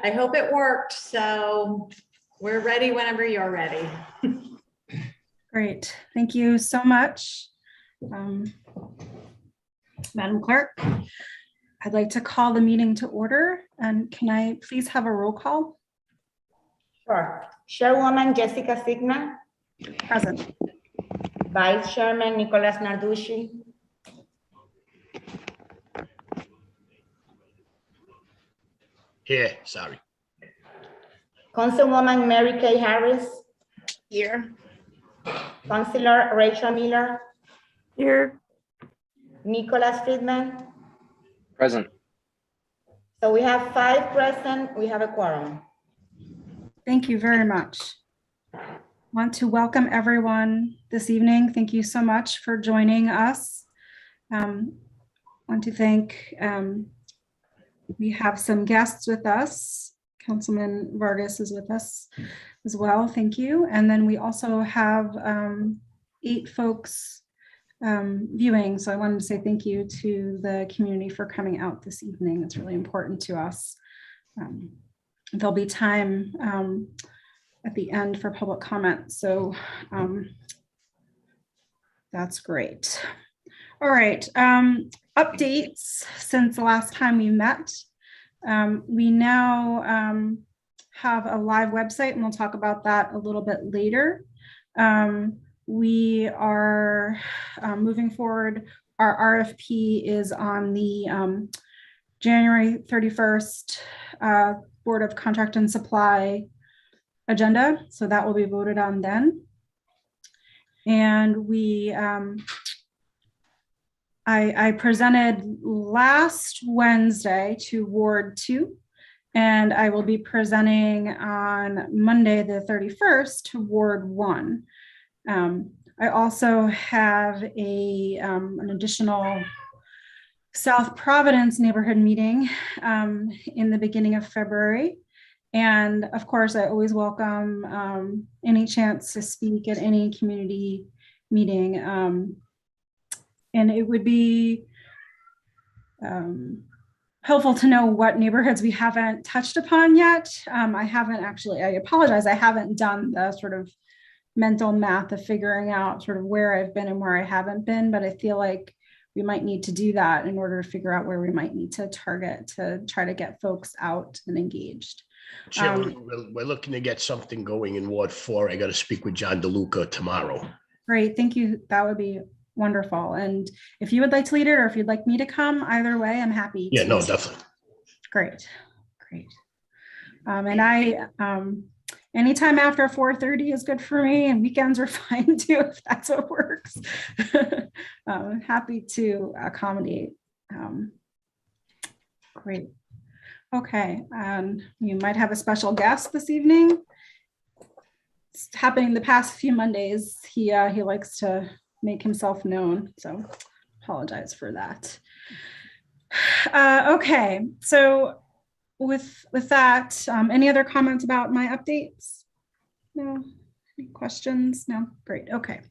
I hope it worked. So we're ready whenever you're ready. Great. Thank you so much, Madam Clerk. I'd like to call the meeting to order. And can I please have a roll call? Sure. Chairwoman Jessica Signa, Present. Vice Chairman Nicolas Narducci, Here, sorry. Councilwoman Mary Kay Harris, Here. Councilor Rachel Miller, Here. Nicholas Friedman. Present. So we have 5 present, we have a quorum. Thank you very much. Want to welcome everyone this evening. Thank you so much for joining us. Want to thank, we have some guests with us. Councilman Vargas is with us as well. Thank you. And then we also have 8 folks viewing. So I wanted to say thank you to the community for coming out this evening. It's really important to us. There'll be time at the end for public comment. So that's great. All right, updates since the last time we met. We now have a live website, and we'll talk about that a little bit later. We are moving forward. Our RFP is on the January 31st Board of Contract and Supply agenda. So that will be voted on then. And we, I presented last Wednesday to Ward 2, and I will be presenting on Monday the 31st to Ward 1. I also have an additional South Providence neighborhood meeting in the beginning of February. And of course, I always welcome any chance to speak at any community meeting. And it would be helpful to know what neighborhoods we haven't touched upon yet. I apologize, I haven't done the sort of mental math of figuring out sort of where I've been and where I haven't been, but I feel like we might need to do that in order to figure out where we might need to target to try to get folks out and engaged. Chair, we're looking to get something going in Ward 4. I got to speak with John DeLuca tomorrow. Great, thank you. That would be wonderful. And if you would like to lead it, or if you'd like me to come, either way, I'm happy. Yeah, no, definitely. Great, great. And I, anytime after 4:30 is good for me, and weekends are fine too, if that's what works. I'm happy to accommodate. Great. Okay, you might have a special guest this evening. It's happening the past few Mondays. He likes to make himself known, so apologize for that. Okay, so with that, any other comments about my updates? No? Any questions? No? Great, okay.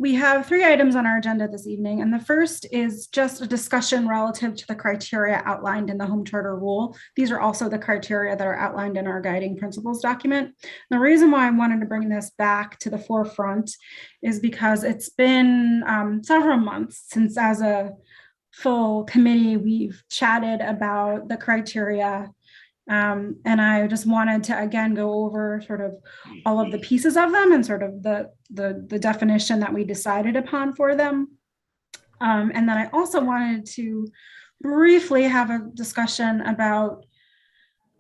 We have 3 items on our agenda this evening, and the first is just a discussion relative to the criteria outlined in the home charter rule. These are also the criteria that are outlined in our guiding principles document. The reason why I wanted to bring this back to the forefront is because it's been several months since, as a full committee, we've chatted about the criteria. And I just wanted to again go over sort of all of the pieces of them and sort of the definition that we decided upon for them. And then I also wanted to briefly have a discussion about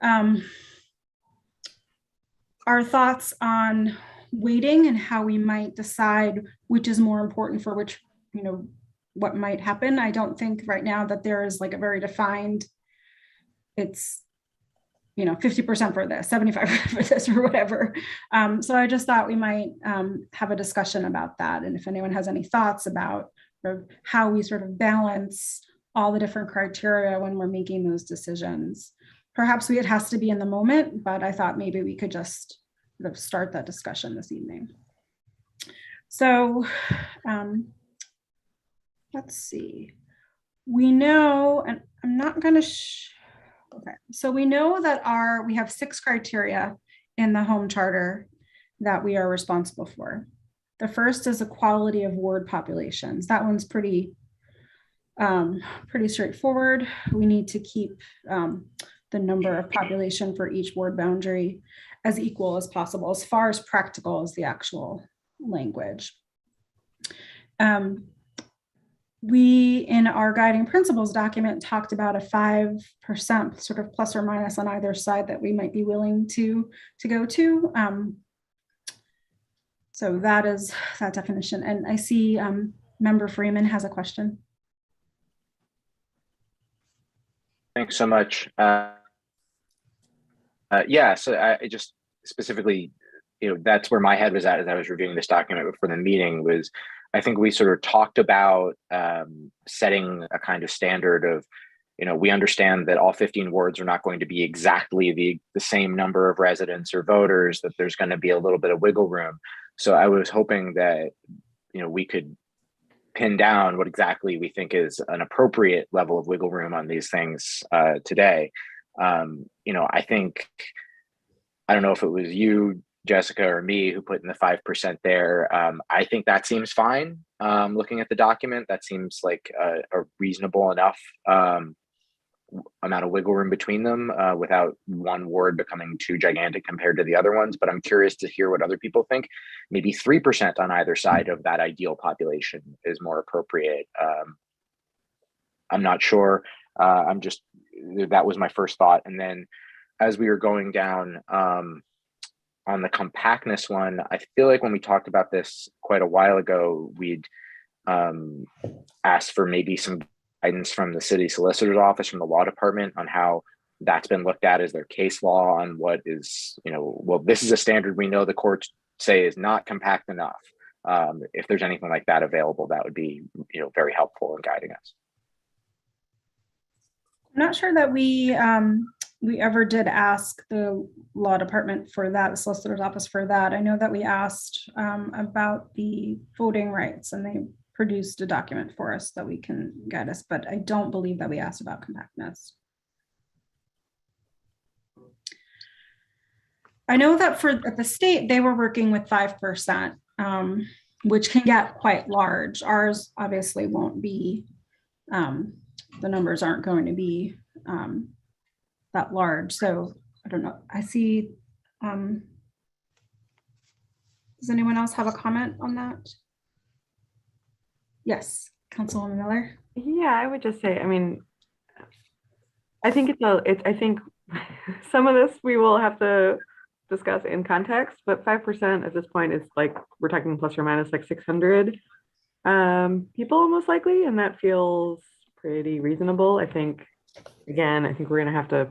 our thoughts on weighting and how we might decide which is more important for which, what might happen. I don't think right now that there is like a very defined, it's 50% for this, 75% for this, or whatever. So I just thought we might have a discussion about that. And if anyone has any thoughts about how we sort of balance all the different criteria when we're making those decisions. Perhaps it has to be in the moment, but I thought maybe we could just sort of start that discussion this evening. So let's see. We know, and I'm not going to Okay, so we know that we have 6 criteria in the home charter that we are responsible for. The first is equality of ward populations. That one's pretty straightforward. We need to keep the number of population for each ward boundary as equal as possible, as far as practical as the actual language. We, in our guiding principles document, talked about a 5% sort of plus or minus on either side that we might be willing to go to. So that is that definition. And I see Member Freeman has a question. Thanks so much. Yeah, so I just specifically, that's where my head was at as I was reviewing this document before the meeting. Was I think we sort of talked about setting a kind of standard of, we understand that all 15 wards are not going to be exactly the same number of residents or voters, that there's going to be a little bit of wiggle room. So I was hoping that, we could pin down what exactly we think is an appropriate level of wiggle room on these things today. I think, I don't know if it was you, Jessica, or me who put in the 5% there. I think that seems fine. Looking at the document, that seems like a reasonable enough amount of wiggle room between them without one ward becoming too gigantic compared to the other ones. But I'm curious to hear what other people think. Maybe 3% on either side of that ideal population is more appropriate. I'm not sure. That was my first thought. And then as we were going down on the compactness one, I feel like when we talked about this quite a while ago, we'd asked for maybe some guidance from the city solicitor's office, from the law department, on how that's been looked at as their case law on what is, well, this is a standard we know the courts say is not compact enough. If there's anything like that available, that would be, very helpful in guiding us. I'm not sure that we ever did ask the law department for that, the solicitor's office for that. I know that we asked about the voting rights, and they produced a document for us that we can guide us, but I don't believe that we asked about compactness. I know that at the state, they were working with 5%, which can get quite large. Ours obviously won't be, the numbers aren't going to be that large. So I don't know. I see, does anyone else have a comment on that? Yes, Councilwoman Miller. Yeah, I would just say, I think I think some of this we will have to discuss in context, but 5% at this point is like, we're talking plus or minus like 600 people most likely, and that feels pretty reasonable. I think we're gonna have to,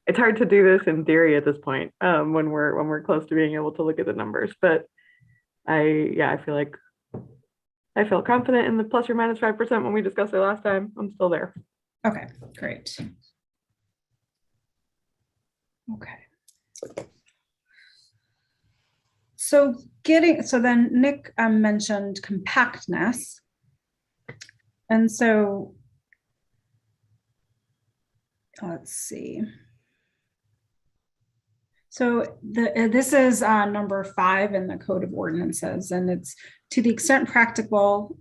it's hard to do this in theory at this point when we're close to being able to look at the numbers, but I feel like I felt confident in the plus or minus 5% when we discussed it last time. I'm still there. Okay, great. Okay. So then Nick mentioned compactness. And so let's see. So this is number 5 in the Code of Ordinances, and it's to the extent practical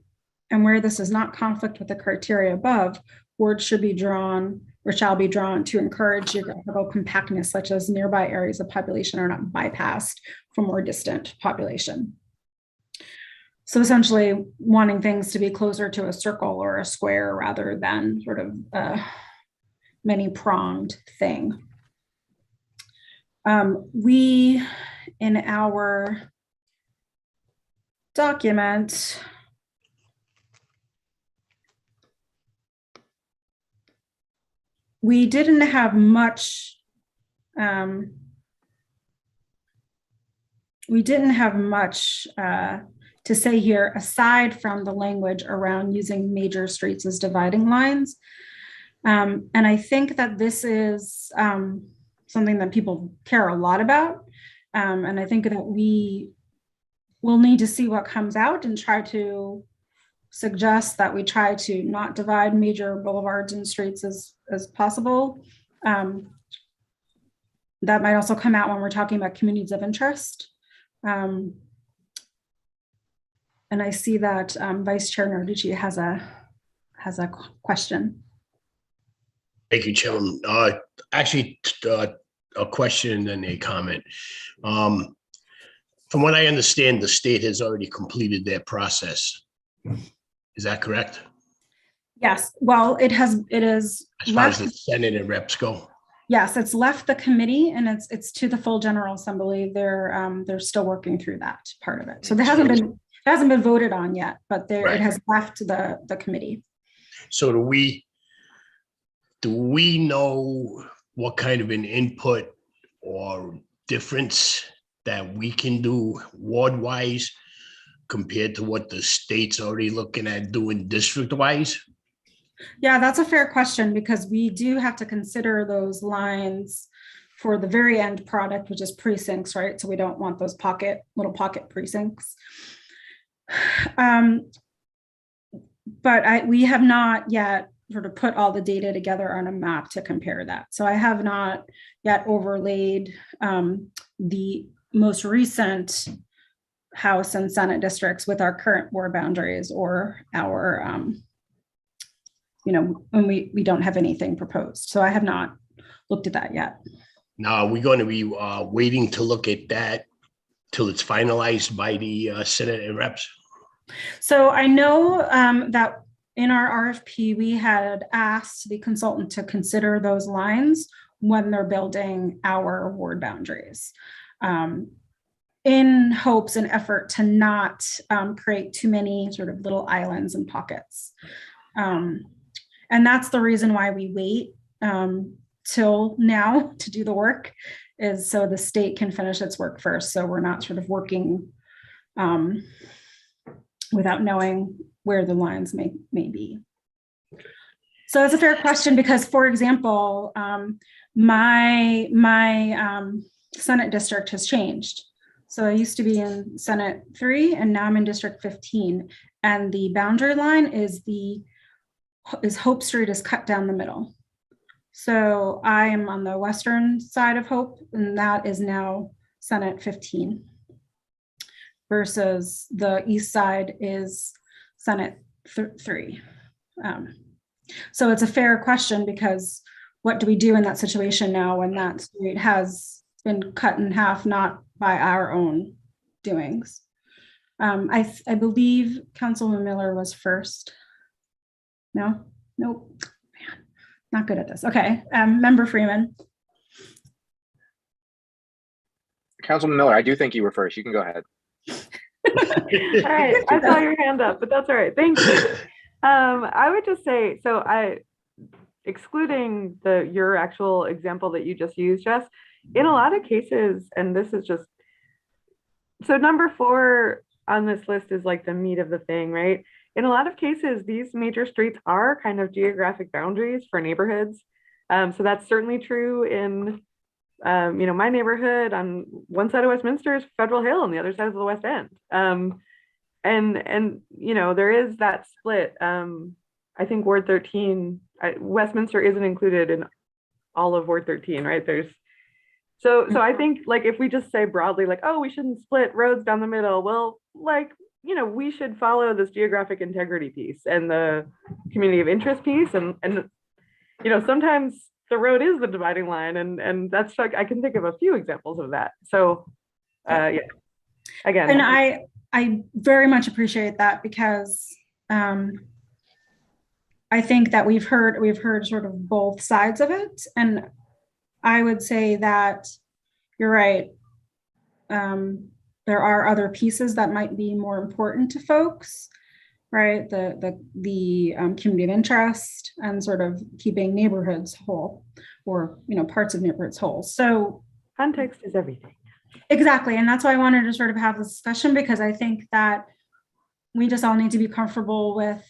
and where this is not conflict with the criteria above, wards should be drawn or shall be drawn to encourage geographical compactness, such as nearby areas of population are not bypassed for more distant population. So essentially wanting things to be closer to a circle or a square rather than sort of a many-pronged thing. We, in our document, we didn't have much, to say here, aside from the language around using major streets as dividing lines. And I think that this is something that people care a lot about. And I think that we will need to see what comes out and try to suggest that we try to not divide major boulevards and streets as possible. That might also come out when we're talking about communities of interest. And I see that Vice Chair Narducci has a question. Thank you, Chairman. Actually, a question and then a comment. From what I understand, the state has already completed their process. Is that correct? Yes, well, it is As far as the Senate and reps go? Yes, it's left the committee and it's to the full General Assembly. They're still working through that part of it. So it hasn't been voted on yet, but it has left the committee. So do we know what kind of an input or difference that we can do ward-wise compared to what the state's already looking at doing district-wise? Yeah, that's a fair question because we do have to consider those lines for the very end product, which is precincts, right? So we don't want those little pocket precincts. But we have not yet sort of put all the data together on a map to compare that. So I have not yet overlaid the most recent House and Senate districts with our current ward boundaries or our, when we don't have anything proposed. So I have not looked at that yet. Now, are we going to be waiting to look at that till it's finalized by the Senate and reps? So I know that in our RFP, we had asked the consultant to consider those lines when they're building our ward boundaries, in hopes and effort to not create too many sort of little islands and pockets. And that's the reason why we wait till now to do the work, is so the state can finish its work first. So we're not sort of working without knowing where the lines may be. So that's a fair question because, for example, my Senate district has changed. So I used to be in Senate 3 and now I'm in District 15. And the boundary line is Hope Street is cut down the middle. So I am on the western side of Hope, and that is now Senate 15 versus the east side is Senate 3. So it's a fair question because what do we do in that situation now when that street has been cut in half, not by our own doings? I believe Councilman Miller was first. No, nope, man, not good at this. Okay, Member Freeman. Councilman Miller, I do think you were first. You can go ahead. All right, I saw your hand up, but that's all right. Thank you. I would just say, so excluding your actual example that you just used, Jess, in a lot of cases, and this is just, so number 4 on this list is like the meat of the thing, right? In a lot of cases, these major streets are kind of geographic boundaries for neighborhoods. So that's certainly true in, my neighborhood on one side of Westminster is Federal Hill and the other side is the West End. And there is that split. I think Ward 13, Westminster isn't included in all of Ward 13, right? So I think like if we just say broadly like, oh, we shouldn't split roads down the middle, well, like, we should follow this geographic integrity piece and the community of interest piece. And sometimes the road is the dividing line. And that's like, I can think of a few examples of that. So yeah, again. And I very much appreciate that because I think that we've heard sort of both sides of it. And I would say that you're right. There are other pieces that might be more important to folks, right? The community of interest and sort of keeping neighborhoods whole, or parts of neighborhoods whole. So context is everything. Exactly, and that's why I wanted to sort of have this discussion because I think that we just all need to be comfortable with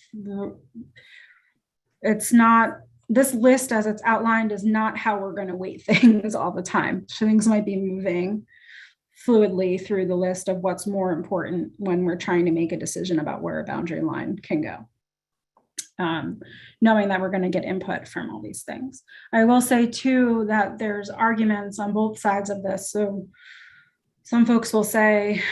it's not. This list as it's outlined is not how we're going to weight things all the time. So things might be moving fluidly through the list of what's more important when we're trying to make a decision about where a boundary line can go. Knowing that we're going to get input from all these things. I will say too that there's arguments on both sides of this. So some folks will say,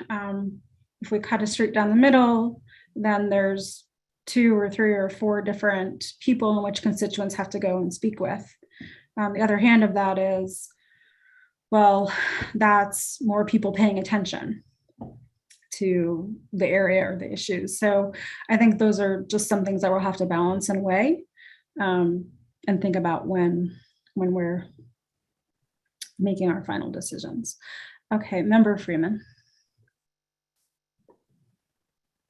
if we cut a street down the middle, then there's 2 or 3 or 4 different people in which constituents have to go and speak with. The other hand of that is, well, that's more people paying attention to the area or the issues. So I think those are just some things that we'll have to balance and weigh, and think about when we're making our final decisions. Okay, Member Freeman.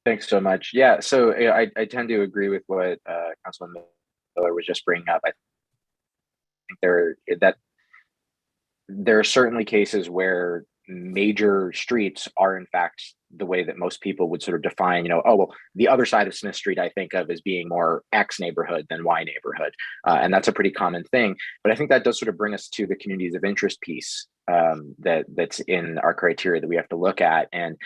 Thanks so much. Yeah, so I tend to agree with what Councilman Miller was just bringing up. I think there are certainly cases where major streets are in fact the way that most people would sort of define, oh, well, the other side of Smith Street I think of as being more X neighborhood than Y neighborhood. And that's a pretty common thing. But I think that does sort of bring us to the communities of interest piece that's in our criteria that we have to look at. And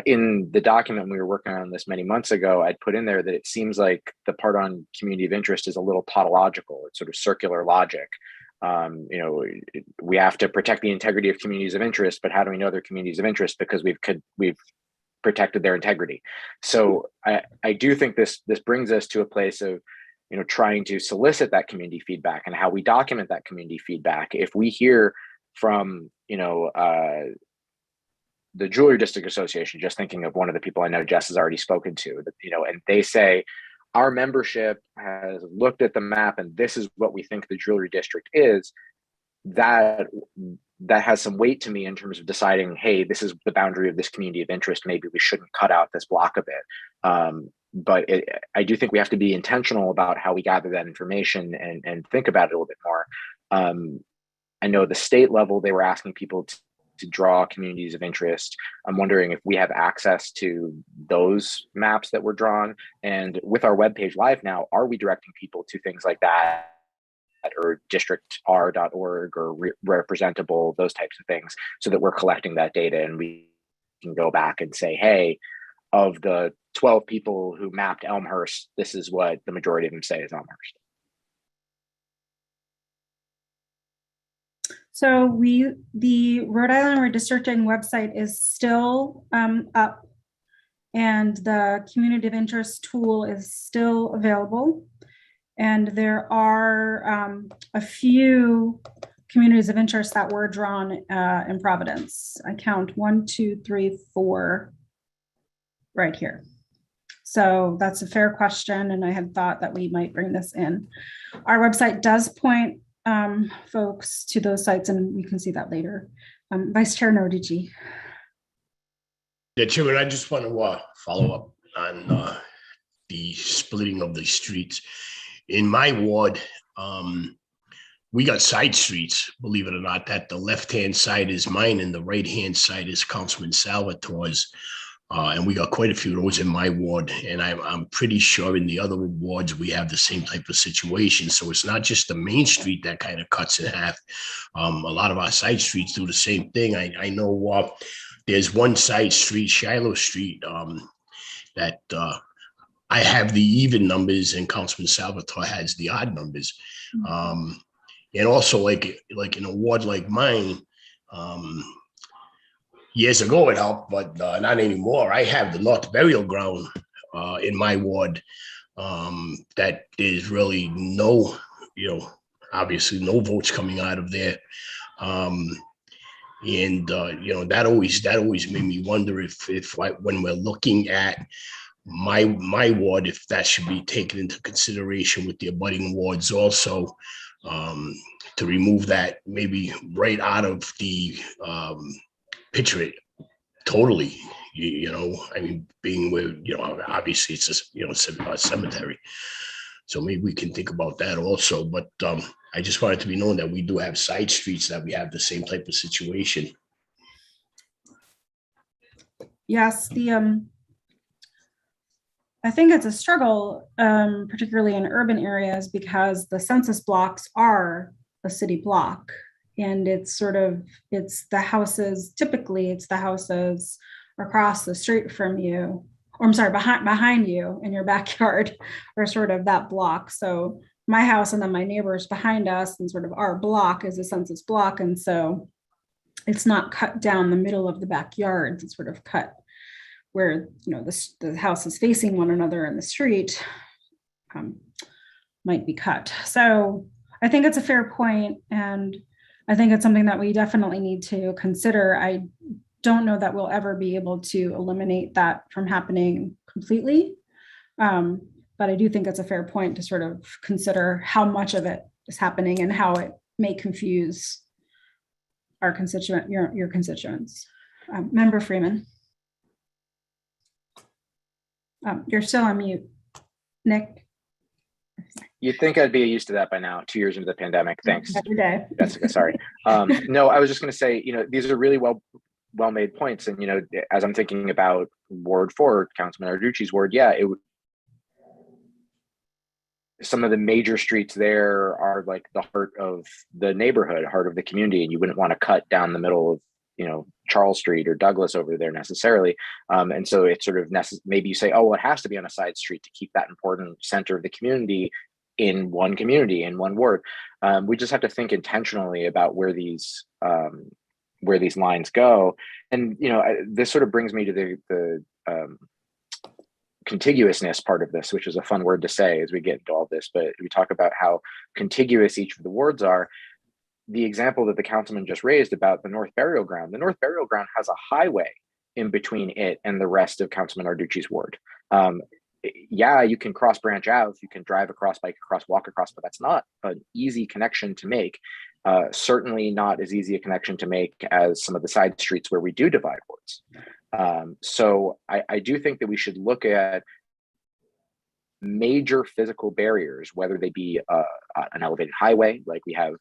in the document we were working on this many months ago, I'd put in there that it seems like the part on community of interest is a little tautological. It's sort of circular logic. We have to protect the integrity of communities of interest, but how do we know they're communities of interest? Because we've protected their integrity. So I do think this brings us to a place of trying to solicit that community feedback and how we document that community feedback. If we hear from the Jewelry District Association, just thinking of one of the people I know Jess has already spoken to, and they say, our membership has looked at the map and this is what we think the jewelry district is, that has some weight to me in terms of deciding, hey, this is the boundary of this community of interest. Maybe we shouldn't cut out this block of it. But I do think we have to be intentional about how we gather that information and think about it a little bit more. I know the state level, they were asking people to draw communities of interest. I'm wondering if we have access to those maps that were drawn, and with our webpage live now, are we directing people to things like that, or districtr.org or representable, those types of things, so that we're collecting that data and we can go back and say, hey, of the 12 people who mapped Elmhurst, this is what the majority of them say is Elmhurst. So the Rhode Island Redistricting website is still up, and the community of interest tool is still available. And there are a few communities of interest that were drawn in Providence. I count 1, 2, 3, 4 right here. So that's a fair question, and I had thought that we might bring this in. Our website does point folks to those sites, and we can see that later. Vice Chair Nordigi. Yeah, Chairman, I just want to follow up on the splitting of the streets. In my ward, we got side streets, believe it or not, that the left-hand side is mine and the right-hand side is Councilman Salvatore's. And we got quite a few of those in my ward. And I'm pretty sure in the other wards, we have the same type of situation. So it's not just the main street that kind of cuts in half. A lot of our side streets do the same thing. I know there's one side street, Shiloh Street, that I have the even numbers and Councilman Salvatore has the odd numbers. And also like in a ward like mine, years ago it helped, but not anymore. I have the North Burial Ground in my ward that there's really no, obviously no votes coming out of there. That always made me wonder if when we're looking at my ward, if that should be taken into consideration with the abutting wards also, to remove that maybe right out of the picture it totally, I mean, being where, obviously it's just, it's a cemetery. So maybe we can think about that also, but I just wanted to be known that we do have side streets that we have the same type of situation. Yes, I think it's a struggle, particularly in urban areas, because the census blocks are a city block. and it's the houses, typically it's the houses across the street from you, or I'm sorry, behind you in your backyard, are sort of that block. So my house and then my neighbors behind us and sort of our block is a census block. And so it's not cut down the middle of the backyard. It's sort of cut where, the house is facing one another in the street, might be cut. So I think it's a fair point, and I think it's something that we definitely need to consider. I don't know that we'll ever be able to eliminate that from happening completely. But I do think it's a fair point to sort of consider how much of it is happening and how it may confuse our your constituents. Member Freeman. You're still on mute, Nick. You'd think I'd be used to that by now, 2 years into the pandemic. Thanks. Every day. Jessica, sorry. No, I was just going to say, these are really well-made points. And, as I'm thinking about Ward 4, Councilman Arducci's ward, some of the major streets there are like the heart of the neighborhood, heart of the community, and you wouldn't want to cut down the middle of, Charles Street or Douglas over there necessarily. And so it's sort of maybe you say, oh, well, it has to be on a side street to keep that important center of the community in one community, in one ward. We just have to think intentionally about where these lines go. And, this sort of brings me to the contiguousness part of this, which is a fun word to say as we get into all this, but we talk about how contiguous each of the wards are. The example that the councilman just raised about the North Burial Ground has a highway in between it and the rest of Councilman Arducci's ward. You can cross branch out, you can drive across, bike across, walk across, but that's not an easy connection to make. Certainly not as easy a connection to make as some of the side streets where we do divide wards. So I do think that we should look at major physical barriers, whether they be an elevated highway like we have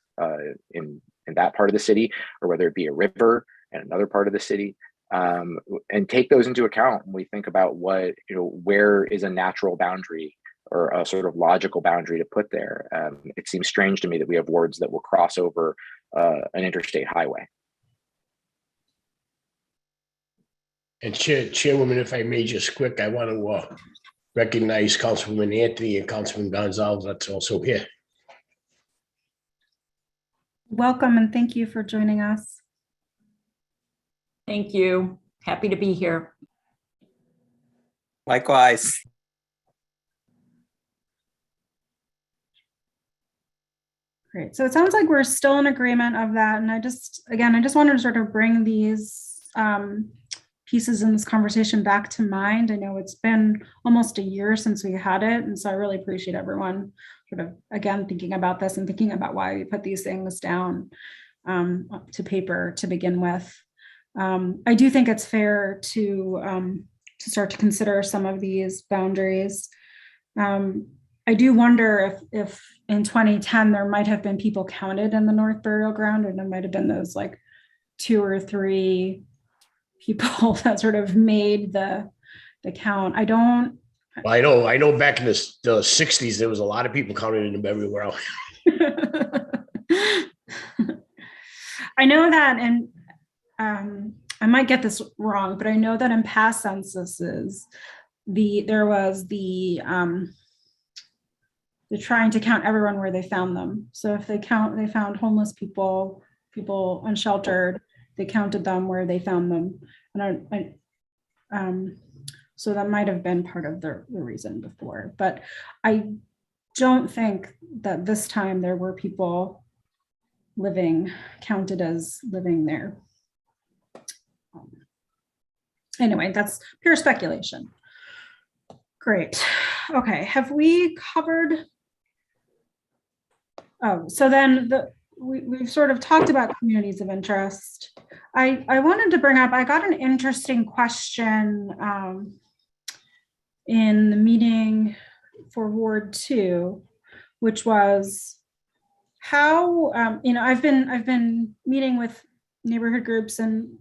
in that part of the city, or whether it be a river in another part of the city, and take those into account when we think about where is a natural boundary or a sort of logical boundary to put there. It seems strange to me that we have wards that will cross over an interstate highway. And Chairwoman, if I may just quick, I want to recognize Councilwoman Anthony and Councilman Gonzalez that's also here. Welcome, and thank you for joining us. Thank you. Happy to be here. Likewise. Great. So it sounds like we're still in agreement of that. And I just wanted to sort of bring these pieces in this conversation back to mind. I know it's been almost a year since we had it. And so I really appreciate everyone sort of, again, thinking about this and thinking about why we put these things down to paper to begin with. I do think it's fair to start to consider some of these boundaries. I do wonder if in 2010 there might have been people counted in the North Burial Ground, and there might have been those like 2 or 3 people that sort of made the count. I know back in the 60s there was a lot of people counted in them everywhere else. I know that, and I might get this wrong, but I know that in past censuses there was the trying to count everyone where they found them. So if they found homeless people unsheltered, they counted them where they found them. And so that might have been part of the reason before, but I don't think that this time there were people counted as living there. Anyway, that's pure speculation. Great. Okay, have we covered? Oh, so then we've sort of talked about communities of interest. I wanted to bring up, I got an interesting question in the meeting for Ward 2, which was how, I've been meeting with neighborhood groups and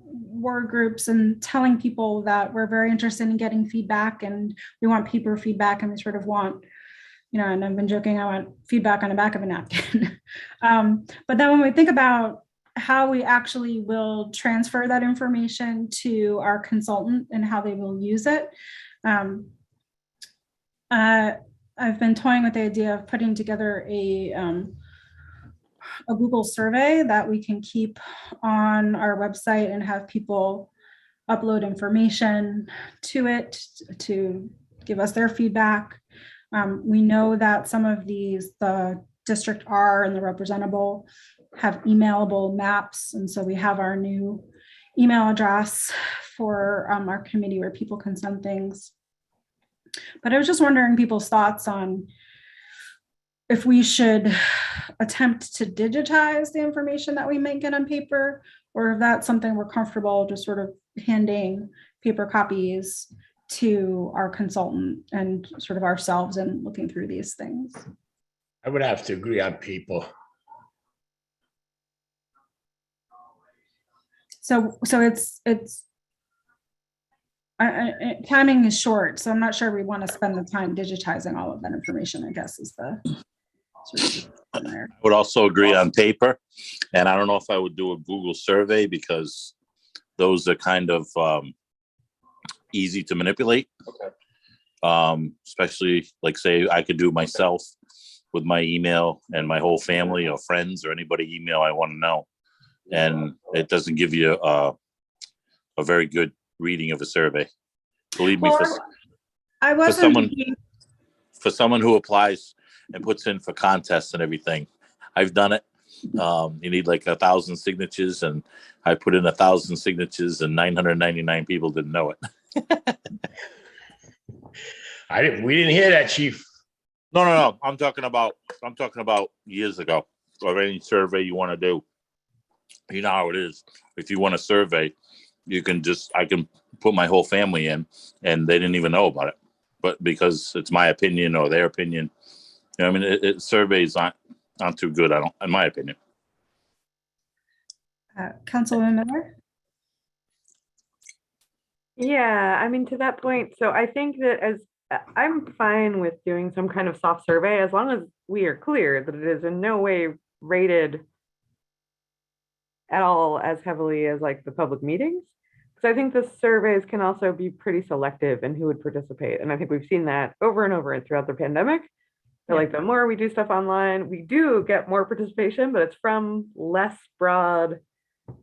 ward groups and telling people that we're very interested in getting feedback, and we want paper feedback, and we sort of want and I've been joking, I want feedback on the back of a napkin. But then when we think about how we actually will transfer that information to our consultant and how they will use it, I've been toying with the idea of putting together a Google survey that we can keep on our website and have people upload information to it to give us their feedback. We know that some of these, the District R and the representable, have emailable maps. And so we have our new email address for our committee where people can send things. But I was just wondering people's thoughts on if we should attempt to digitize the information that we may get on paper, or if that's something we're comfortable just sort of handing paper copies to our consultant and sort of ourselves and looking through these things. I would have to agree on people. So it's timing is short, so I'm not sure we want to spend the time digitizing all of that information, I guess is the sort of there. I would also agree on paper, and I don't know if I would do a Google survey because those are kind of easy to manipulate. Okay. Especially like say I could do myself with my email and my whole family or friends or anybody email I want to know. And it doesn't give you a very good reading of a survey. Believe me, I wasn't someone- thinking, for someone who applies and puts in for contests and everything, I've done it. You need like 1,000 signatures, and I put in 1,000 signatures, and 999 people didn't know it. We didn't hear that, Chief. No. I'm talking about years ago. Or any survey you want to do. You know how it is. If you want a survey, I can put my whole family in, and they didn't even know about it. But because it's my opinion or their opinion, I mean, surveys aren't too good. In my opinion. Councilwoman Miller? Yeah, I mean, to that point, so I think that I'm fine with doing some kind of soft survey as long as we are clear that it is in no way rated at all as heavily as like the public meetings. Because I think the surveys can also be pretty selective in who would participate. And I think we've seen that over and over throughout the pandemic. So like the more we do stuff online, we do get more participation, but it's from less broad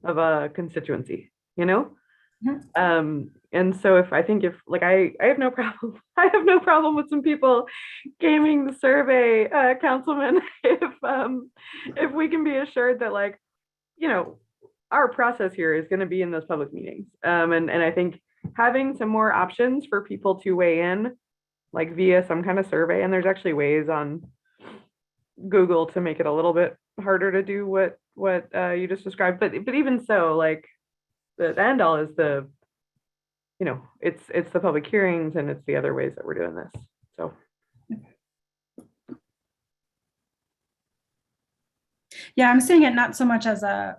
of a constituency, And so if I have no problem, I have no problem with some people gaming the survey, councilman, if we can be assured that our process here is going to be in those public meetings. And I think having some more options for people to weigh in, like via some kind of survey, and there's actually ways on Google to make it a little bit harder to do what you just described. But even so, like the end all is it's the public hearings and it's the other ways that we're doing this. So. Yeah, I'm seeing it not so much as a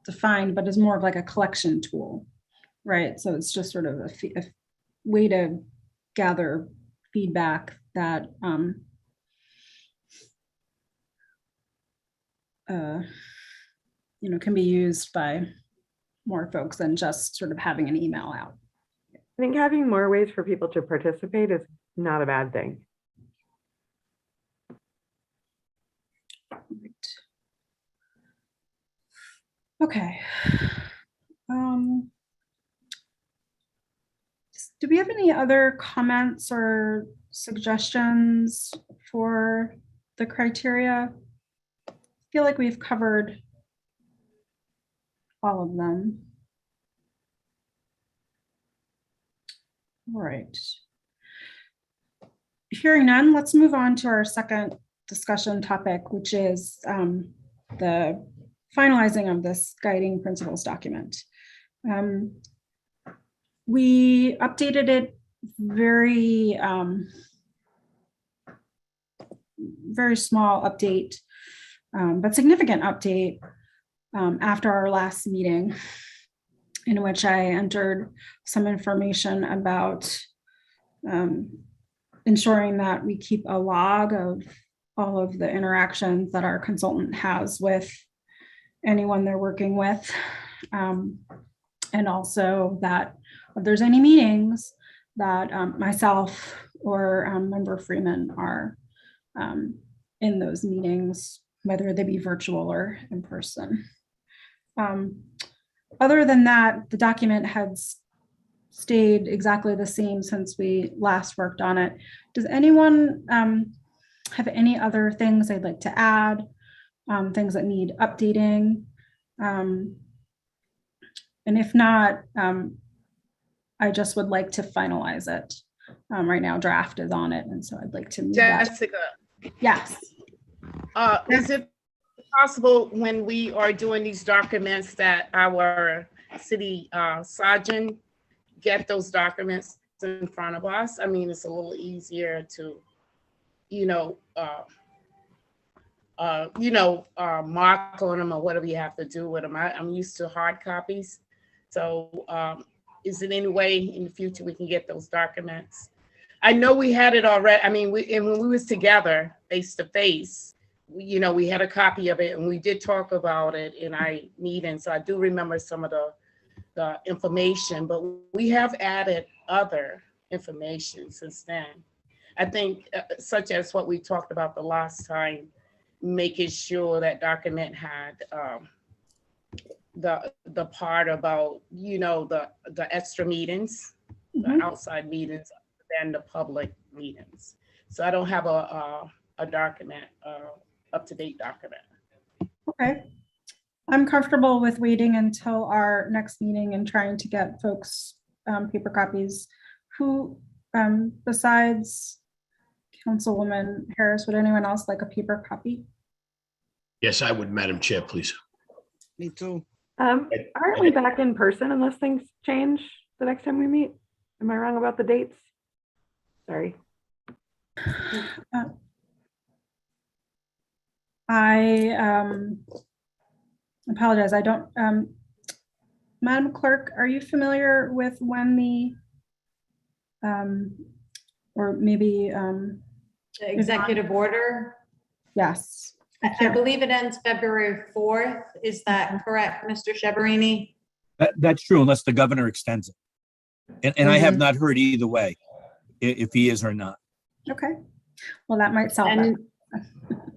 defined, but as more of like a collection tool, right? So it's just sort of a way to gather feedback that can be used by more folks than just sort of having an email out. I think having more ways for people to participate is not a bad thing. Okay. Do we have any other comments or suggestions for the criteria? I feel like we've covered all of them. All right. Hearing none, let's move on to our second discussion topic, which is the finalizing of this guiding principles document. We updated it very small update, but significant update after our last meeting, in which I entered some information about ensuring that we keep a log of all of the interactions that our consultant has with anyone they're working with. And also that if there's any meetings that myself or Member Freeman are in those meetings, whether they be virtual or in person. Other than that, the document has stayed exactly the same since we last worked on it. Does anyone have any other things they'd like to add, things that need updating? And if not, I just would like to finalize it. Right now, draft is on it, and so I'd like to move that. Jessica, Yes. is it possible when we are doing these documents that our city sergeant get those documents in front of us? I mean, it's a little easier to, mark on them or whatever you have to do with them. I'm used to hard copies. So is there any way in the future we can get those documents? I know we had it already. I mean, when we was together face to face, we had a copy of it and we did talk about it in our meeting. So I do remember some of the information, but we have added other information since then. I think such as what we talked about the last time, making sure that document had the part about, the extra meetings, the outside meetings, and the public meetings. So I don't have a document, up-to-date document. Okay. I'm comfortable with waiting until our next meeting and trying to get folks paper copies. Who, besides Councilwoman Harris, would anyone else like a paper copy? Yes, I would, Madam Chair, please. Me too. Aren't we back in person unless things change the next time we meet? Am I wrong about the dates? Sorry. I apologize. I don't, Madam Clerk, are you familiar with when the, or maybe, The executive order, yes. I believe it ends February 4th. Is that correct, Mr. Sheberini? That's true, unless the governor extends it. And I have not heard either way, if he is or not. Okay. Well, that might solve that. And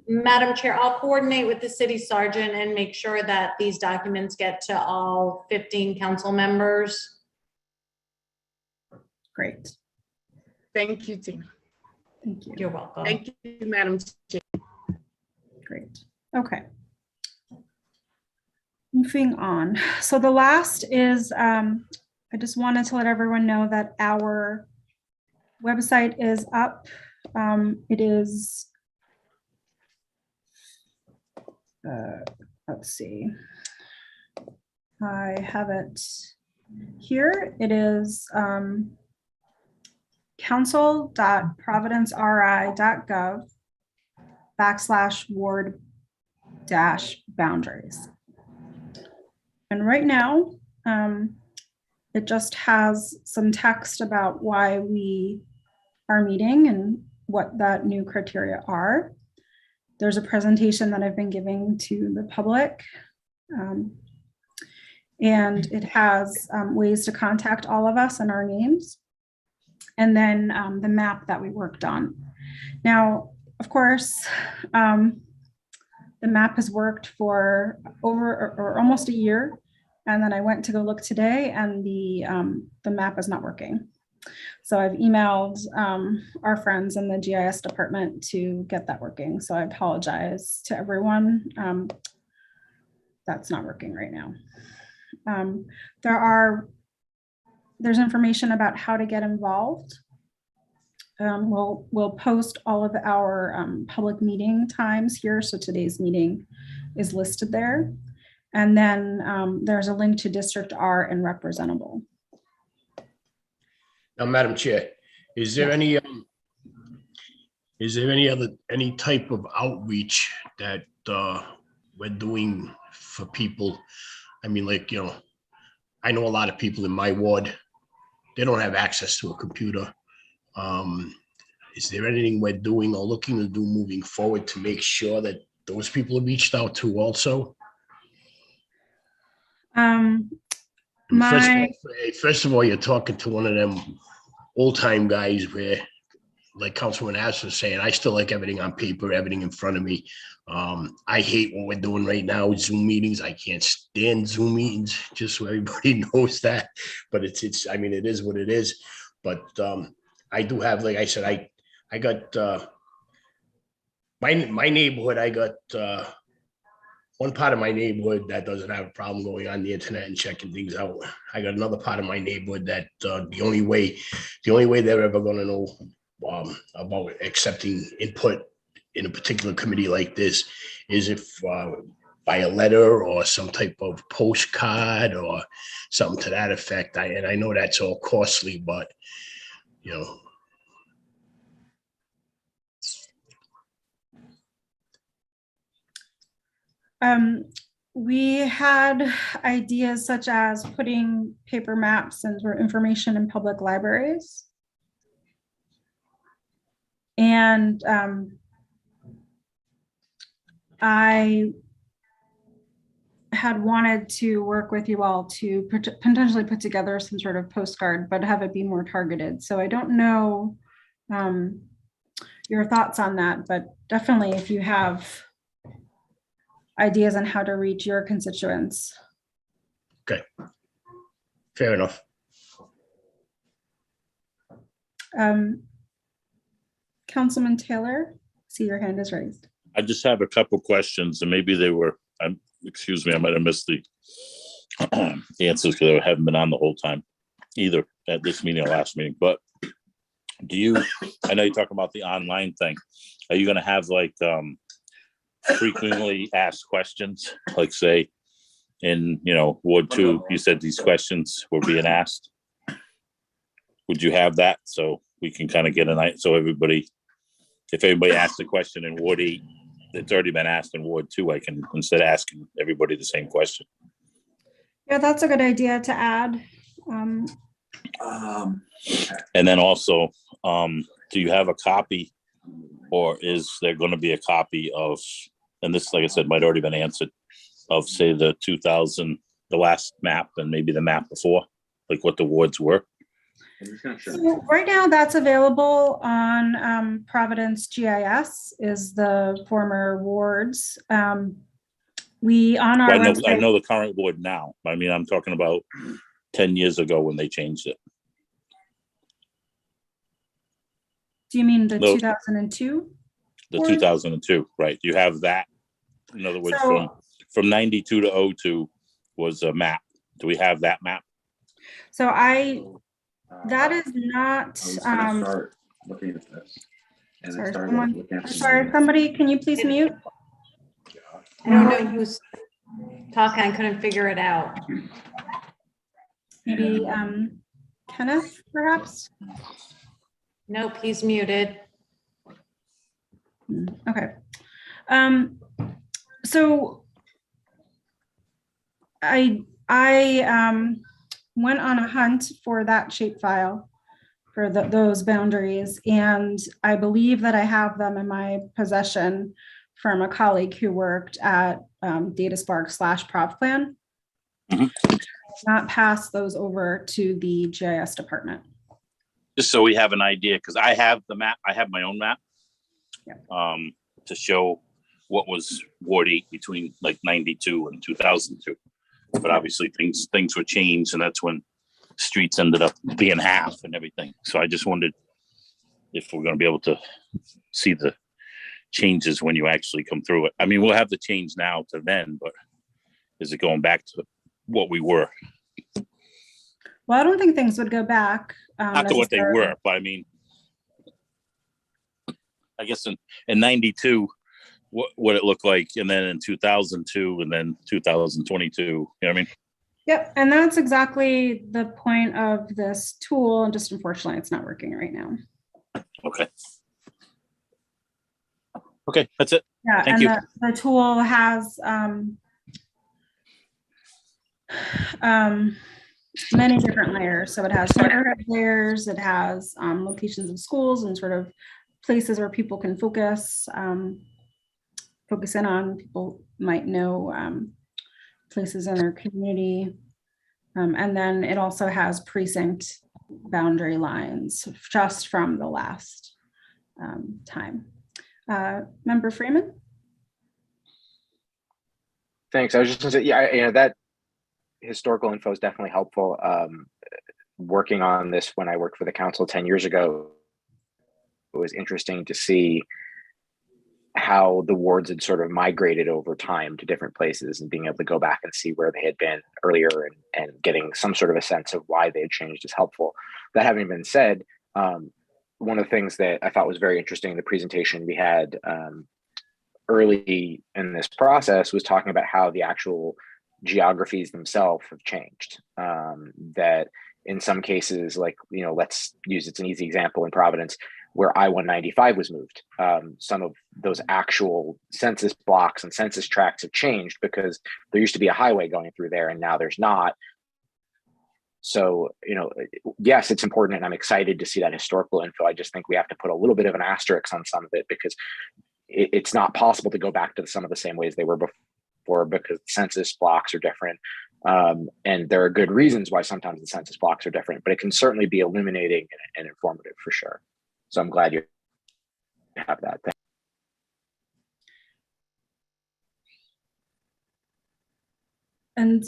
Madam Chair, I'll coordinate with the city sergeant and make sure that these documents get to all 15 council members. Great. Thank you, Tina. Thank you. You're welcome. Thank you, Madam Chair. Great. Okay. Moving on. So the last is, I just wanted to let everyone know that our website is up. It is, let's see. I have it here. It is council.providenceri.gov/ward-boundaries. And right now, it just has some text about why we are meeting and what that new criteria are. There's a presentation that I've been giving to the public. And it has ways to contact all of us and our names. And then the map that we worked on. Now, of course, the map has worked for over or almost a year. And then I went to go look today and the map is not working. So I've emailed our friends in the GIS department to get that working. So I apologize to everyone. That's not working right now. There's information about how to get involved. We'll post all of our public meeting times here. So today's meeting is listed there. And then there's a link to District R and Representable. Now, Madam Chair, is there any type of outreach that we're doing for people? I mean, like, I know a lot of people in my ward, they don't have access to a computer. is there anything we're doing or looking to do moving forward to make sure that those people are reached out to also? First of all, you're talking to one of them old time guys where, like Councilman Ash was saying, I still like everything on paper, everything in front of me. I hate what we're doing right now, Zoom meetings. I can't stand Zoom meetings, just so everybody knows that. But it's, I mean, it is what it is. But I do have, like I said, I got my neighborhood, I got one part of my neighborhood that doesn't have a problem going on the internet and checking things out. I got another part of my neighborhood that the only way they're ever going to know about accepting input in a particular committee like this is if by a letter or some type of postcard or something to that effect. And I know that's all costly, but you know. We had ideas such as putting paper maps and sort of information in public libraries. And I had wanted to work with you all to potentially put together some sort of postcard, but have it be more targeted. So I don't know your thoughts on that, but definitely if you have ideas on how to reach your constituents. Okay, fair enough. Councilman Taylor, see your hand is raised. I just have a couple questions, and maybe they were, excuse me, I might have missed the answers because I haven't been on the whole time, either at this meeting or last meeting. But I know you're talking about the online thing. Are you going to have like frequently asked questions, like say in Ward 2, you said these questions were being asked? Would you have that so we can kind of get a night, so everybody, if everybody asks a question in Ward 8 that's already been asked in Ward 2, I can, instead of asking everybody the same question? Yeah, that's a good idea to add. And then also, do you have a copy, or is there going to be a copy of, and this, like I said, might already been answered, of say the 2000, the last map and maybe the map before, like what the wards were? So right now that's available on Providence GIS, is the former wards. We on our website, I know the current ward now. I mean, I'm talking about 10 years ago when they changed it. Do you mean the 2002? The 2002, right? You have that. In other words, from 92 to 02 was a map. Do we have that map? So that is not. Start looking at this. And sorry, somebody, can you please mute? I don't know who's talking. I couldn't figure it out. Maybe Kenneth, perhaps? Nope, he's muted. Okay. So I went on a hunt for that shapefile for those boundaries, and I believe that I have them in my possession from a colleague who worked at DataSpark/ProvPlan. Mm-hmm. Not pass those over to the GIS department. Just so we have an idea, because I have the map, I have my own map. Yeah. To show what was Ward 8 between like 92 and 2002. But obviously things were changed, and that's when streets ended up being half and everything. So I just wondered if we're going to be able to see the changes when you actually come through it. I mean, we'll have the change now to then, but is it going back to what we were? Well, I don't think things would go back. Not to what they were, but I mean, I guess in 92, what it looked like, and then in 2002, and then 2022, you know what I mean? Yep, and that's exactly the point of this tool, and just unfortunately, it's not working right now. Okay. Okay, that's it. Yeah, Thank you. The tool has many different layers. So it has neighborhood layers, it has locations of schools and sort of places where people can focus, focus in on. People might know places in their community. And then it also has precinct boundary lines just from the last time. Member Freeman? Thanks. I was just gonna say, yeah, that historical info is definitely helpful. Working on this when I worked for the council 10 years ago, it was interesting to see how the wards had sort of migrated over time to different places and being able to go back and see where they had been earlier and getting some sort of a sense of why they had changed is helpful. That having been said, one of the things that I thought was very interesting in the presentation we had early in this process was talking about how the actual geographies themselves have changed. That in some cases, like, let's use, it's an easy example in Providence, where I-195 was moved. Some of those actual census blocks and census tracts have changed because there used to be a highway going through there and now there's not. So, yes, it's important and I'm excited to see that historical info. I just think we have to put a little bit of an asterisk on some of it because it's not possible to go back to some of the same ways they were before because census blocks are different. And there are good reasons why sometimes the census blocks are different, but it can certainly be illuminating and informative for sure. So I'm glad you have that. And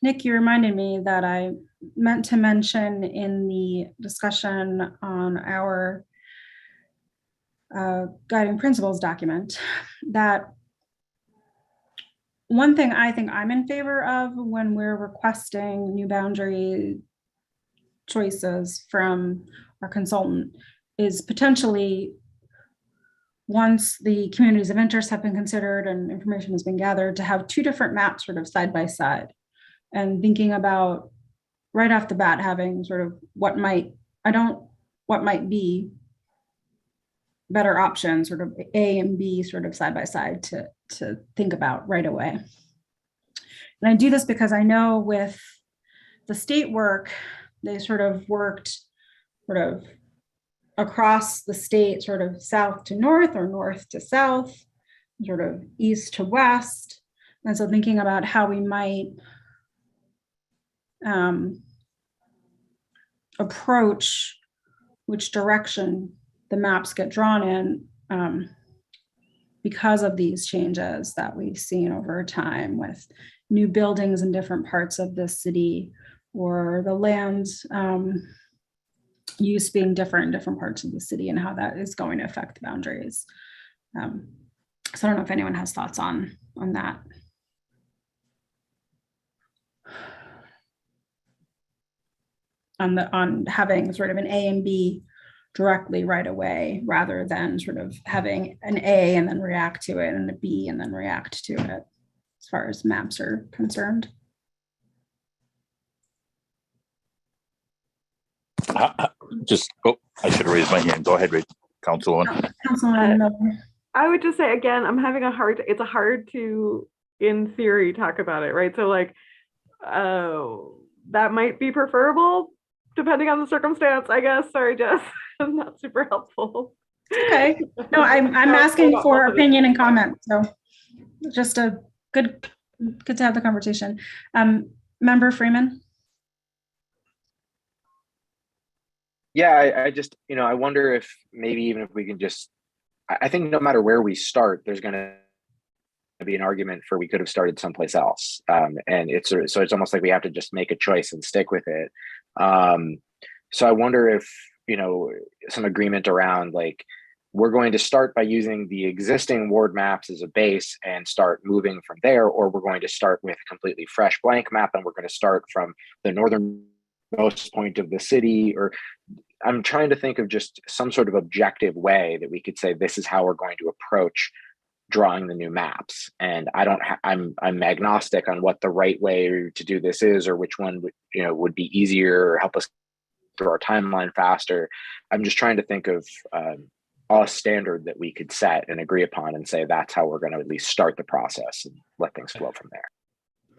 Nick, you reminded me that I meant to mention in the discussion on our guiding principles document that one thing I think I'm in favor of when we're requesting new boundary choices from our consultant is potentially, once the communities of interest have been considered and information has been gathered, to have two different maps sort of side by side and thinking about right off the bat having sort of what might be better options, sort of A and B sort of side by side to think about right away. And I do this because I know with the state work, they sort of worked sort of across the state, sort of south to north or north to south, sort of east to west. And so thinking about how we might approach which direction the maps get drawn in because of these changes that we've seen over time with new buildings in different parts of the city or the land use being different in different parts of the city and how that is going to affect the boundaries. So I don't know if anyone has thoughts on that. On having sort of an A and B directly right away, rather than sort of having an A and then react to it and a B and then react to it, as far as maps are concerned. I should have raised my hand. Go ahead, Councilwoman. Councilwoman Miller. I would just say, again, I'm having it's hard to, in theory, talk about it, right? So like, that might be preferable depending on the circumstance, I guess. Sorry, Jess, I'm not super helpful. Okay, no, I'm asking for opinion and comment. So just a good to have the conversation. Member Freeman. Yeah, I just, I wonder if maybe even if we can just, I think no matter where we start, there's going to be an argument for we could have started someplace else. And it's almost like we have to just make a choice and stick with it. So I wonder if, some agreement around like, we're going to start by using the existing ward maps as a base and start moving from there, or we're going to start with a completely fresh blank map and we're going to start from the northernmost point of the city. Or I'm trying to think of just some sort of objective way that we could say, this is how we're going to approach drawing the new maps. And I'm agnostic on what the right way to do this is, or which one would be easier or help us through our timeline faster. I'm just trying to think of a standard that we could set and agree upon and say, that's how we're going to at least start the process and let things flow from there.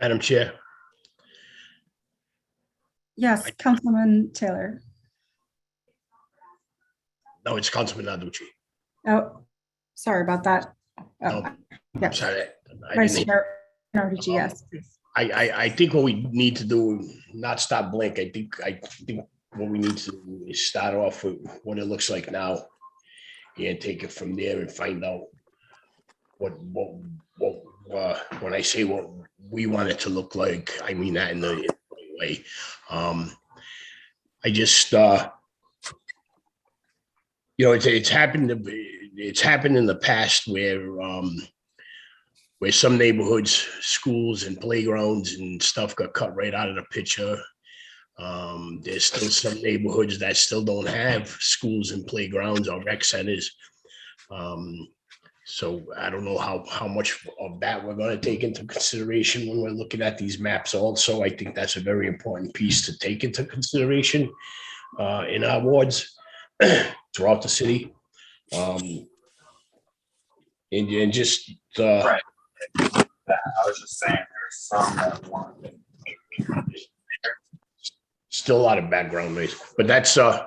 Madam Chair. Yes, Councilman Taylor. No, it's Councilman Narducci. Oh, sorry about that. No, Oh, I'm yes, sorry. I Vice didn't. Chair Narducci, yes. I think what we need to do, not stop blink. I think what we need to do is start off with what it looks like now and take it from there and find out what when I say what we want it to look like, I mean that in the right way. I just, it's happened in the past where some neighborhoods, schools and playgrounds and stuff got cut right out of the picture. There's still some neighborhoods that still don't have schools and playgrounds or rec centers. So I don't know how much of that we're going to take into consideration when we're looking at these maps also. I think that's a very important piece to take into consideration in our wards throughout the city. And just Right. I was just saying there's some that want. still a lot of background noise, but that's just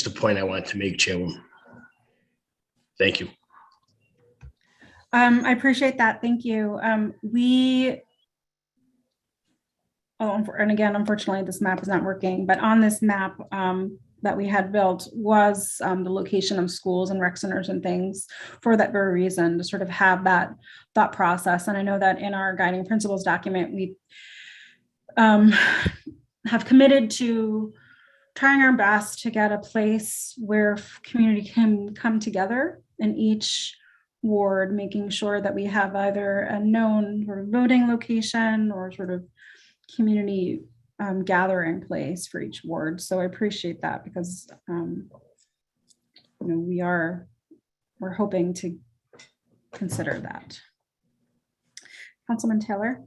the point I wanted to make, Chairwoman. Thank you. I appreciate that. Thank you. And again, unfortunately, this map is not working, but on this map that we had built was the location of schools and rec centers and things for that very reason, to sort of have that thought process. And I know that in our guiding principles document, we have committed to trying our best to get a place where community can come together in each ward, making sure that we have either a known sort of voting location or sort of community gathering place for each ward. So I appreciate that because we're hoping to consider that. Councilman Taylor.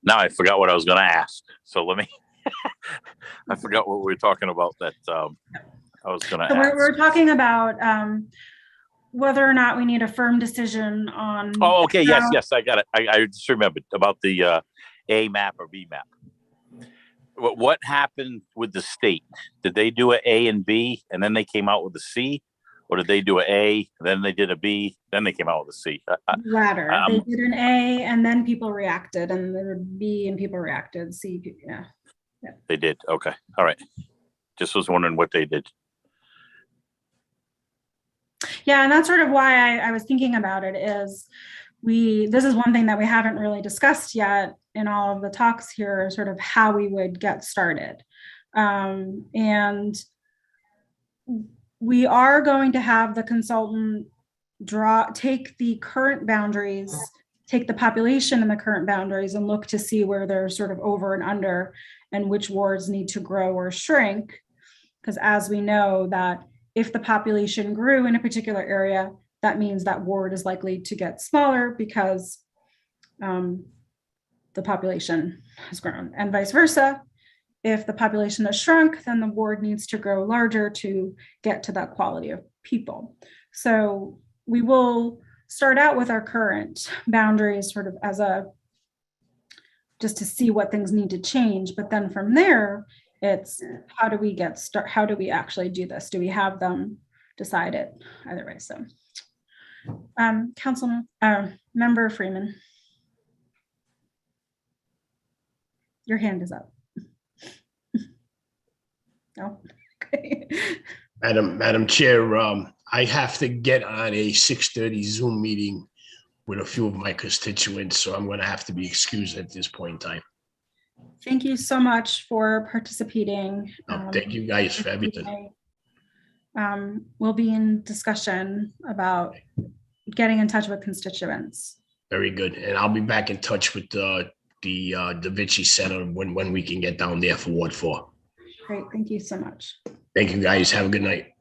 Now I forgot what I was going to ask. So let me, I forgot what we were talking about that I was going to ask. We're talking about whether or not we need a firm decision on. Oh, okay. Yes, I got it. I just remembered about the A map or B map. What happened with the state? Did they do an A and B and then they came out with a C? Or did they do an A, then they did a B, then they came out with a C? Latter. They did an A and then people reacted, and there were B and people reacted. C, yeah. They did. Okay. All right. Just was wondering what they did. Yeah, and that's sort of why I was thinking about it is this is one thing that we haven't really discussed yet in all of the talks here, sort of how we would get started. And we are going to have the consultant take the current boundaries, take the population in the current boundaries and look to see where they're sort of over and under and which wards need to grow or shrink. Because as we know that if the population grew in a particular area, that means that ward is likely to get smaller because the population has grown, and vice versa. If the population has shrunk, then the ward needs to grow larger to get to that quality of people. So we will start out with our current boundaries sort of as just to see what things need to change. But then from there, it's how do we actually do this? Do we have them decide it either way? So Member Freeman, your hand is up. No. Okay. Madam Chair, I have to get on a 6:30 Zoom meeting with a few of my constituents, so I'm going to have to be excused at this point in time. Thank you so much for participating. Thank you guys for everything. We'll be in discussion about getting in touch with constituents. Very good. And I'll be back in touch with the Da Vinci Center when we can get down there for Ward 4. Great. Thank you so much. Thank you, guys. Have a good night.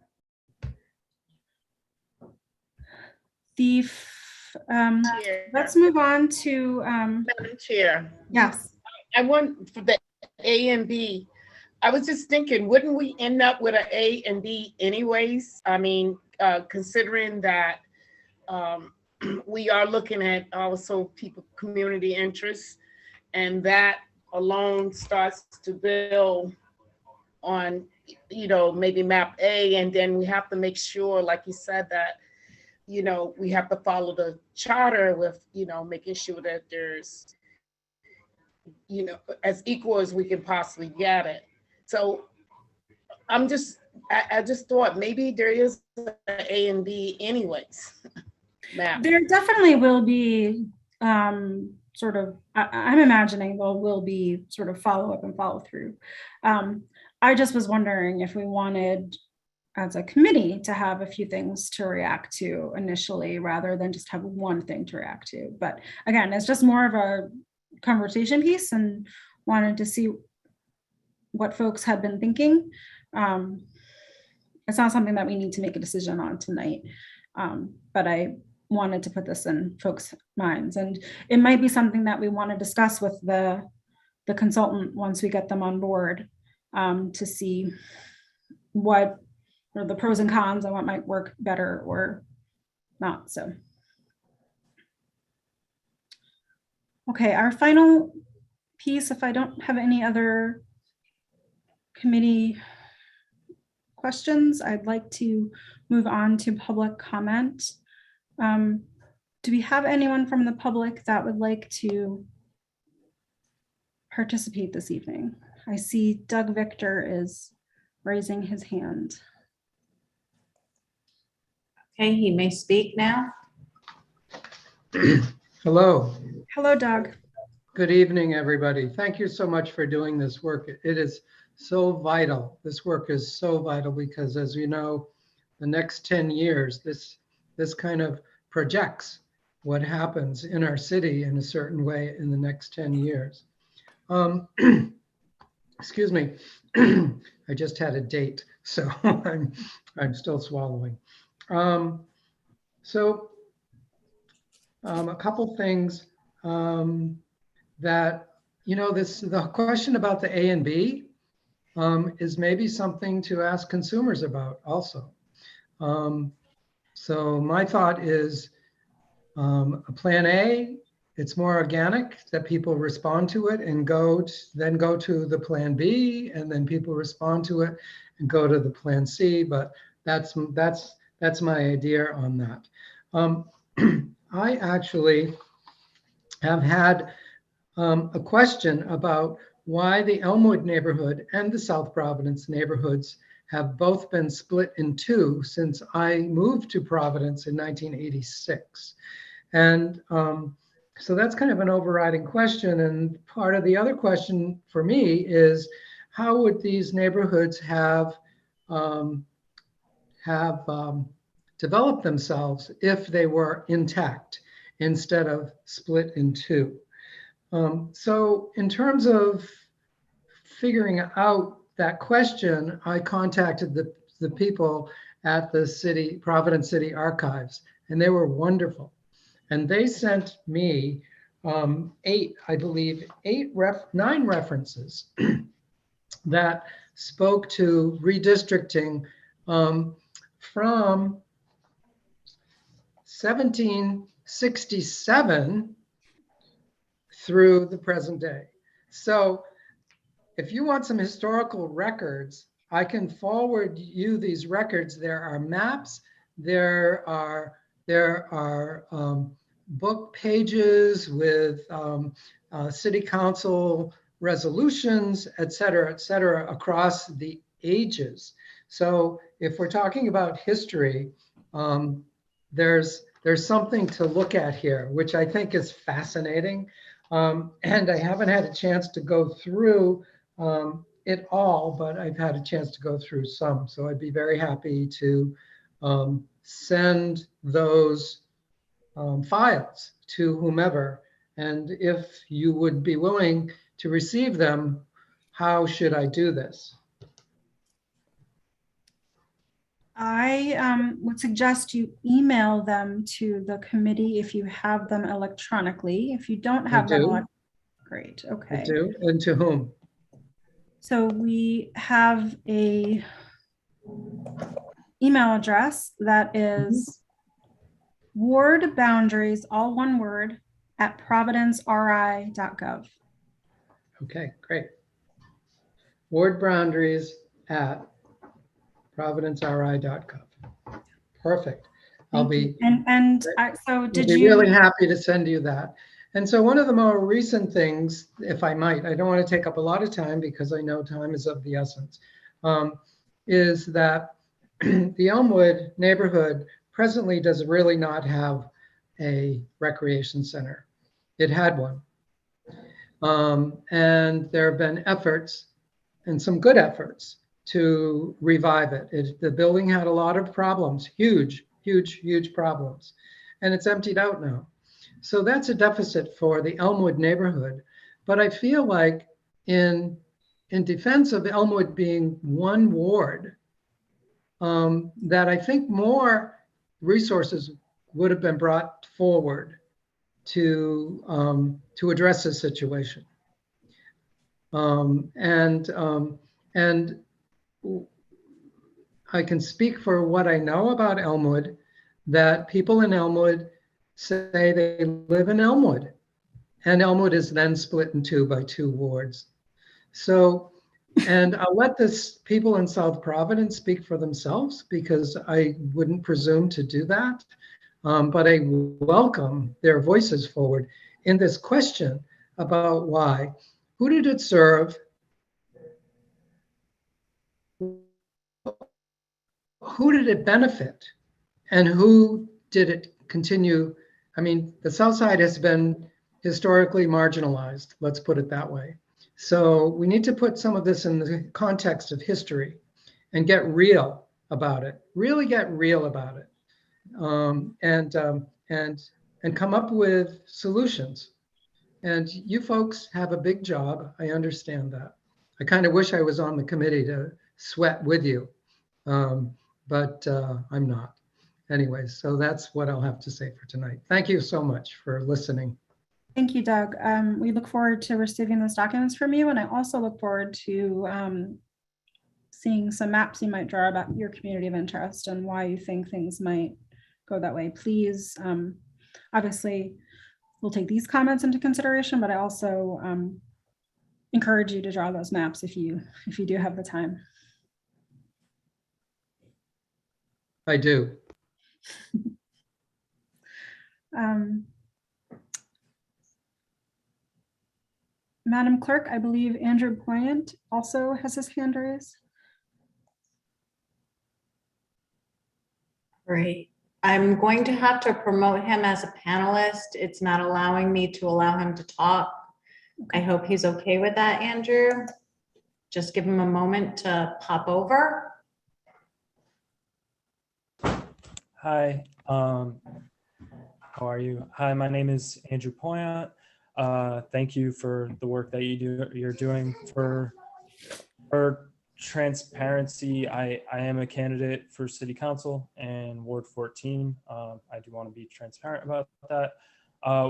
Let's move on to Madam Chair. Yes. I want for the A and B. I was just thinking, wouldn't we end up with an A and B anyways? I mean, considering that we are looking at also community interests. And that alone starts to build on, maybe map A, and then we have to make sure, like you said, that, we have to follow the charter with, making sure that there's, as equal as we can possibly get it. So I just thought maybe there is an A and B anyways. Map. There definitely will be sort of, I'm imagining there will be sort of follow up and follow through. I just was wondering if we wanted, as a committee, to have a few things to react to initially rather than just have one thing to react to. But again, it's just more of a conversation piece and wanted to see what folks had been thinking. It's not something that we need to make a decision on tonight, but I wanted to put this in folks' minds, and it might be something that we want to discuss with the consultant once we get them on board, to see what are the pros and cons and what might work better or not. So, okay, our final piece, if I don't have any other committee questions, I'd like to move on to public comment. Do we have anyone from the public that would like to participate this evening? I see Doug Victor is raising his hand. Okay, he may speak now. Hello. Hello, Doug. Good evening, everybody. Thank you so much for doing this work. It is so vital. This work is so vital because, as you know, the next 10 years, this kind of projects what happens in our city in a certain way in the next 10 years. Excuse me. I just had a date, so I'm still swallowing. A couple things that, the question about the A and B is maybe something to ask consumers about also. So my thought is a plan A, it's more organic that people respond to it and then go to the plan B, and then people respond to it and go to the plan C. But that's my idea on that. I actually have had a question about why the Elmwood neighborhood and the South Providence neighborhoods have both been split in two since I moved to Providence in 1986. And so that's kind of an overriding question. And part of the other question for me is, how would these neighborhoods have developed themselves if they were intact instead of split in two? So in terms of figuring out that question, I contacted the people at the Providence City Archives, and they were wonderful. And they sent me 9 references that spoke to redistricting from 1767 through the present day. So if you want some historical records, I can forward you these records. There are maps, there are book pages with city council resolutions, et cetera, across the ages. So if we're talking about history, there's something to look at here, which I think is fascinating. And I haven't had a chance to go through it all, but I've had a chance to go through some. So I'd be very happy to send those files to whomever. And if you would be willing to receive them, how should I do this? I would suggest you email them to the committee if you have them electronically. If you don't have them, great, okay. I do, and to whom? So we have a email address that is ward boundaries, all one word, @providenceri.gov. Okay, great. Ward boundaries at providenceri.gov. Perfect. I'll Thank you. be So I'll did be you? really happy to send you that. And so one of the more recent things, if I might, I don't want to take up a lot of time because I know time is of the essence, is that the Elmwood neighborhood presently does really not have a recreation center. It had one. And there have been efforts, and some good efforts, to revive it. The building had a lot of problems, huge problems, and it's emptied out now. So that's a deficit for the Elmwood neighborhood. But I feel like in defense of Elmwood being one ward, that I think more resources would have been brought forward to address this situation. And I can speak for what I know about Elmwood, that people in Elmwood say they live in Elmwood, and Elmwood is then split in two by 2 wards. So, and I'll let this people in South Providence speak for themselves because I wouldn't presume to do that. But I welcome their voices forward in this question about why. Who did it serve? Who did it benefit? And who did it continue? I mean, the South Side has been historically marginalized, let's put it that way. So we need to put some of this in the context of history and get real about it, really get real about it, and come up with solutions. And you folks have a big job. I understand that. I kind of wish I was on the committee to sweat with you, but I'm not. Anyway, so that's what I'll have to say for tonight. Thank you so much for listening. Thank you, Doug. We look forward to receiving those documents from you. And I also look forward to seeing some maps you might draw about your community of interest and why you think things might go that way. Please, obviously, we'll take these comments into consideration, but I also encourage you to draw those maps if you do have the time. I do. Madam Clerk, I believe Andrew Poyant also has his hand raised. Great. I'm going to have to promote him as a panelist. It's not allowing me to allow him to talk. I hope he's okay with that, Andrew. Just give him a moment to pop over. Hi, how are you? Hi, my name is Andrew Poyant. Thank you for the work that you're doing for transparency. I am a candidate for city council in Ward 14. I do want to be transparent about that.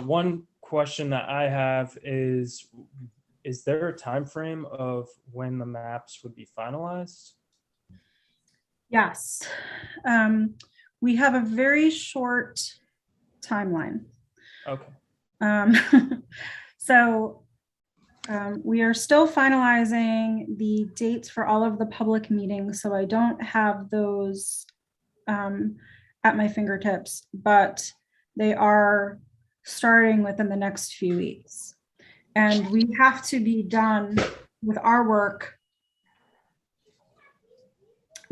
One question that I have is there a time frame of when the maps would be finalized? Yes. We have a very short timeline. Okay. So we are still finalizing the dates for all of the public meetings, so I don't have those at my fingertips, but they are starting within the next few weeks. And we have to be done with our work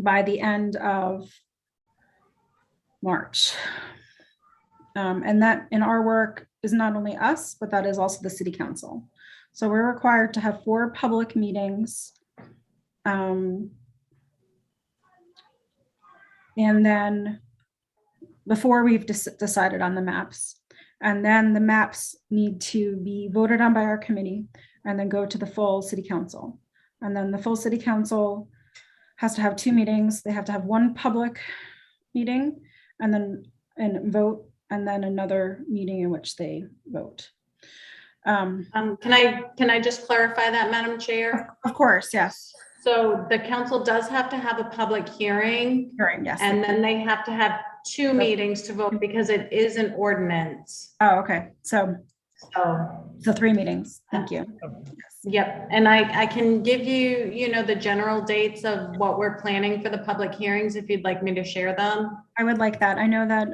by the end of March. And that in our work is not only us, but that is also the city council. So we're required to have 4 public meetings. And then before we've decided on the maps, and then the maps need to be voted on by our committee and then go to the full city council. And then the full city council has to have 2 meetings. They have to have 1 public meeting and then vote, and then another meeting in which they vote. Can I just clarify that, Madam Chair? Of course, yes. So the council does have to have a public hearing. Yes. And then they have to have 2 meetings to vote because it is an ordinance. Oh, okay. So So 3 meetings. Thank you. Yep, and I can give you, the general dates of what we're planning for the public hearings if you'd like me to share them. I would like that. I know that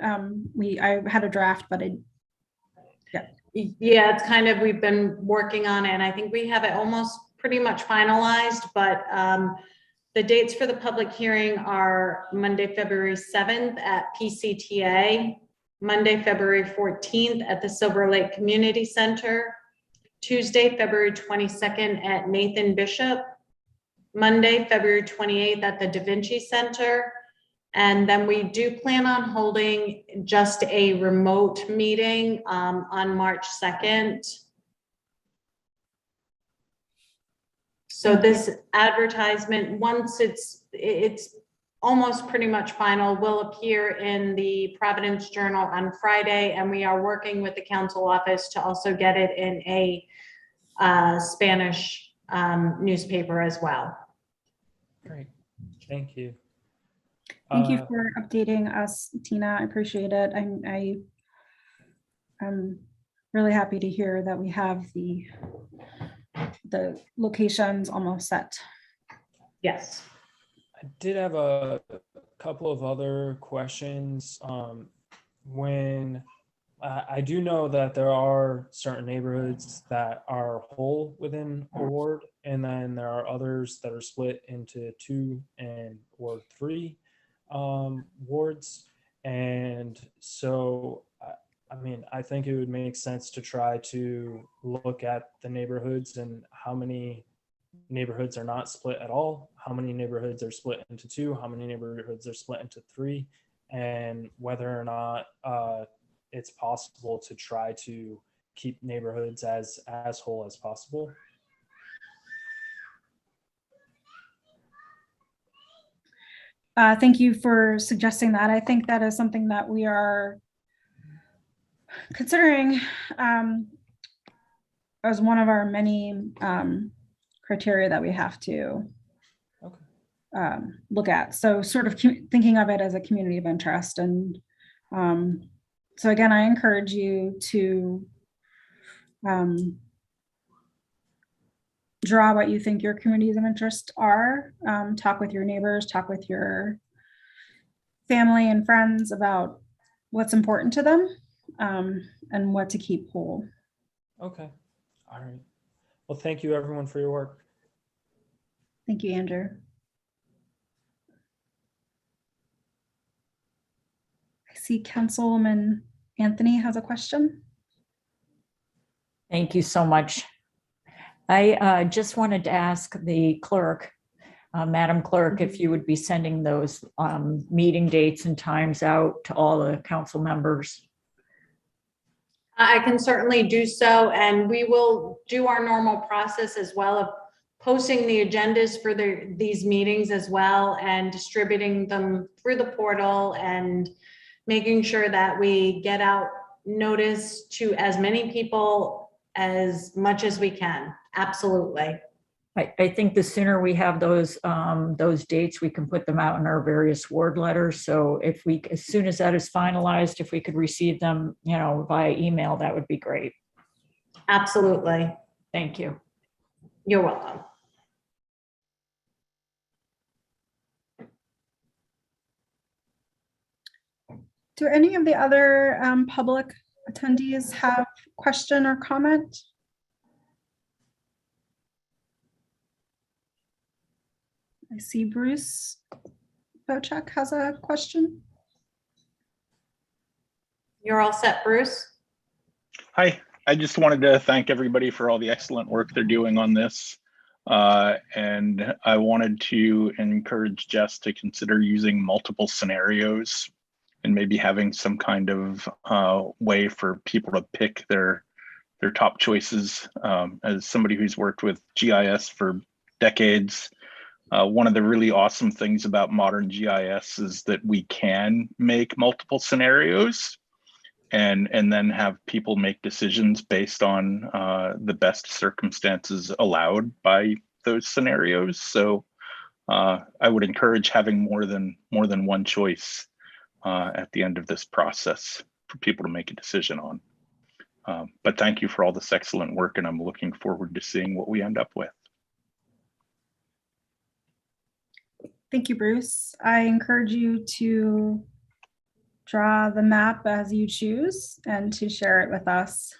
I had a draft, but Yeah, it's kind of, we've been working on it, and I think we have it almost pretty much finalized, but the dates for the public hearing are Monday, February 7th at PCTA, Monday, February 14th at the Silver Lake Community Center, Tuesday, February 22nd at Nathan Bishop, Monday, February 28th at the Da Vinci Center. And then we do plan on holding just a remote meeting on March 2nd. So this advertisement, once it's almost pretty much final, will appear in the Providence Journal on Friday, and we are working with the council office to also get it in a Spanish newspaper as well. Great. Thank you. thank you for updating us, Tina. I appreciate it. I'm really happy to hear that we have the locations almost set. Yes. I did have a couple of other questions. When I do know that there are certain neighborhoods that are whole within a ward, and then there are others that are split into 2 and Ward 3 wards. And so, I mean, I think it would make sense to try to look at the neighborhoods and how many neighborhoods are not split at all, how many neighborhoods are split into 2, how many neighborhoods are split into 3, and whether or not it's possible to try to keep neighborhoods as whole as possible. Thank you for suggesting that. I think that is something that we are considering as one of our many criteria that we have to look at. So sort of thinking of it as a community of interest. And so again, I encourage you to draw what you think your communities of interest are, talk with your neighbors, talk with your family and friends about what's important to them and what to keep whole. Okay. All right. Well, thank you everyone for your work. Thank you, Andrew. I see Councilwoman Anthony has a question. Thank you so much. I just wanted to ask the clerk, Madam Clerk, if you would be sending those meeting dates and times out to all the council members. I can certainly do so, and we will do our normal process as well of posting the agendas for these meetings as well and distributing them through the portal and making sure that we get out notice to as many people as much as we can. Absolutely. I think the sooner we have those dates, we can put them out in our various ward letters. So if we, as soon as that is finalized, if we could receive them, via email, that would be great. Absolutely. Thank you. You're welcome. Do any of the other public attendees have question or comment? I see Bruce Bochek has a question. You're all set, Bruce? Hi, I just wanted to thank everybody for all the excellent work they're doing on this. And I wanted to encourage Jess to consider using multiple scenarios and maybe having some kind of way for people to pick their top choices. As somebody who's worked with GIS for decades, one of the really awesome things about modern GIS is that we can make multiple scenarios and then have people make decisions based on the best circumstances allowed by those scenarios. So I would encourage having more than one choice at the end of this process for people to make a decision on. But thank you for all this excellent work, and I'm looking forward to seeing what we end up with. Thank you, Bruce. I encourage you to draw the map as you choose and to share it with us.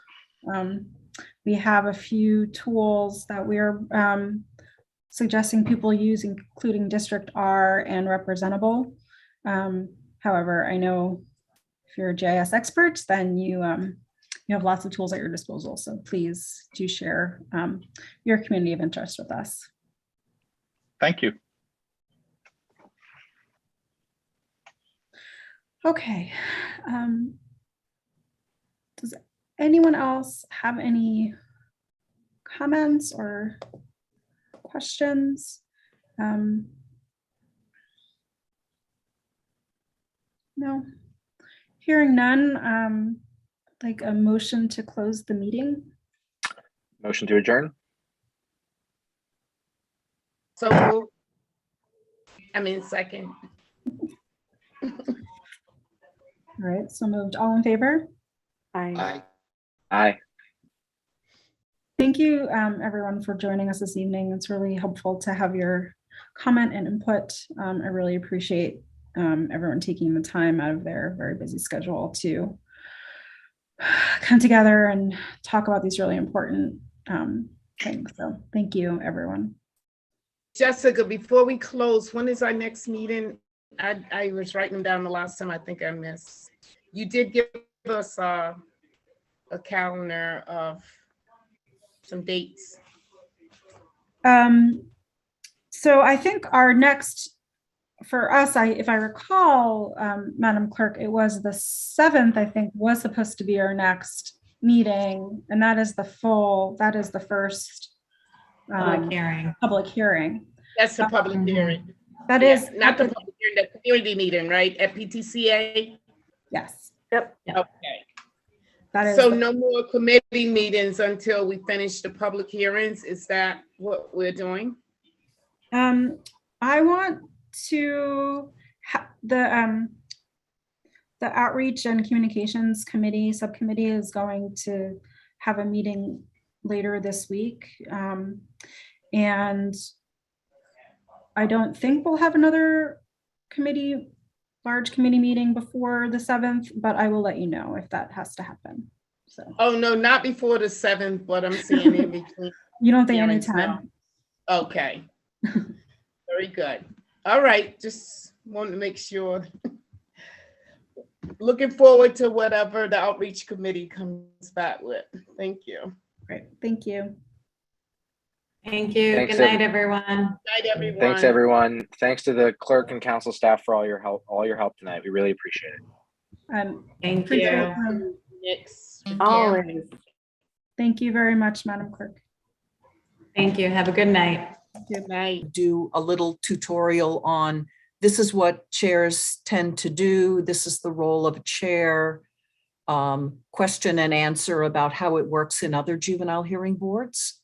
We have a few tools that we're suggesting people use, including District R and Representable. However, I know if you're a GIS expert, then you have lots of tools at your disposal. So please do share your community of interest with us. Thank you. Okay. Does anyone else have any comments or questions? No. Hearing none, like a motion to close the meeting. Motion to adjourn. So moved. I mean, second. All right, so moved. All in favor? Aye. Aye. Thank you, everyone, for joining us this evening. It's really helpful to have your comment and input. I really appreciate everyone taking the time out of their very busy schedule to come together and talk about these really important things. So thank you, everyone. Jessica, before we close, when is our next meeting? I was writing them down the last time. I think I missed. You did give us a calendar of some dates. So I think our next, for us, if I recall, Madam Clerk, it was the 7th, I think, was supposed to be our next meeting, and that is the first public hearing. That's the public hearing. That is not the public hearing, the community meeting, right? At PTCA? Yes. Yep. Okay. That is So no more committee meetings until we finish the public hearings. Is that what we're doing? I want to the outreach and communications committee subcommittee is going to have a meeting later this week, and I don't think we'll have another large committee meeting before the 7th, but I will let you know if that has to happen. So. Oh, no, not before the 7th, but I'm seeing in between. You don't think any time? Okay. Very good. All right, just wanted to make sure. Looking forward to whatever the outreach committee comes back with. Thank you. Great, thank you. Thank you. Thanks, Good night, everyone. Good night, everyone. Thanks, everyone. Thanks to the clerk and council staff for all your help tonight. We really appreciate it. Thank you. Next. Always. Thank you very much, Madam Clerk. Thank you. Have a good night. Good night. Do a little tutorial on this is what chairs tend to do. This is the role of a chair. Question and answer about how it works in other juvenile hearing boards.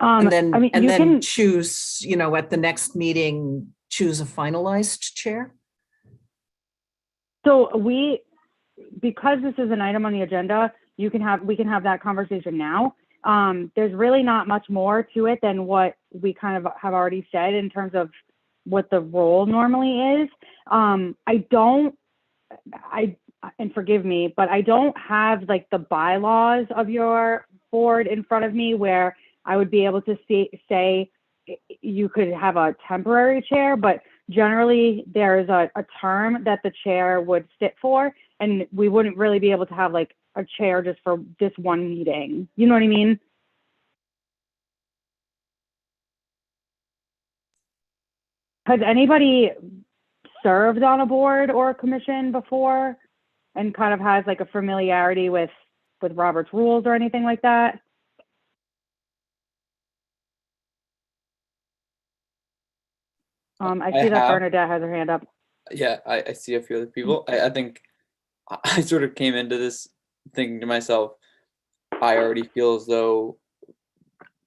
And then choose, at the next meeting, choose a finalized chair. So because this is an item on the agenda, we can have that conversation now. There's really not much more to it than what we kind of have already said in terms of what the role normally is. And forgive me, but I don't have like the bylaws of your board in front of me where I would be able to say you could have a temporary chair, but generally there is a term that the chair would sit for, and we wouldn't really be able to have like a chair just for this one meeting. You know what I mean? Has anybody served on a board or a commission before and kind of has like a familiarity with Robert's rules or anything like that? I see that Bernadette has her hand up. Yeah, I see a few other people. I think I sort of came into this thinking to myself, I already feel as though,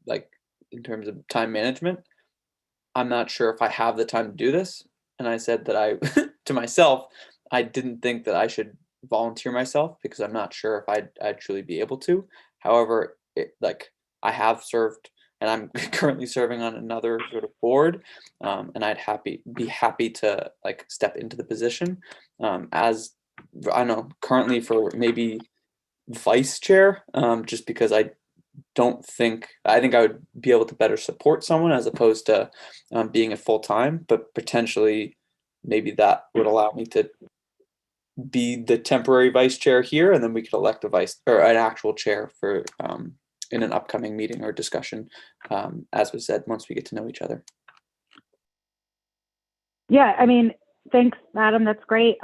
like, in terms of time management, I'm not sure if I have the time to do this. And I said that to myself, I didn't think that I should volunteer myself because I'm not sure if I'd truly be able to. However, I have served and I'm currently serving on another sort of board, and I'd be happy to like step into the position as I don't know, currently for maybe vice chair, just because I think I would be able to better support someone as opposed to being a full time, but potentially maybe that would allow me to be the temporary vice chair here, and then we could elect a vice or an actual chair for in an upcoming meeting or discussion, as was said, once we get to know each other. Yeah, I mean, thanks, Adam. That's great.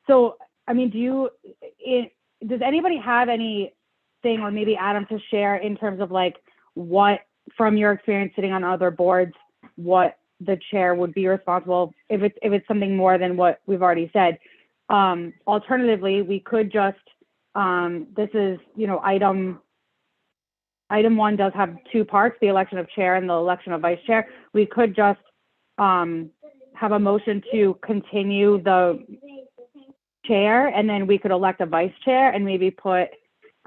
So, I mean, does anybody have anything, or maybe Adam, to share in terms of like what, from your experience sitting on other boards, what the chair would be responsible if it's something more than what we've already said? Alternatively, we could just, this is, you know, item one does have two parts, the election of chair and the election of vice chair. We could just have a motion to continue the chair, and then we could elect a vice chair and maybe put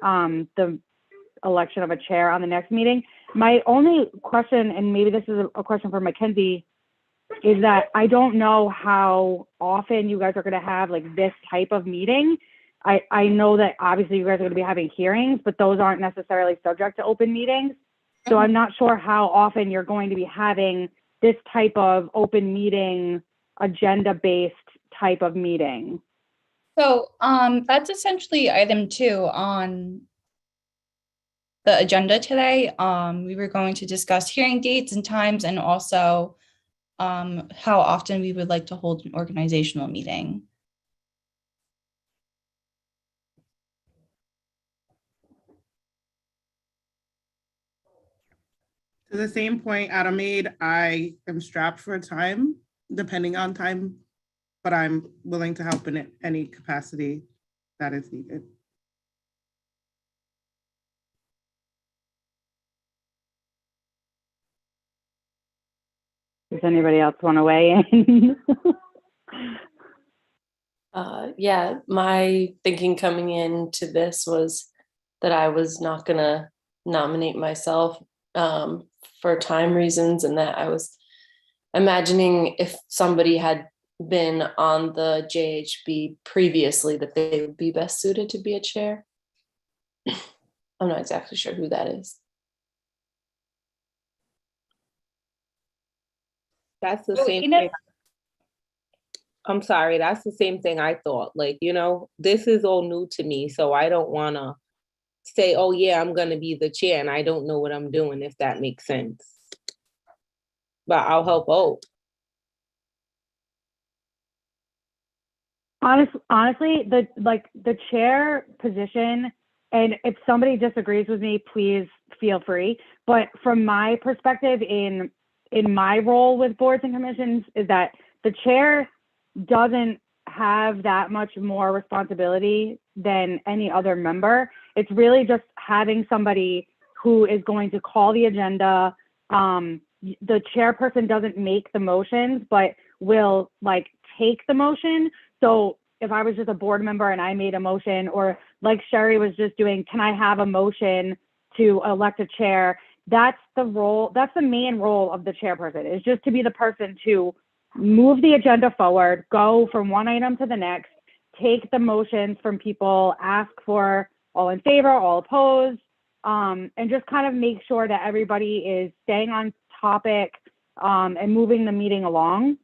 the election of a chair on the next meeting. My only question, and maybe this is a question for Mackenzie, is that I don't know how often you guys are going to have like this type of meeting. I know that obviously you guys are going to be having hearings, but those aren't necessarily subject to open meetings. So I'm not sure how often you're going to be having this type of open meeting, agenda-based type of meeting. So that's essentially item 2 on the agenda today. We were going to discuss hearing dates and times, and also how often we would like to hold an organizational meeting. To the same point Adam made, I am strapped for time, depending on time, but I'm willing to help in any capacity that is needed. Does anybody else want to weigh in? Yeah, my thinking coming into this was that I was not going to nominate myself for time reasons, and that I was imagining if somebody had been on the JHB previously, that they would be best suited to be a chair. I'm not exactly sure who that is. That's the same thing. I'm sorry, that's the same thing I thought. Like, you know, this is all new to me, so I don't want to say, oh yeah, I'm going to be the chair and I don't know what I'm doing, if that makes sense. But I'll help out. Honestly, the chair position, and if somebody disagrees with me, please feel free. But from my perspective in my role with boards and commissions, is that the chair doesn't have that much more responsibility than any other member. It's really just having somebody who is going to call the agenda. The chairperson doesn't make the motions, but will like take the motion. So if I was just a board member and I made a motion, or like Sherry was just doing, can I have a motion to elect a chair? That's the role, that's the main role of the chairperson, is just to be the person to move the agenda forward, go from one item to the next, take the motions from people, ask for all in favor, all opposed, and just kind of make sure that everybody is staying on topic and moving the meeting along.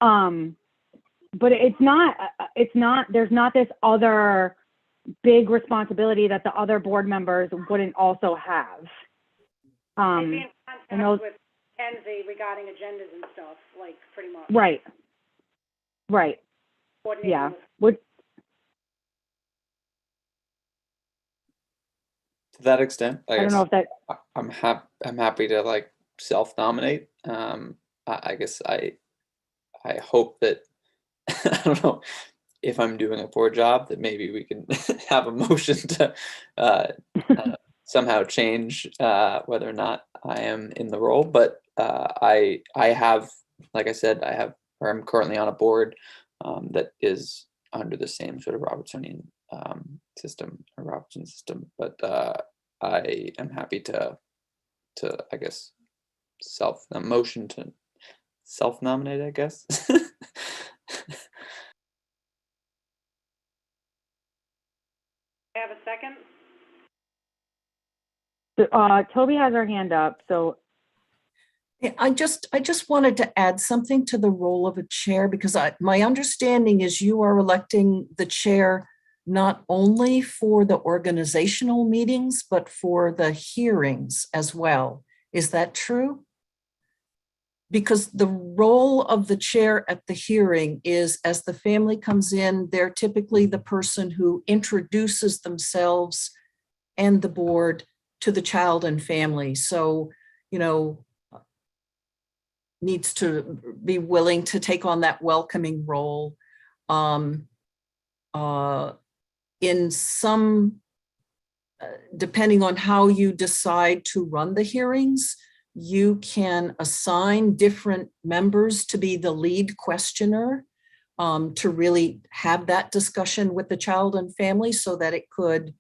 But there's not this other big responsibility that the other board members wouldn't also have. Maybe in and those, contact with Kenzie regarding agendas and stuff, like pretty much. right. Coordinating Yeah. with- To that extent, I don't know if that. I'm happy to like self-nominate. I guess I hope that I don't know if I'm doing a poor job, that maybe we can have a motion to somehow change whether or not I am in the role. But I have, like I said, I'm currently on a board that is under the same sort of Robertsonian system or Robertson system, but I am happy to I guess motion to self-nominate, I guess. I have a second. Toby has her hand up, so Yeah, I just wanted to add something to the role of a chair, because my understanding is you are electing the chair not only for the organizational meetings, but for the hearings as well. Is that true? Because the role of the chair at the hearing is, as the family comes in, they're typically the person who introduces themselves and the board to the child and family. So, needs to be willing to take on that welcoming role. In some, depending on how you decide to run the hearings, you can assign different members to be the lead questioner, to really have that discussion with the child and family, so that it could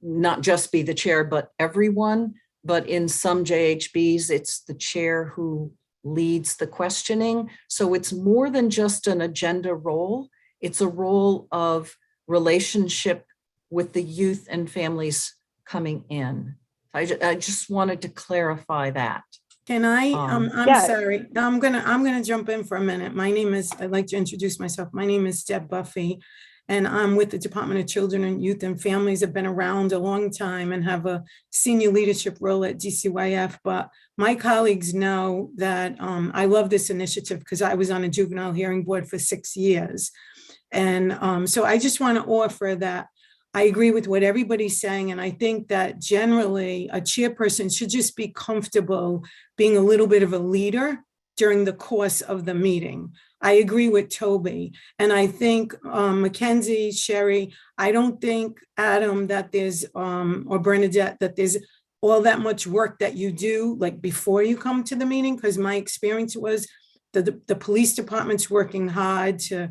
not just be the chair, but everyone. But in some JHBs, it's the chair who leads the questioning. So it's more than just an agenda role. It's a role of relationship with the youth and families coming in. I just wanted to clarify that. Can I, I'm Yeah. sorry, I'm gonna jump in for a minute. I'd like to introduce myself. My name is Deb Buffy, and I'm with the Department of Children and Youth and Families. I've been around a long time and have a senior leadership role at DCYF, but my colleagues know that I love this initiative because I was on a juvenile hearing board for 6 years. And so I just want to offer that I agree with what everybody's saying. And I think that generally a chairperson should just be comfortable being a little bit of a leader during the course of the meeting. I agree with Toby. And I think Mackenzie, Sherry, I don't think, Adam, that there's, or Bernadette, that there's all that much work that you do like before you come to the meeting, because my experience was the police department's working hard to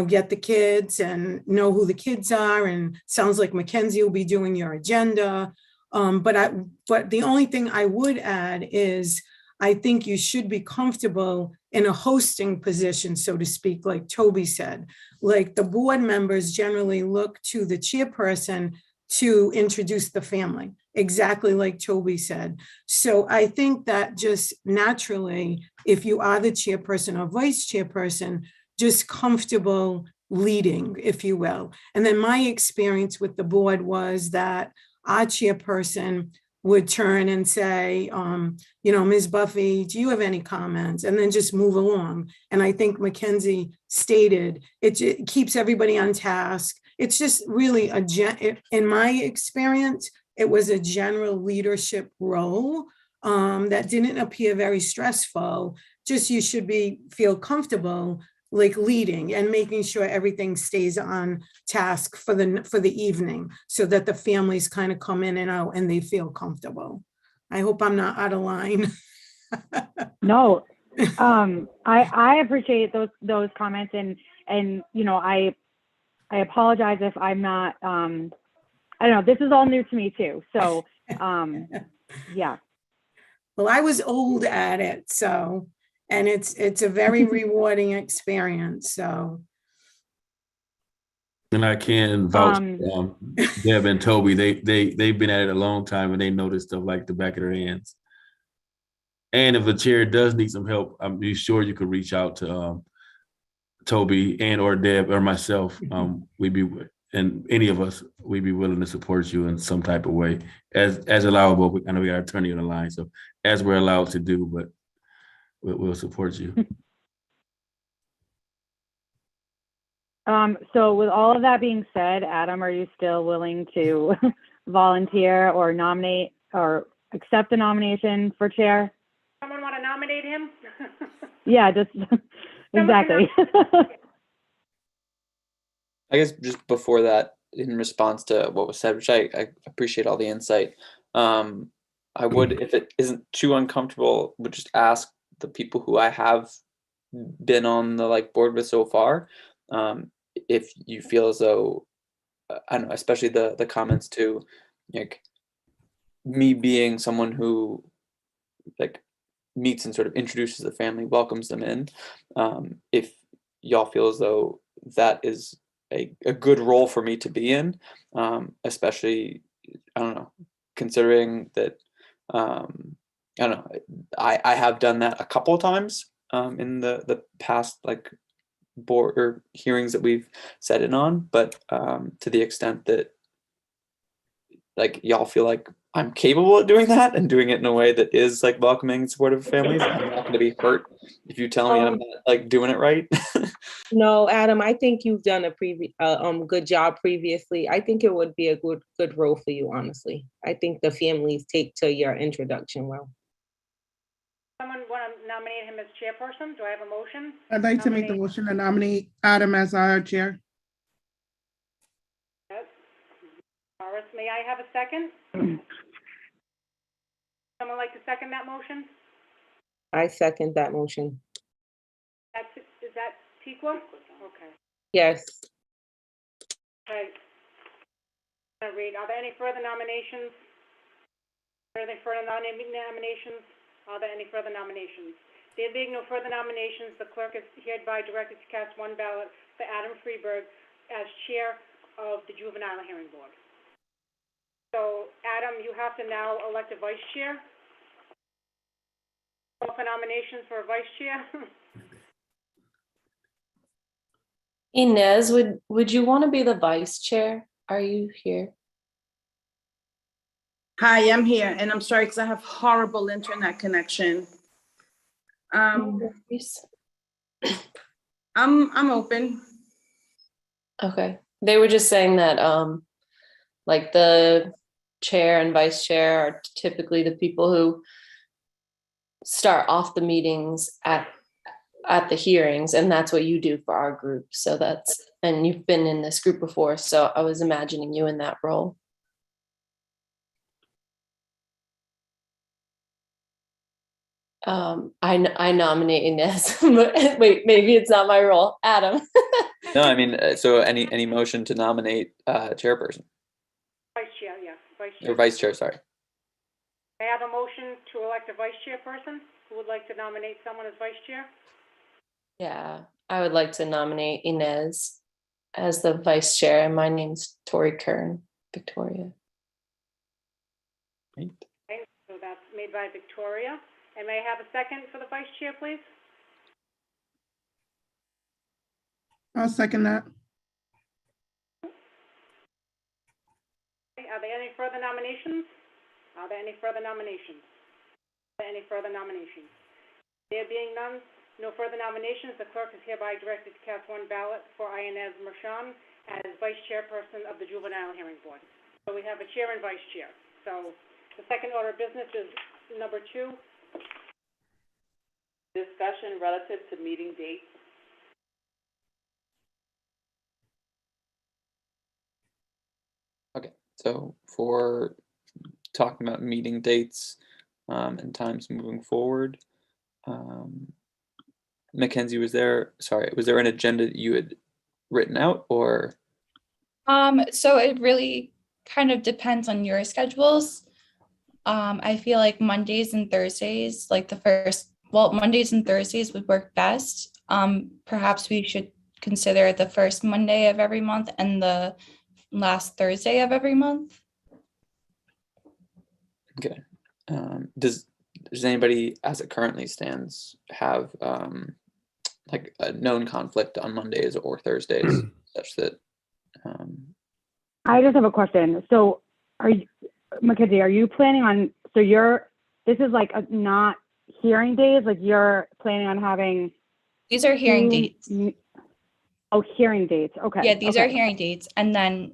get the kids and know who the kids are. And sounds like Mackenzie will be doing your agenda. But the only thing I would add is I think you should be comfortable in a hosting position, so to speak, like Toby said. Like the board members generally look to the chairperson to introduce the family, exactly like Toby said. So I think that just naturally, if you are the chairperson or vice chairperson, just comfortable leading, if you will. And then my experience with the board was that our chairperson would turn and say, Ms. Buffy, do you have any comments? And then just move along. And I think Mackenzie stated, it keeps everybody on task. It's just really in my experience, it was a general leadership role that didn't appear very stressful. Just you should feel comfortable like leading and making sure everything stays on task for the evening, so that the families kind of come in and out and they feel comfortable. I hope I'm not out of line. No, I appreciate those comments, and I apologize if I'm not, I don't know, this is all new to me too. So yeah. Well, I was old at it, so, and it's a very rewarding experience, so. And I can vouch, Deb and Toby, they've been at it a long time, and they know this stuff like the back of their hands. And if a chair does need some help, I'm sure you could reach out to Toby and or Deb or myself. And any of us, we'd be willing to support you in some type of way as allowable. I know we got an attorney on the line, so as we're allowed to do, but we'll support you. So with all of that being said, Adam, are you still willing to volunteer or nominate or accept the nomination for chair? Someone want to nominate him? Yeah, just exactly. I guess just before that, in response to what was said, which I appreciate all the insight, I would, if it isn't too uncomfortable, would just ask the people who I have been on the board with so far, if you feel as though, I don't know, especially the comments to like me being someone who like meets and sort of introduces the family, welcomes them in. If y'all feel as though that is a good role for me to be in, especially, I don't know, considering that, I don't know, I have done that a couple of times in the past like board or hearings that we've set in on, but to the extent that like y'all feel like I'm capable of doing that and doing it in a way that is like welcoming and supportive of families, I'm not going to be hurt if you tell me I'm not like doing it right. No, Adam, I think you've done a good job previously. I think it would be a good role for you, honestly. I think the families take to your introduction well. Someone want to nominate him as chairperson? Do I have a motion? I'd like to make the motion to nominate Adam as our chair. Yes. Morris, may I have a second? Someone like to second that motion? I second that motion. Is that Tequa? Okay. Yes. Okay. I'm gonna read. Are there any further nominations? Are there any further nominations? Are there any further nominations? There being no further nominations, the clerk is hereby directed to cast one ballot for Adam Freeberg as chair of the Juvenile Hearing Board. So, Adam, you have to now elect a vice chair. Call for nominations for a vice chair. Inez, would you want to be the vice chair? Are you here? Hi, I'm here, and I'm sorry because I have horrible internet connection. I'm open. Okay. They were just saying that like the chair and vice chair are typically the people who start off the meetings at the hearings, and that's what you do for our group. So and you've been in this group before, so I was imagining you in that role. I nominate Inez, but wait, maybe it's not my role. Adam. No, I mean, so any motion to nominate chairperson Vice chair, yes, vice chair. or vice chair, sorry. I have a motion to elect a vice chairperson. Who would like to nominate someone as vice chair? Yeah, I would like to nominate Inez as the vice chair, and my name's Tori Kern, Victoria. Okay, so that's made by Victoria. And may I have a second for the vice chair, please? I'll second that. Okay, are there any further nominations? Are there any further nominations? Are there any further nominations? There being none, no further nominations, the clerk is hereby directed to cast one ballot for Inez Mershon as vice chairperson of the Juvenile Hearing Board. So we have a chair and vice chair. So the second order of business is number 2. Discussion relative to meeting dates. Okay, so for talking about meeting dates and times moving forward, Mackenzie, was there an agenda that you had written out, or? So it really kind of depends on your schedules. I feel like Mondays and Thursdays, like Mondays and Thursdays would work best. Perhaps we should consider the first Monday of every month and the last Thursday of every month. Okay. Does anybody, as it currently stands, have like a known conflict on Mondays or Thursdays such that? I just have a question. So Mackenzie, are you planning on, this is like not hearing days, like you're planning on having? These are hearing dates. Oh, hearing dates. Okay. Yeah, these are hearing dates. And then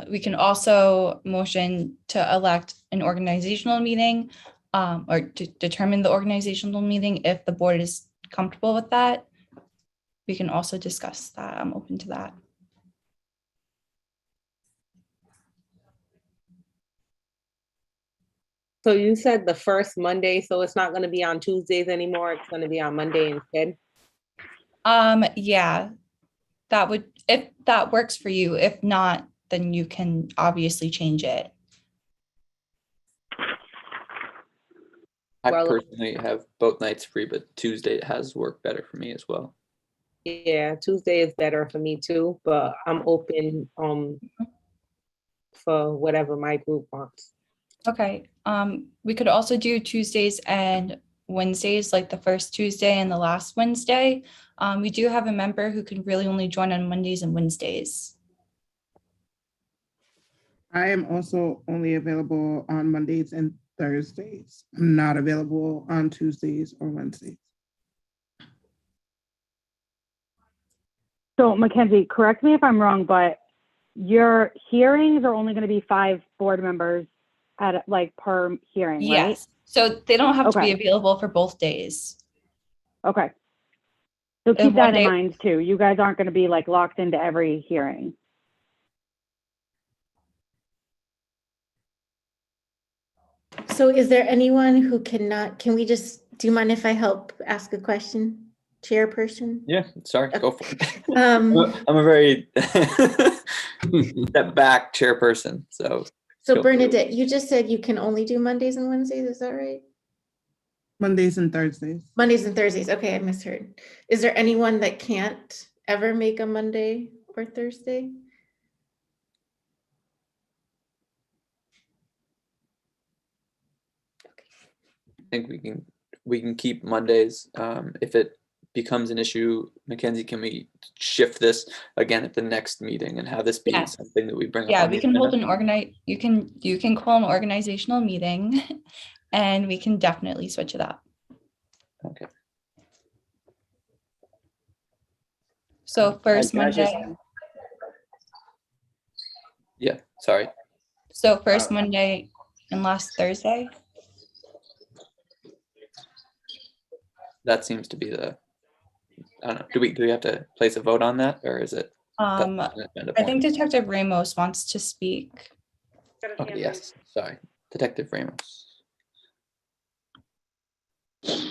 we can also motion to elect an organizational meeting or to determine the organizational meeting if the board is comfortable with that. We can also discuss that. I'm open to that. So you said the first Monday, so it's not going to be on Tuesdays anymore. It's going to be on Monday instead. Yeah. that would, if that works for you. If not, then you can obviously change it. I Well- personally have both nights free, but Tuesday has worked better for me as well. Yeah, Tuesday is better for me too, but I'm open for whatever my group wants. Okay, we could also do Tuesdays and Wednesdays, like the first Tuesday and the last Wednesday. We do have a member who can really only join on Mondays and Wednesdays. I am also only available on Mondays and Thursdays. I'm not available on Tuesdays or Wednesdays. So Mackenzie, correct me if I'm wrong, but your hearings are only going to be 5 board members at like per hearing, right? Yes, so they don't have to be Okay. available for both days. Okay. So And keep one that in day- mind too. You guys aren't going to be like locked into every hearing. So is there anyone who cannot, can we just, do you mind if I help ask a question, chairperson? Yeah, sorry, go for it. Um, I'm a very step back chairperson, so. So feel free. Bernadette, you just said you can only do Mondays and Wednesdays, is that right? Mondays and Thursdays. Mondays and Thursdays, okay, I misheard. Is there anyone that can't ever make a Monday or Thursday? I think we can keep Mondays. If it becomes an issue, Mackenzie, can we shift this again at the next meeting and have this be Yes. something that we bring up? Yeah, on we the can hold agenda? you can call an organizational meeting and we can definitely switch it up. Okay. So first Can I just- Monday, Yeah, sorry. so first Monday and last Thursday. That seems to be the, I don't know, do we have to place a vote on that, or is it? that's an agenda I think point? Detective Ramos wants to speak. Okay, yes, sorry. Detective Ramos.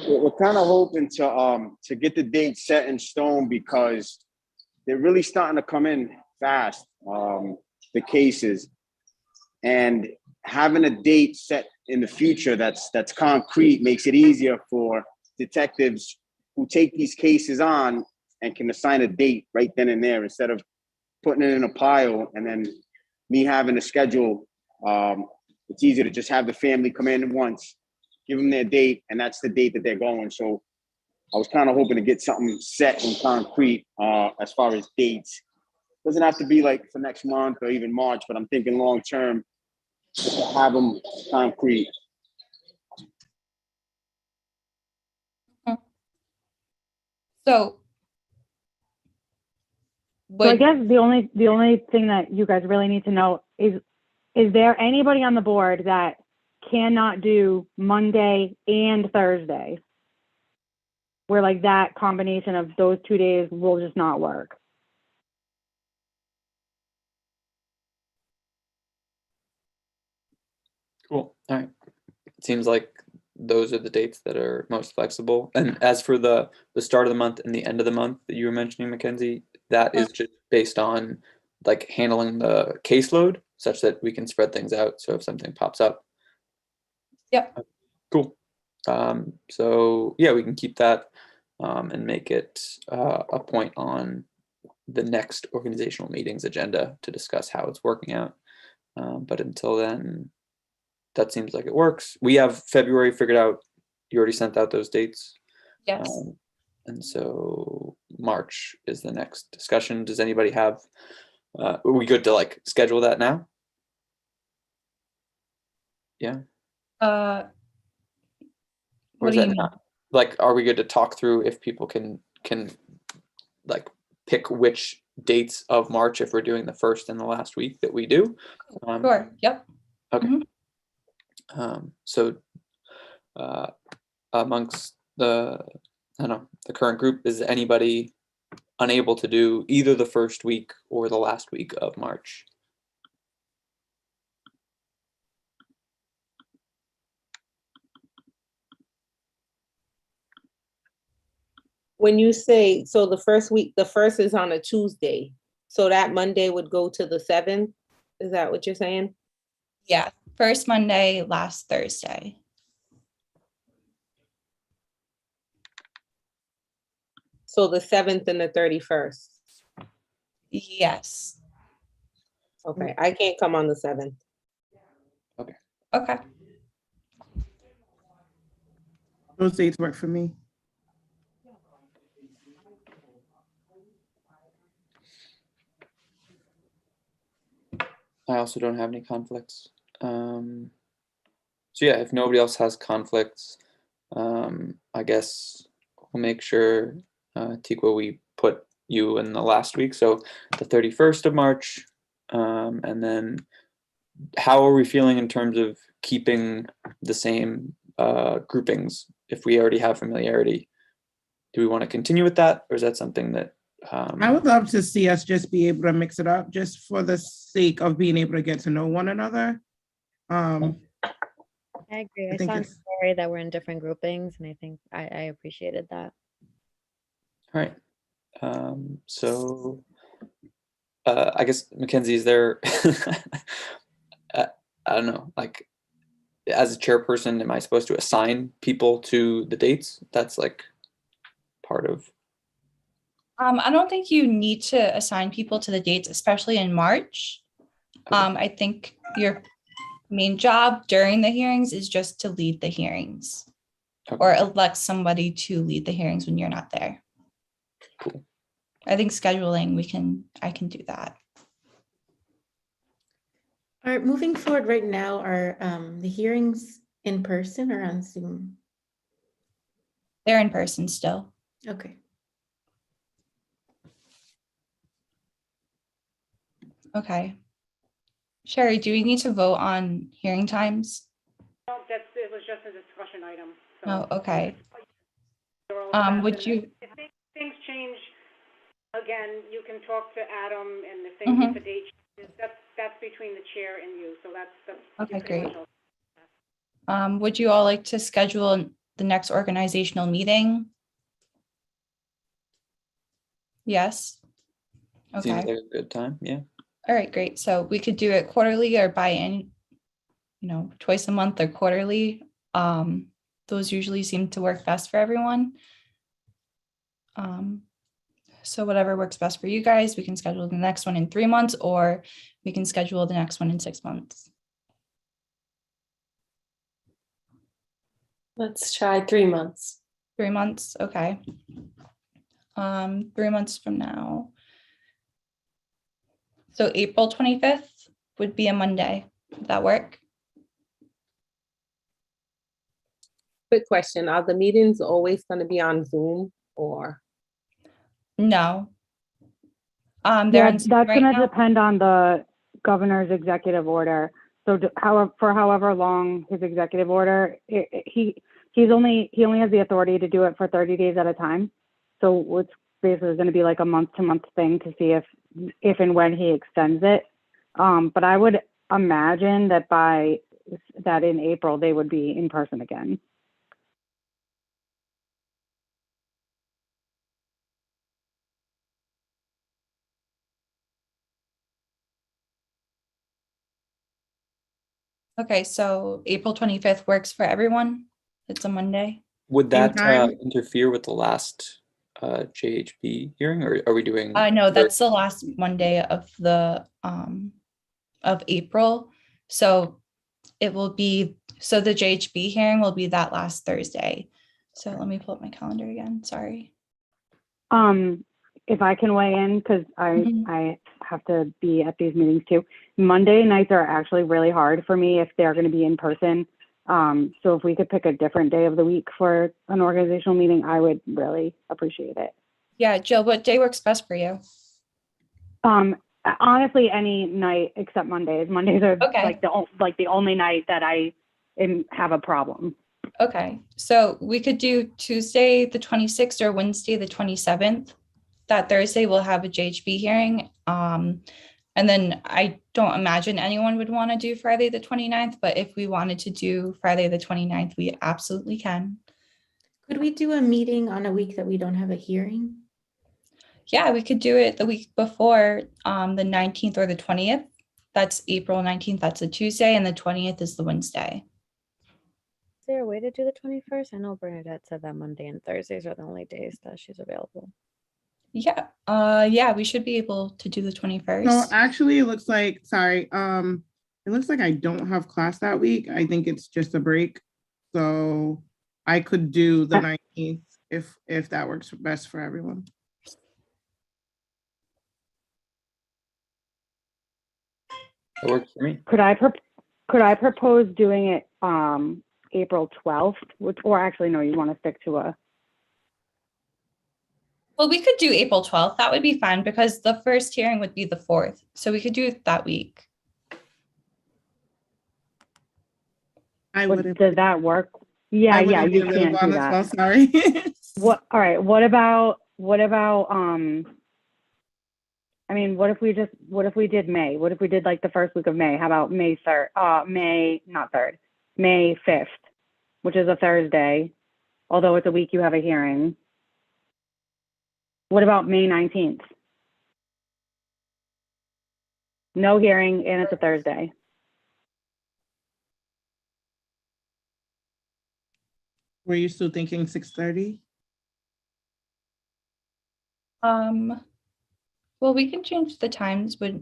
We're kind of hoping to get the date set in stone because they're really starting to come in fast, the cases. And having a date set in the future that's concrete makes it easier for detectives who take these cases on and can assign a date right then and there instead of putting it in a pile and then me having a schedule. It's easier to just have the family come in once, give them their date, and that's the date that they're going. So I was kind of hoping to get something set in concrete as far as dates. Doesn't have to be like for next month or even March, but I'm thinking long term, just to have them concrete. So So I guess the only thing that you guys really need to know is there anybody on the board that cannot do Monday and Thursday? Where like that combination of those 2 days will just not work. Cool, all right. It seems like those are the dates that are most flexible. And as for the start of the month and the end of the month that you were mentioning, Mackenzie, that is just based on like handling the caseload such that we can spread things out. So if something pops up. Yep. Cool. So yeah, we can keep that and make it a point on the next organizational meetings agenda to discuss how it's working out. But until then, that seems like it works. We have February figured out. You already sent out those dates. Yes. And so March is the next discussion. Does anybody have, are we good to like schedule that now? Yeah. Or What is do you that mean? not? Like, are we good to talk through if people can like pick which dates of March if we're doing the first and the last week that we do? Sure. Yep. Okay. So amongst the, I don't know, the current group, is anybody unable to do either the first week or the last week of March? When you say, so the first week, the first is on a Tuesday, so that Monday would go to the 7th? Is that what you're saying? Yeah, first Monday, last Thursday. So the 7th and the 31st? Yes. Okay, I can't come on the 7th. Okay. Those dates work for me. I also don't have any conflicts. So yeah, if nobody else has conflicts, I guess we'll make sure, Tikwa, we put you in the last week, so the 31st of March. And then how are we feeling in terms of keeping the same groupings if we already have familiarity? Do we want to continue with that, or is that something that I would love to see us just be able to mix it up just for the sake of being able to get to know one another. I agree. I think saw in it's- story that we're in different groupings, and I think I appreciated that. All right. So I guess, Mackenzie, is there, I don't know, like, as a chairperson, am I supposed to assign people to the dates? That's like part of. I don't think you need to assign people to the dates, especially in March. I think your main job during the hearings is just to lead the hearings or elect somebody to lead the hearings when you're not there. Cool. I think scheduling, I can do that. All right, moving forward right now, are the hearings in person or on Zoom? They're in person still. Okay. Okay. Sherry, do we need to vote on hearing times? No, it was just a discussion item. Oh, okay. Would you? If things change, again, you can talk to Adam, and if the date changes, that's between the chair and you, so that's. Okay, great. Would you all like to schedule the next organizational meeting? Yes. Seems Okay. like a good time. Yeah. All right, great. So we could do it quarterly or twice a month or quarterly. Those usually seem to work best for everyone. So whatever works best for you guys, we can schedule the next one in 3 months, or we can schedule the next one in 6 months. Let's try 3 months. 3 months, okay. 3 months from now. So April 25th would be a Monday. Would that work? Quick question, are the meetings always going to be on Zoom or? No. Yeah, that's going to depend on the governor's executive order. So for however long his executive order, he only has the authority to do it for 30 days at a time. So it's basically going to be like a month-to-month thing to see if and when he extends it. But I would imagine that in April they would be in person again. Okay, so April 25th works for everyone. It's a Monday. Would that time? interfere with the last JHP hearing, or are we doing? No, that's the last Monday of April. So it will be, so the JHB hearing will be that last Thursday. So let me pull up my calendar again. Sorry. If I can weigh in, because I have to be at these meetings too. Monday nights are actually really hard for me if they're going to be in person. So if we could pick a different day of the week for an organizational meeting, I would really appreciate it. Yeah, Jill, what day works best for you? Honestly, any night except Mondays. Mondays are Okay. like the only night that I have a problem. Okay, so we could do Tuesday the 26th or Wednesday the 27th. That Thursday we'll have a JHB hearing. And then I don't imagine anyone would want to do Friday the 29th, but if we wanted to do Friday the 29th, we absolutely can. Could we do a meeting on a week that we don't have a hearing? Yeah, we could do it the week before, the 19th or the 20th. That's April 19th, that's a Tuesday, and the 20th is the Wednesday. Is there a way to do the 21st? I know Bernadette said that Monday and Thursdays are the only days that she's available. Yeah, yeah, we should be able to do the 21st. No, actually, it looks like, sorry, it looks like I don't have class that week. I think it's just a break. So I could do the 19th if that works best for everyone. That works for me. Could I propose doing it April 12th, or actually no, you want to stick to a. Well, we could do April 12th. That would be fine because the first hearing would be the 4th. So we could do it that week. Does that work? Yeah, yeah, you can't do that. Well, sorry. All right, what about I mean, what if we did May? What if we did like the first week of May? How about May 5th, which is a Thursday, although it's a week you have a hearing. What about May 19th? No hearing and it's a Thursday. Were you still thinking 6:30? Well, we can change the times, but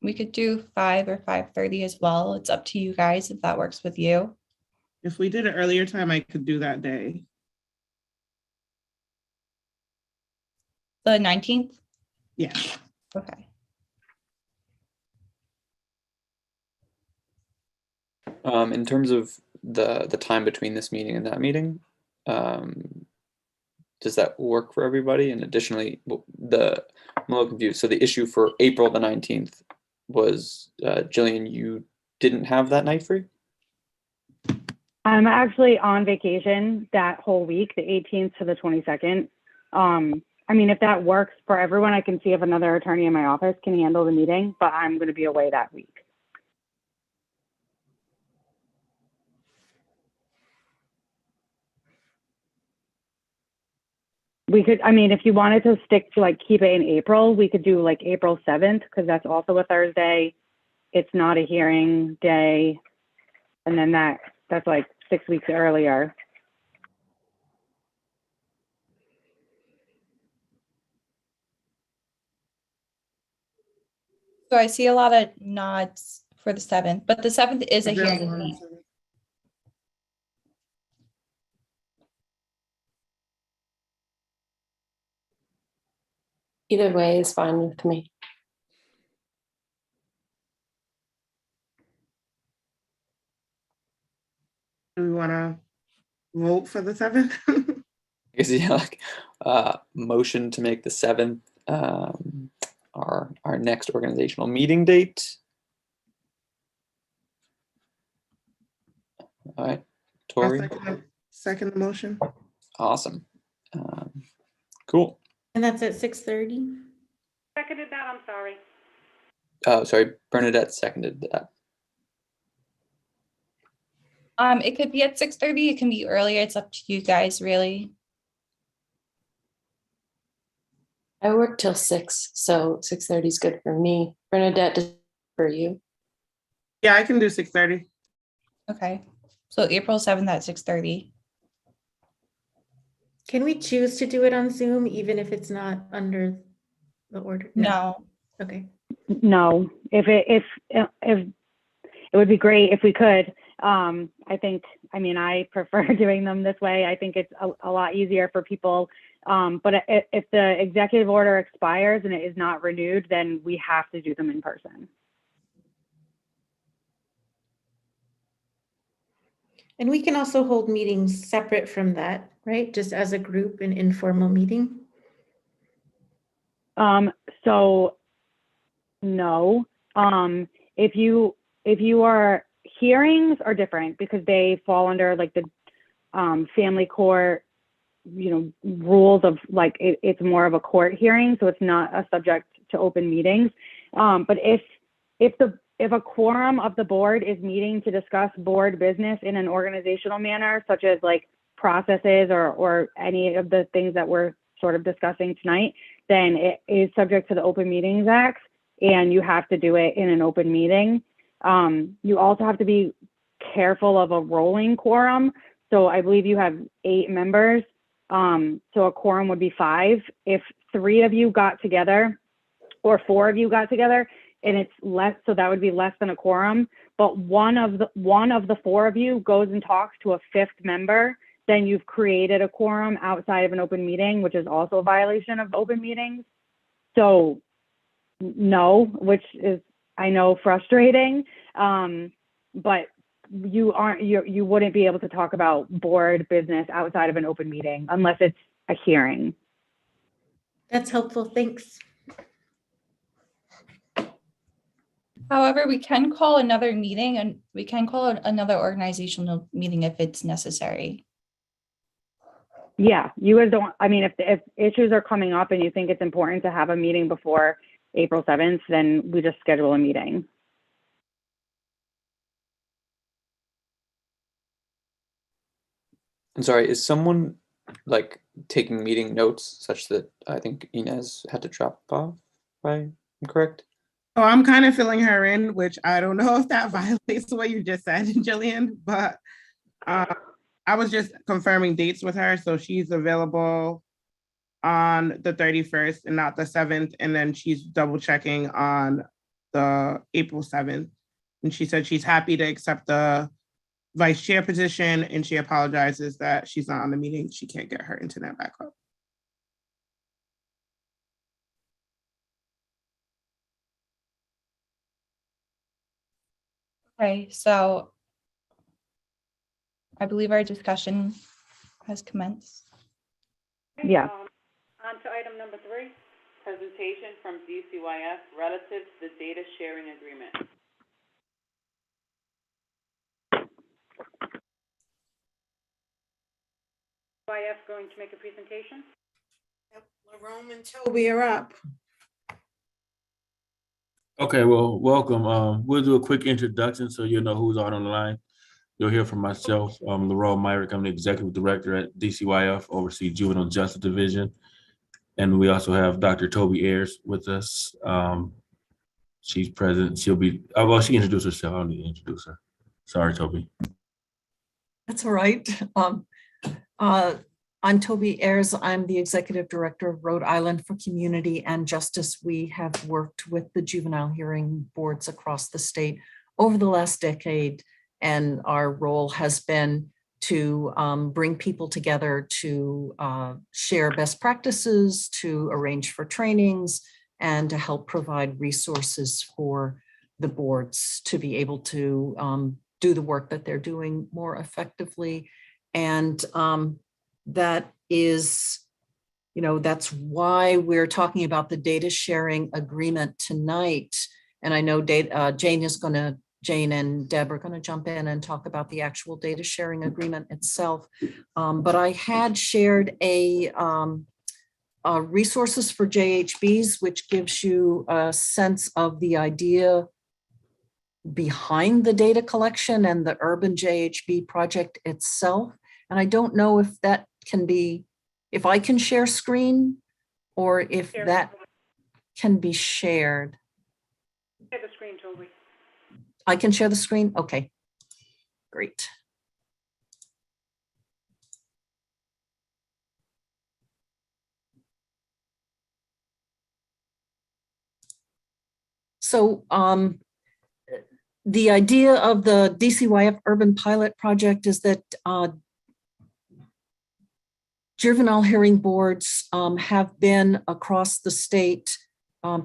we could do 5 or 5:30 as well. It's up to you guys if that works with you. If we did an earlier time, I could do that day. The 19th? Yeah. Okay. In terms of the time between this meeting and that meeting, does that work for everybody? And additionally, I'm a little confused. So the issue for April the 19th was, Jillian, you didn't have that night free? I'm actually on vacation that whole week, the 18th to the 22nd. I mean, if that works for everyone, I can see if another attorney in my office can handle the meeting, but I'm going to be away that week. We could, I mean, if you wanted to stick to like keep it in April, we could do like April 7th because that's also a Thursday. It's not a hearing day. And then that's like 6 weeks earlier. So I see a lot of nods for the 7th, but the 7th is a hearing date. Either way is fine with me. Do we want to vote for the 7th? Yeah, like, motion to make the 7th our next organizational meeting date. All right, Tori. Second motion. Awesome. Cool. And that's at 6:30? Seconded that, I'm sorry. Oh, sorry, Bernadette seconded that. It could be at 6:30, it can be earlier. It's up to you guys, really. I work till 6, so 6:30 is good for me. Bernadette, does it for you? Yeah, I can do 6:30. Okay, so April 7th at 6:30. Can we choose to do it on Zoom even if it's not under the order? No. Okay. No, if it would be great if we could. I mean, I prefer doing them this way. I think it's a lot easier for people. But if the executive order expires and it is not renewed, then we have to do them in person. And we can also hold meetings separate from that, right? Just as a group, an informal meeting? So no, if you are, hearings are different because they fall under like the family court, rules of like, it's more of a court hearing. So it's not a subject to open meetings. But if a quorum of the board is meeting to discuss board business in an organizational manner, such as like process is or any of the things that we're sort of discussing tonight, then it is subject to the Open Meetings Act, and you have to do it in an open meeting. You also have to be careful of a rolling quorum. So I believe you have 8 members. So a quorum would be 5. If 3 of you got together or 4 of you got together, and it's less, so that would be less than a quorum. But one of the 4 of you goes and talks to a 5th member, then you've created a quorum outside of an open meeting, which is also a violation of open meetings. So no, which is, I know, frustrating, but you wouldn't be able to talk about board business outside of an open meeting unless it's a hearing. That's helpful. Thanks. However, we can call another meeting and we can call another organizational meeting if it's necessary. Yeah, you guys don't, I mean, if issues are coming up and you think it's important to have a meeting before April 7th, then we just schedule a meeting. I'm sorry, is someone like taking meeting notes such that I think Inez had to drop off, if I'm correct? Oh, I'm kind of filling her in, which I don't know if that violates what you just said, Jillian, but I was just confirming dates with her. So she's available on the 31st and not the 7th. And then she's double checking on the April 7th. And she said she's happy to accept the vice chair position, and she apologizes that she's not on the meeting. She can't get her internet back up. Okay, so I believe our discussion has commenced. Yeah. On to item number 3. Presentation from DCYF relative to the data sharing agreement. YF going to make a presentation? Yep, Larome and Toby are up. Okay, well, welcome. We'll do a quick introduction so you'll know who's on the line. You'll hear from myself, Larome Myrick. I'm the Executive Director at DCYF, oversee Juvenile Justice Division. And we also have Dr. Toby Ayers with us. She's present. She'll be, well, she introduced herself. I don't need to introduce her. Sorry, Toby. That's all right. I'm Toby Ayers. I'm the Executive Director of Rhode Island for Community and Justice. We have worked with the juvenile hearing boards across the state over the last decade, and our role has been to bring people together to share best practices, to arrange for trainings, and to help provide resources for the boards to be able to do the work that they're doing more effectively. And that is, that's why we're talking about the data sharing agreement tonight. And I know Jane and Deb are going to jump in and talk about the actual data sharing agreement itself. But I had shared a resources for JHBs, which gives you a sense of the idea behind the data collection and the urban JHB project itself. And I don't know if that can be, if I can share screen or if that can be shared. Share the screen, Toby. I can share the screen? Okay, great. So the idea of the DCYF Urban Pilot Project is that juvenile hearing boards have been across the state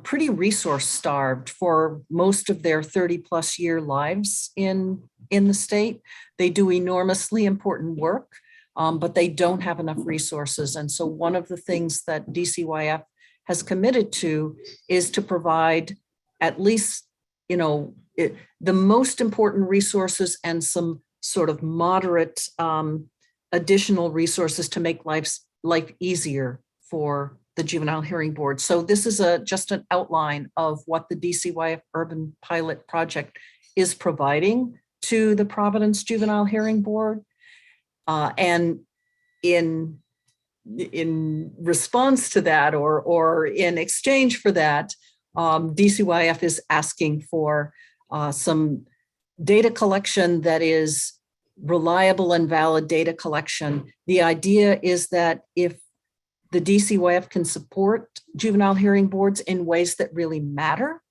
pretty resource starved for most of their 30+ year lives in the state. They do enormously important work, but they don't have enough resources. And so one of the things that DCYF has committed to is to provide at least, the most important resources and some sort of moderate additional resources to make life easier for the Juvenile Hearing Board. So this is just an outline of what the DCYF Urban Pilot Project is providing to the Providence Juvenile Hearing Board. And in response to that, or in exchange for that, DCYF is asking for some data collection that is reliable and valid data collection. The idea is that if the DCYF can support juvenile hearing boards in ways that really matter,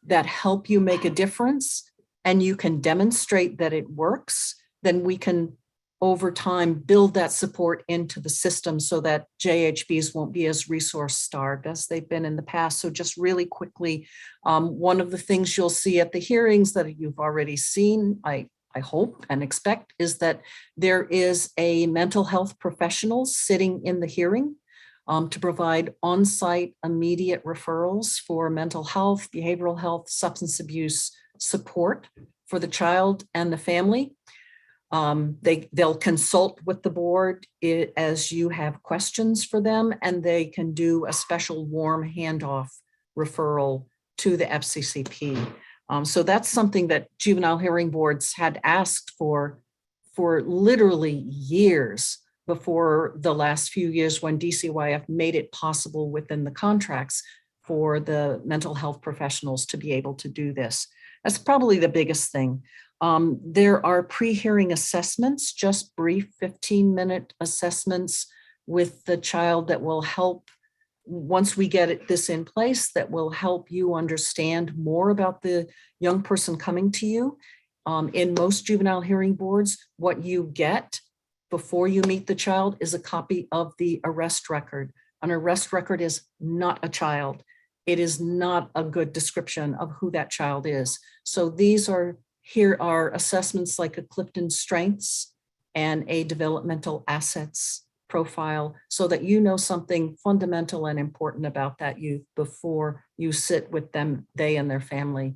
that help you make a difference, and you can demonstrate that it works, then we can over time build that support into the system so that JHBs won't be as resource starved as they've been in the past. So just really quickly, one of the things you'll see at the hearings that you've already seen, I hope and expect, is that there is a mental health professional sitting in the hearing to provide on-site immediate referrals for mental health, behavioral health, substance abuse support for the child and the family. They'll consult with the board as you have questions for them, and they can do a special warm handoff referral to the FCCP. So that's something that juvenile hearing boards had asked for literally years before the last few years, when DCYF made it possible within the contracts for the mental health professionals to be able to do this. That's probably the biggest thing. There are pre-hearing assessments, just brief 15-minute assessments with the child that will help, once we get this in place, that will help you understand more about the young person coming to you. In most juvenile hearing boards, what you get before you meet the child is a copy of the arrest record. An arrest record is not a child. It is not a good description of who that child is. So here are assessments like a Clifton Strengths and a developmental assets profile, so that you know something fundamental and important about that youth before you sit with them, they and their family.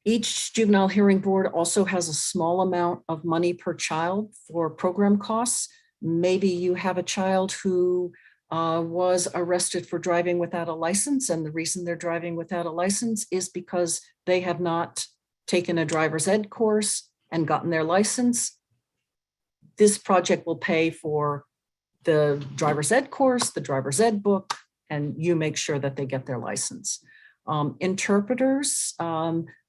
Each juvenile hearing board also has a small amount of money per child for program costs. Maybe you have a child who was arrested for driving without a license, and the reason they're driving without a license is because they have not taken a driver's ed course and gotten their license. This project will pay for the driver's ed course, the driver's ed book, and you make sure that they get their license. Interpreters,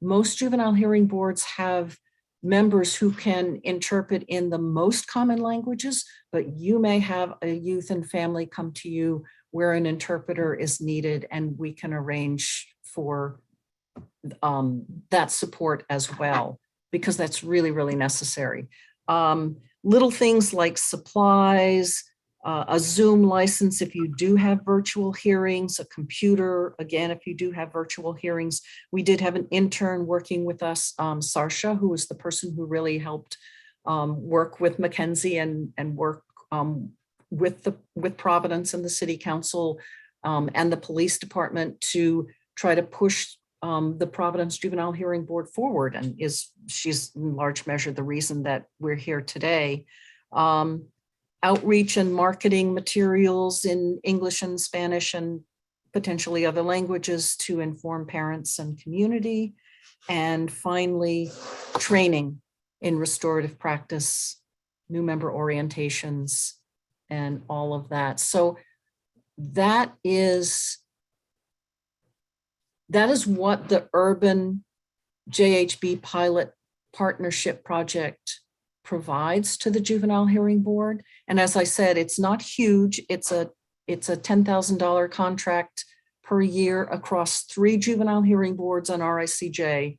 most juvenile hearing boards have members who can interpret in the most common languages, but you may have a youth and family come to you where an interpreter is needed, and we can arrange for that support as well, because that's really, really necessary. Little things like supplies, a Zoom license if you do have virtual hearings, a computer, again, if you do have virtual hearings. We did have an intern working with us, Sarsha, who was the person who really helped work with Mackenzie and work with Providence and the City Council and the police department to try to push the Providence Juvenile Hearing Board forward, and she's in large measure the reason that we're here today. Outreach and marketing materials in English and Spanish and potentially other languages to inform parents and community. And finally, training in restorative practice, new member orientations, and all of that. So that is what the Urban JHB Pilot Partnership Project provides to the Juvenile Hearing Board. And as I said, it's not huge. It's a $10,000 contract per year across 3 juvenile hearing boards on RICJ.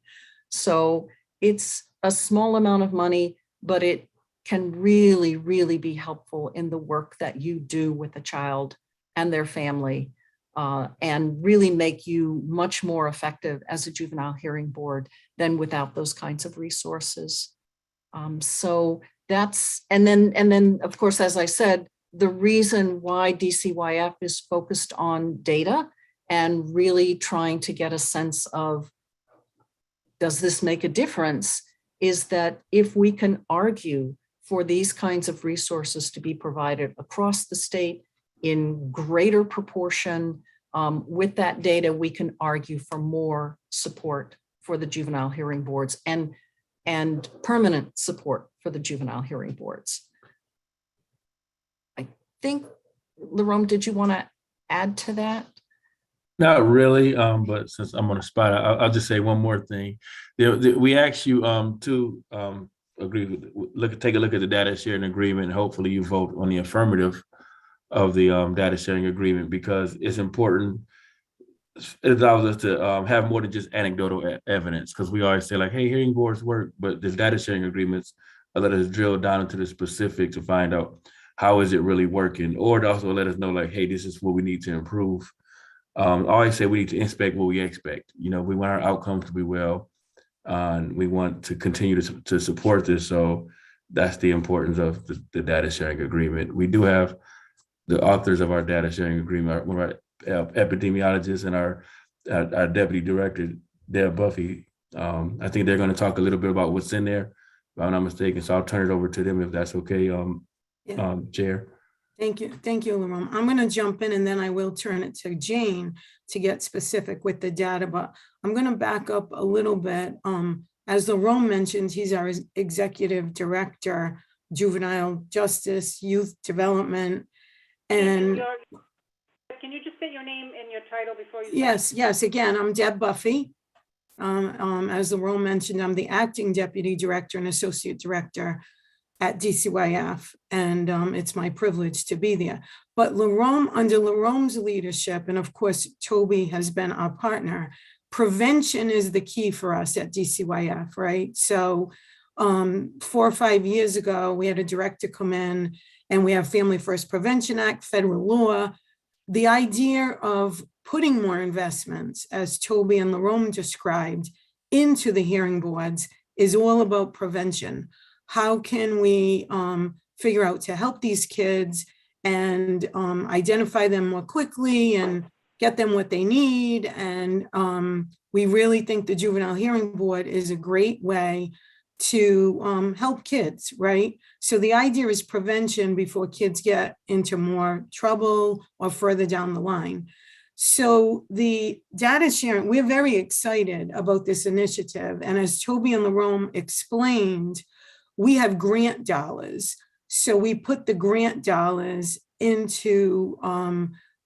So it's a small amount of money, but it can really, really be helpful in the work that you do with a child and their family, and really make you much more effective as a juvenile hearing board than without those kinds of resources. So that's, and then of course, as I said, the reason why DCYF is focused on data and really trying to get a sense of, does this make a difference, is that if we can argue for these kinds of resources to be provided across the state in greater proportion, with that data, we can argue for more support for the juvenile hearing boards and permanent support for the juvenile hearing boards. think, Lerome, did you want to add to that? Not really, but since I'm on the spot, I'll just say one more thing. We asked you to agree with, take a look at the data sharing agreement, and hopefully you vote on the affirmative of the data sharing agreement, because it's important. It allows us to have more than just anecdotal evidence, because we always say like, hey, hearing boards work, but the data sharing agreements let us drill down into the specific to find out how is it really working, or to also let us know like, hey, this is what we need to improve. I always say we need to inspect what we expect. You know, we want our outcomes to be well, and we want to continue to support this. So that's the importance of the data sharing agreement. We do have the authors of our data sharing agreement, one of our epidemiologists and our deputy director, Deb Buffy. I think they're going to talk a little bit about what's in there, if I'm not mistaken. So I'll turn it over to them if that's okay, Chair. Thank you, Lerome. I'm going to jump in and then I will turn it to Jane to get specific with the data, but I'm going to back up a little bit. As Lerome mentioned, he's our executive director, juvenile justice, youth development, and Can you just state your name and your title before you? yes. Again, I'm Deb Buffy. As Lerome mentioned, I'm the acting deputy director and associate director at DCYF, and it's my privilege to be there. But under Lerome's leadership, and of course, Toby has been our partner, prevention is the key for us at DCYF, right? So 4 or 5 years ago, we had a director come in, and we have Family First Prevention Act, federal law. The idea of putting more investments, as Toby and Lerome described, into the hearing boards is all about prevention. How can we figure out to help these kids and identify them more quickly and get them what they need? And we really think the Juvenile Hearing Board is a great way to help kids, right? So the idea is prevention before kids get into more trouble or further down the line. So the data sharing, we're very excited about this initiative. And as Toby and Lerome explained, we have grant dollars. So we put the grant dollars into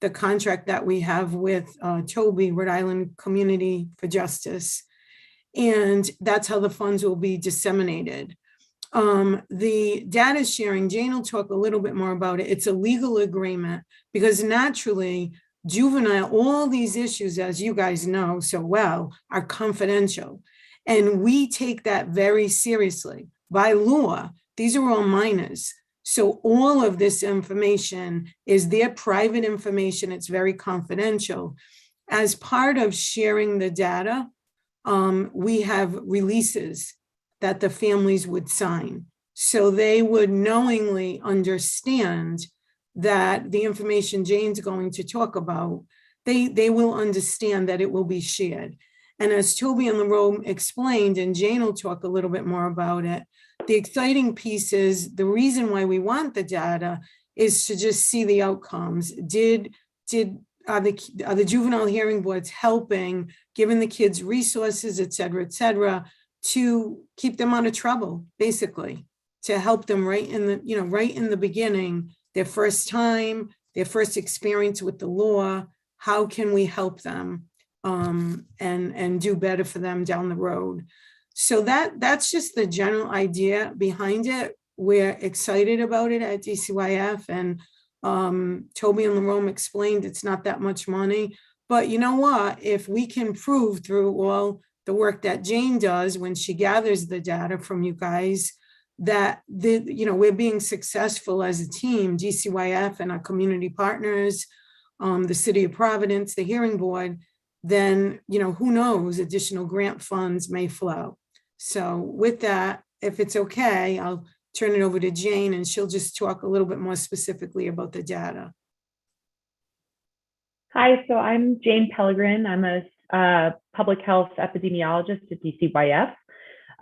the contract that we have with Toby, Rhode Island Community for Justice. And that's how the funds will be disseminated. The data sharing, Jane will talk a little bit more about it. It's a legal agreement because naturally, juvenile, all these issues, as you guys know so well, are confidential. And we take that very seriously. By law, these are all minors. So all of this information is their private information. It's very confidential. As part of sharing the data, we have releases that the families would sign. So they would knowingly understand that the information Jane's going to talk about, they will understand that it will be shared. And as Toby and Lerome explained, and Jane will talk a little bit more about it, the exciting piece is the reason why we want the data is to just see the outcomes. Are the juvenile hearing boards helping, giving the kids resources, et cetera, to keep them out of trouble, basically, to help them right in the beginning, their first time, their first experience with the law. How can we help them and do better for them down the road? So that's just the general idea behind it. We're excited about it at DCYF, and Toby and Lerome explained it's not that much money, but you know what? If we can prove through all the work that Jane does when she gathers the data from you guys that we're being successful as a team, DCYF and our community partners, the City of Providence, the Hearing Board, then who knows, additional grant funds may flow. So with that, if it's okay, I'll turn it over to Jane and she'll just talk a little bit more specifically about the data. Hi, so I'm Jane Pellegrin. I'm a public health epidemiologist at DCYF.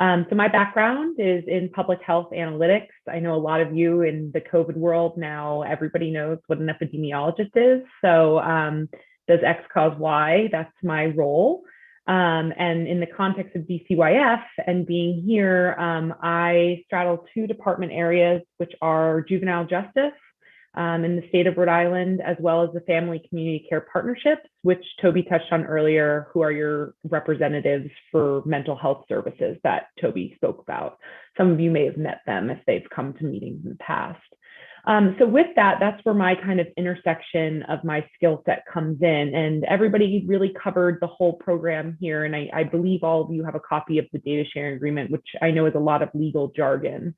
So my background is in public health analytics. I know a lot of you in the COVID world now, everybody knows what an epidemiologist is. So does X cause Y? That's my role. And in the context of DCYF and being here, I straddle two department areas, which are juvenile justice in the state of Rhode Island, as well as the Family Community Care Partnerships, which Toby touched on earlier, who are your representatives for mental health services that Toby spoke about. Some of you may have met them if they've come to meetings in the past. So with that, that's where my kind of intersection of my skill set comes in. And everybody really covered the whole program here. And I believe all of you have a copy of the data sharing agreement, which I know is a lot of legal jargon.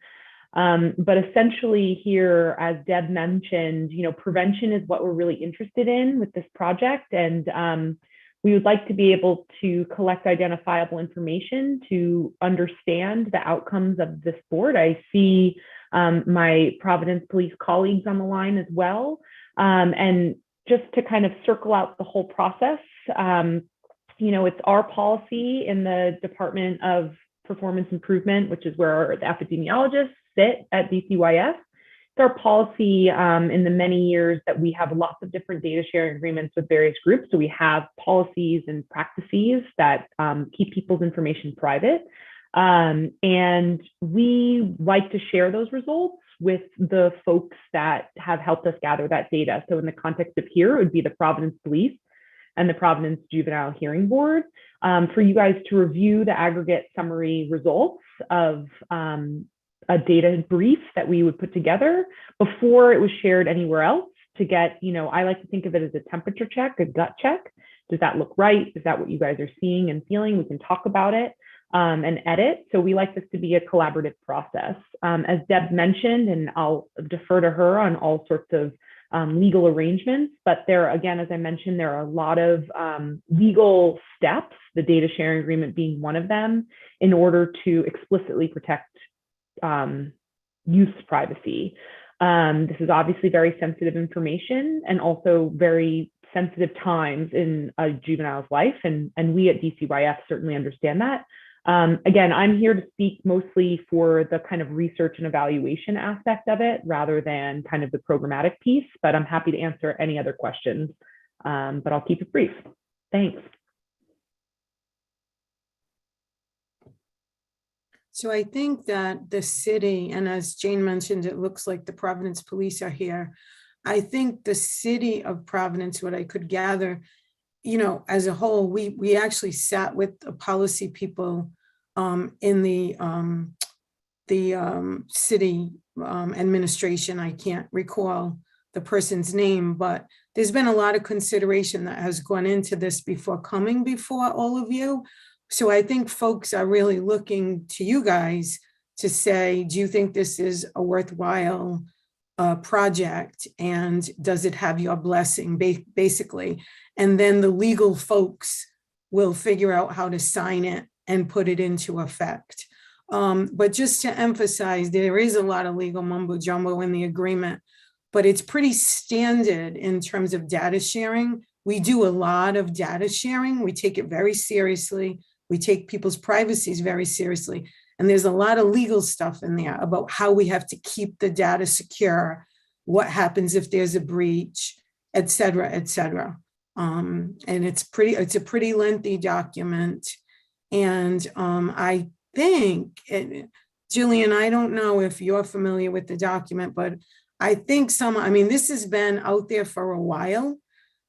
But essentially here, as Deb mentioned, prevention is what we're really interested in with this project. And we would like to be able to collect identifiable information to understand the outcomes of this board. I see my Providence police colleagues on the line as well. And just to kind of circle out the whole process, it's our policy in the Department of Performance Improvement, which is where the epidemiologists sit at DCYS. It's our policy in the many years that we have lots of different data sharing agreements with various groups. So we have policies and practices that keep people's information private. And we like to share those results with the folks that have helped us gather that data. So in the context of here, it would be the Providence Police and the Providence Juvenile Hearing Board for you guys to review the aggregate summary results of a data brief that we would put together before it was shared anywhere else to get, I like to think of it as a temperature check, a gut check. Does that look right? Is that what you guys are seeing and feeling? We can talk about it and edit. So we like this to be a collaborative process. As Deb mentioned, and I'll defer to her on all sorts of legal arrangements, but there, again, as I mentioned, there are a lot of legal steps, the data sharing agreement being one of them, in order to explicitly protect youth privacy. This is obviously very sensitive information and also very sensitive times in a juvenile's life, and we at DCYF certainly understand that. Again, I'm here to speak mostly for the kind of research and evaluation aspect of it rather than kind of the programmatic piece, but I'm happy to answer any other questions, but I'll keep it brief. Thanks. So I think that the city, and as Jane mentioned, it looks like the Providence Police are here. I think the city of Providence, what I could gather, as a whole, we actually sat with the policy people in the city administration. I can't recall the person's name, but there's been a lot of consideration that has gone into this before coming before all of you. So I think folks are really looking to you guys to say, do you think this is a worthwhile project? And does it have your blessing, basically? And then the legal folks will figure out how to sign it and put it into effect. But just to emphasize, there is a lot of legal mumbo jumbo in the agreement, but it's pretty standard in terms of data sharing. We do a lot of data sharing. We take it very seriously. We take people's privacies very seriously. And there's a lot of legal stuff in there about how we have to keep the data secure, what happens if there's a breach, et cetera, et cetera. And it's a pretty lengthy document. And I think, Jillian, I don't know if you're familiar with the document, but I think this has been out there for a while.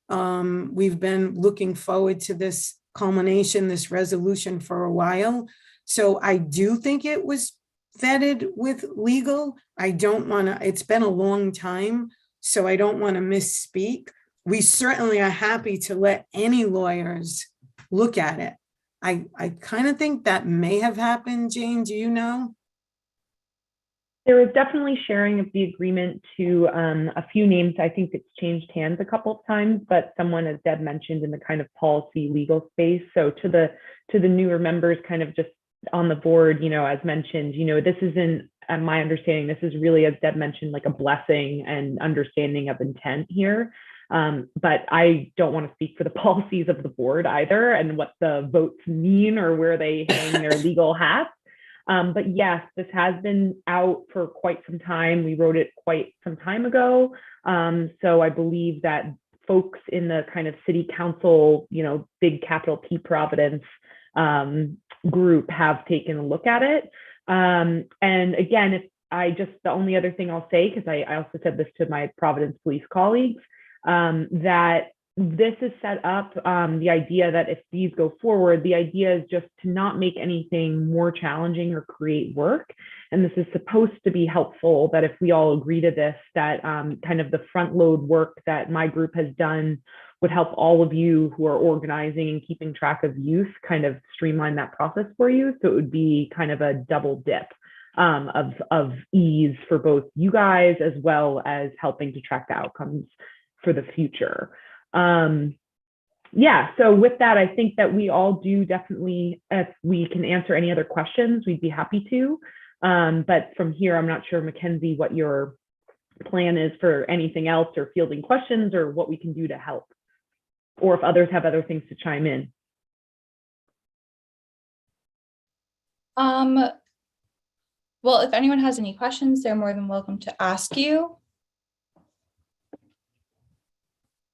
We've been looking forward to this culmination, this resolution for a while. So I do think it was vetted with legal. I don't want to, it's been a long time, so I don't want to misspeak. We certainly are happy to let any lawyers look at it. I kind of think that may have happened. Jane, do you know? There was definitely sharing of the agreement to a few names. I think it's changed hands a couple of times, but someone, as Deb mentioned, in the kind of policy legal space. So to the newer members kind of just on the board, as mentioned, this isn't, my understanding, this is really, as Deb mentioned, like a blessing and understanding of intent here. But I don't want to speak for the policies of the board either and what the votes mean or where they hang their legal hats. But yes, this has been out for quite some time. We wrote it quite some time ago. So I believe that folks in the kind of city council, big capital P Providence group have taken a look at it. And again, if the only other thing I'll say, because I also said this to my Providence police colleagues, that this is set up, the idea that if these go forward, the idea is just to not make anything more challenging or create work. And this is supposed to be helpful, that if we all agree to this, that kind of the front load work that my group has done would help all of you who are organizing and keeping track of youth kind of streamline that process for you. So it would be kind of a double dip of ease for both you guys, as well as helping to track the outcomes for the future. Yeah, so with that, I think that we all do definitely, if we can answer any other questions, we'd be happy to. But from here, I'm not sure, Mackenzie, what your plan is for anything else, or fielding questions, or what we can do to help, or if others have other things to chime in. Well, if anyone has any questions, they're more than welcome to ask you.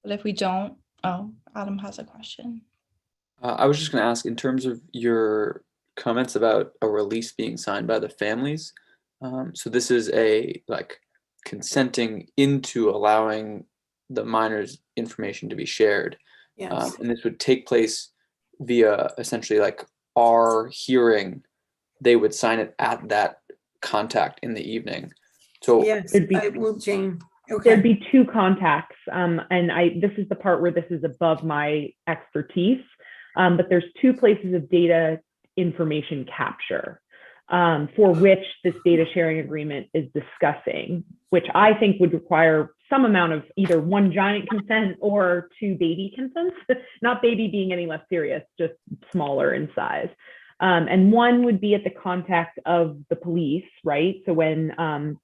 But if we don't, oh, Adam has a question. I was just going to ask, in terms of your comments about a release being signed by the families. So this is a consenting into allowing the minors' information to be shared. Yes. And this would take place via essentially our hearing. They would sign it at that contact in the evening. So yes, I will, Jane. Okay. There'd be two contacts, and this is the part where this is above my expertise, but there's two places of data information capture for which this data sharing agreement is discussing, which I think would require some amount of either one giant consent or two baby consents, not baby being any less serious, just smaller in size. And one would be at the contact of the police, right? So when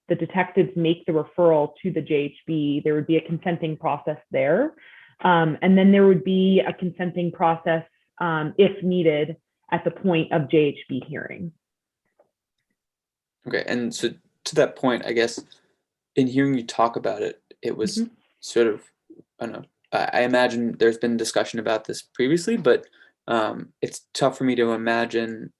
the detectives make the referral to the JHB, there would be a consenting process there. And then there would be a consenting process, if needed, at the point of JHB hearing. Okay, and so to that point, I guess, in hearing you talk about it, it was sort of, I don't know, I imagine there's been discussion about this previously, but it's tough for me to imagine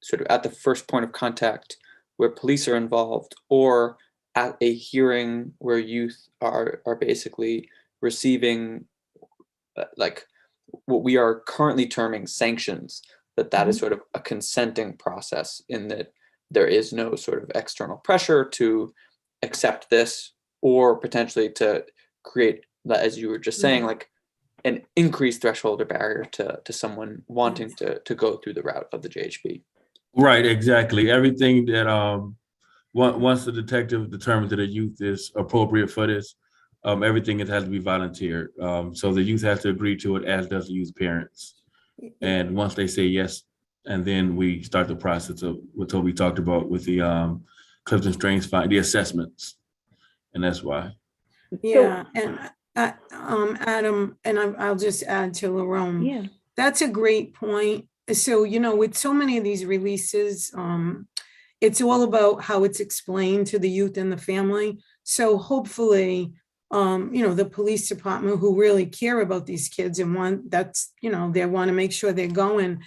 sort of at the first point of contact where police are involved, or at a hearing where youth are basically receiving what we are currently terming sanctions, that is sort of a consenting process, in that there is no sort of external pressure to accept this, or potentially to create, as you were just saying, an increased threshold or barrier to someone wanting to go through the route of the JHB. Right, exactly. Everything that once the detective determines that a youth is appropriate for this, everything has to be volunteered. So the youth has to agree to it, as does the youth parents. And once they say yes, and then we start the process of what Toby talked about with the Clifton Strengths find the assessments, and that's why. Yeah, and Adam, and I'll just add to Lerone. Yeah, that's a great point. So, with so many of these releases, it's all about how it's explained to the youth and the family. So hopefully, the police department, who really care about these kids and they want to make sure they're going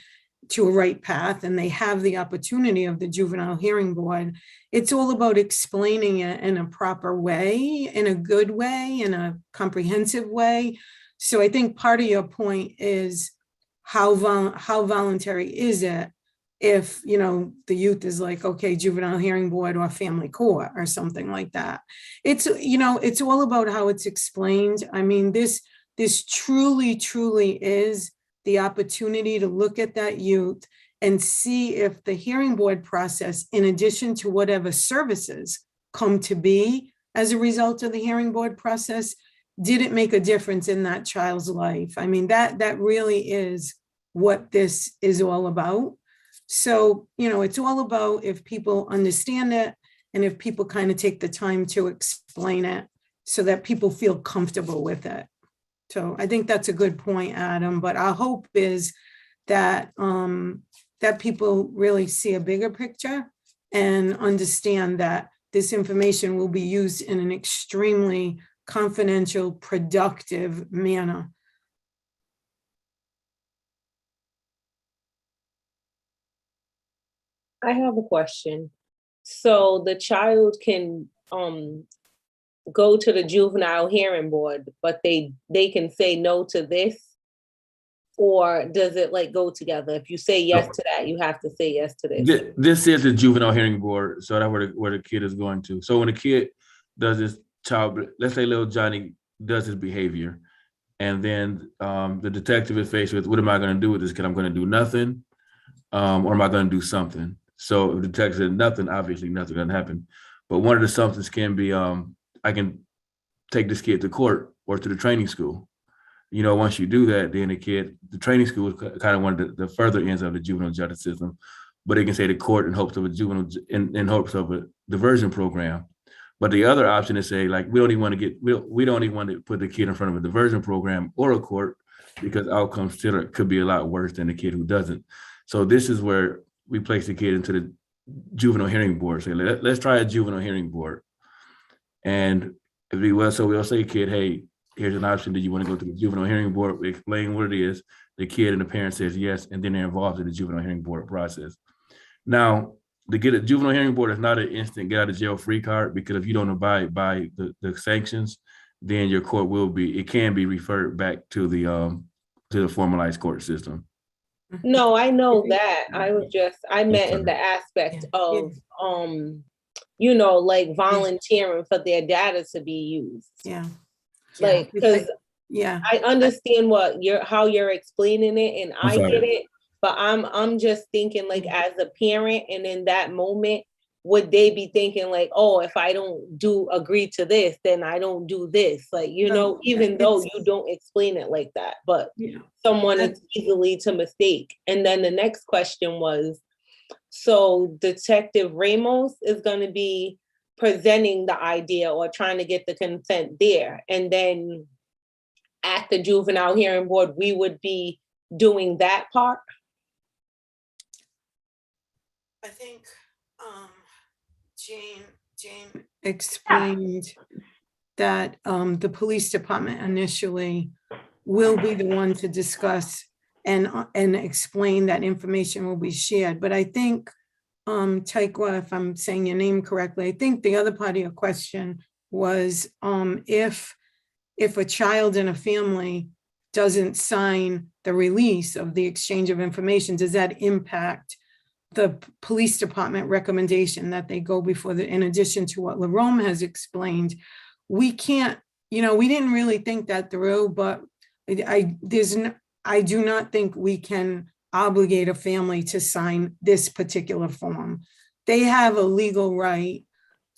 to a right path, and they have the opportunity of the juvenile hearing board. It's all about explaining it in a proper way, in a good way, in a comprehensive way. So I think part of your point is how voluntary is it if, the youth is like, okay, juvenile hearing board or family court or something like that. It's, it's all about how it's explained. I mean, this truly is the opportunity to look at that youth and see if the hearing board process, in addition to whatever services come to be as a result of the hearing board process, did it make a difference in that child's life? I mean, that really is what this is all about. So, it's all about if people understand it, and if people kind of take the time to explain it so that people feel comfortable with it. So I think that's a good point, Adam, but our hope is that that people really see a bigger picture and understand that this information will be used in an extremely confidential, productive manner. I have a question. So the child can go to the juvenile hearing board, but they can say no to this? Or does it like go together? If you say yes to that, you have to say yes to this. This is the juvenile hearing board, so that's where the kid is going to. So when a kid does this child, let's say little Johnny does his behavior, and then the detective is faced with, what am I going to do with this kid? I'm going to do nothing, or am I going to do something? So if the detective said nothing, obviously nothing going to happen. But one of the somethings can be, I can take this kid to court or to the training school. You know, once you do that, then the training school is kind of one of the further ends of the juvenile justice system, but it can say to court in hopes of in hopes of a diversion program. But the other option is say, like, we don't even want to put the kid in front of a diversion program or a court, because outcomes still could be a lot worse than the kid who doesn't. So this is where we place the kid into the juvenile hearing board. Say, let's try a juvenile hearing board. And if we will, so we'll say, kid, hey, here's an option. Do you want to go to the juvenile hearing board? We explain what it is. The kid and the parent says yes, and then they're involved in the juvenile hearing board process. Now, to get a juvenile hearing board is not an instant get out of jail free card, because if you don't abide by the sanctions, then your court can be referred back to the formalized court system. No, I know that. I meant in the aspect of you know, like volunteering for their data to be used. Yeah. Like, because I understand how you're explaining it, and I get it, but I'm just thinking, like, as a parent, and in that moment, would they be thinking like, oh, if I don't agree to this, then I don't do this, like, you know, even though you don't explain it like that, but someone is easily to mistake. And then the next question was, so Detective Ramos is going to be presenting the idea or trying to get the consent there, and then at the juvenile hearing board, we would be doing that part? I think Jane explained that the police department initially will be the one to discuss and explain that information will be shared. But I think, Taikwa, if I'm saying your name correctly, I think the other part of your question was if a child in a family doesn't sign the release of the exchange of information, does that impact the police department recommendation that they go before in addition to what Larome has explained? We can't, we didn't really think that through, but I do not think we can obligate a family to sign this particular form. They have a legal right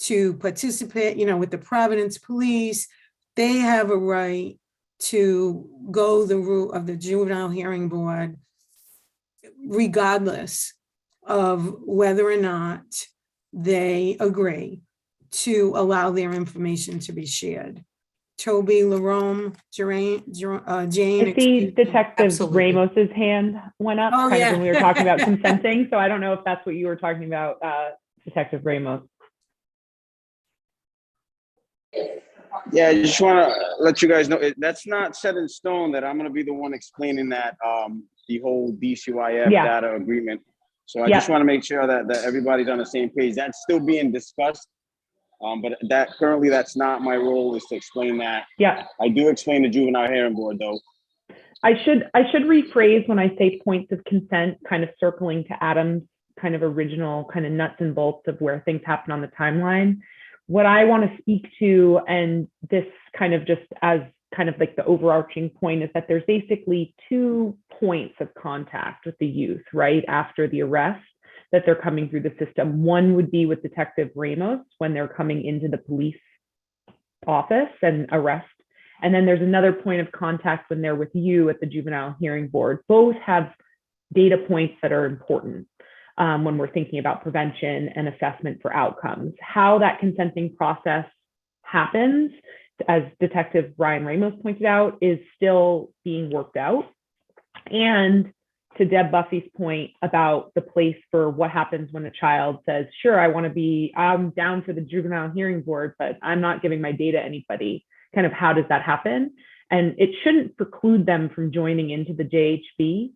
to participate, with the Providence police. They have a right to go the route of the juvenile hearing board, regardless of whether or not they agree to allow their information to be shared. Toby, Larome, Jane. I see Detective Ramos's hand went up when we were talking about consenting. So I don't know if that's what you were talking about, Detective Ramos. Yeah, I just want to let you guys know that's not set in stone that I'm going to be the one explaining that the whole DCYF data agreement. So I just want to make sure that everybody's on the same page. That's still being discussed. But that's not my role, is to explain that. Yeah. I do explain the juvenile hearing board though. I should rephrase when I say points of consent, kind of circling to Adam's kind of original kind of nuts and bolts of where things happen on the timeline. What I want to speak to, and this kind of just as kind of like the overarching point, is that there's basically 2 points of contact with the youth, right after the arrest, that they're coming through the system. One would be with Detective Ramos when they're coming into the police office and arrest. And then there's another point of contact when they're with you at the juvenile hearing board. Both have data points that are important when we're thinking about prevention and assessment for outcomes. How that consenting process happens, as Detective Brian Ramos pointed out, is still being worked out. And to Deb Buffy's point about the place for what happens when a child says, sure, I'm down for the juvenile hearing board, but I'm not giving my data to anybody. Kind of how does that happen? And it shouldn't preclude them from joining into the JHB.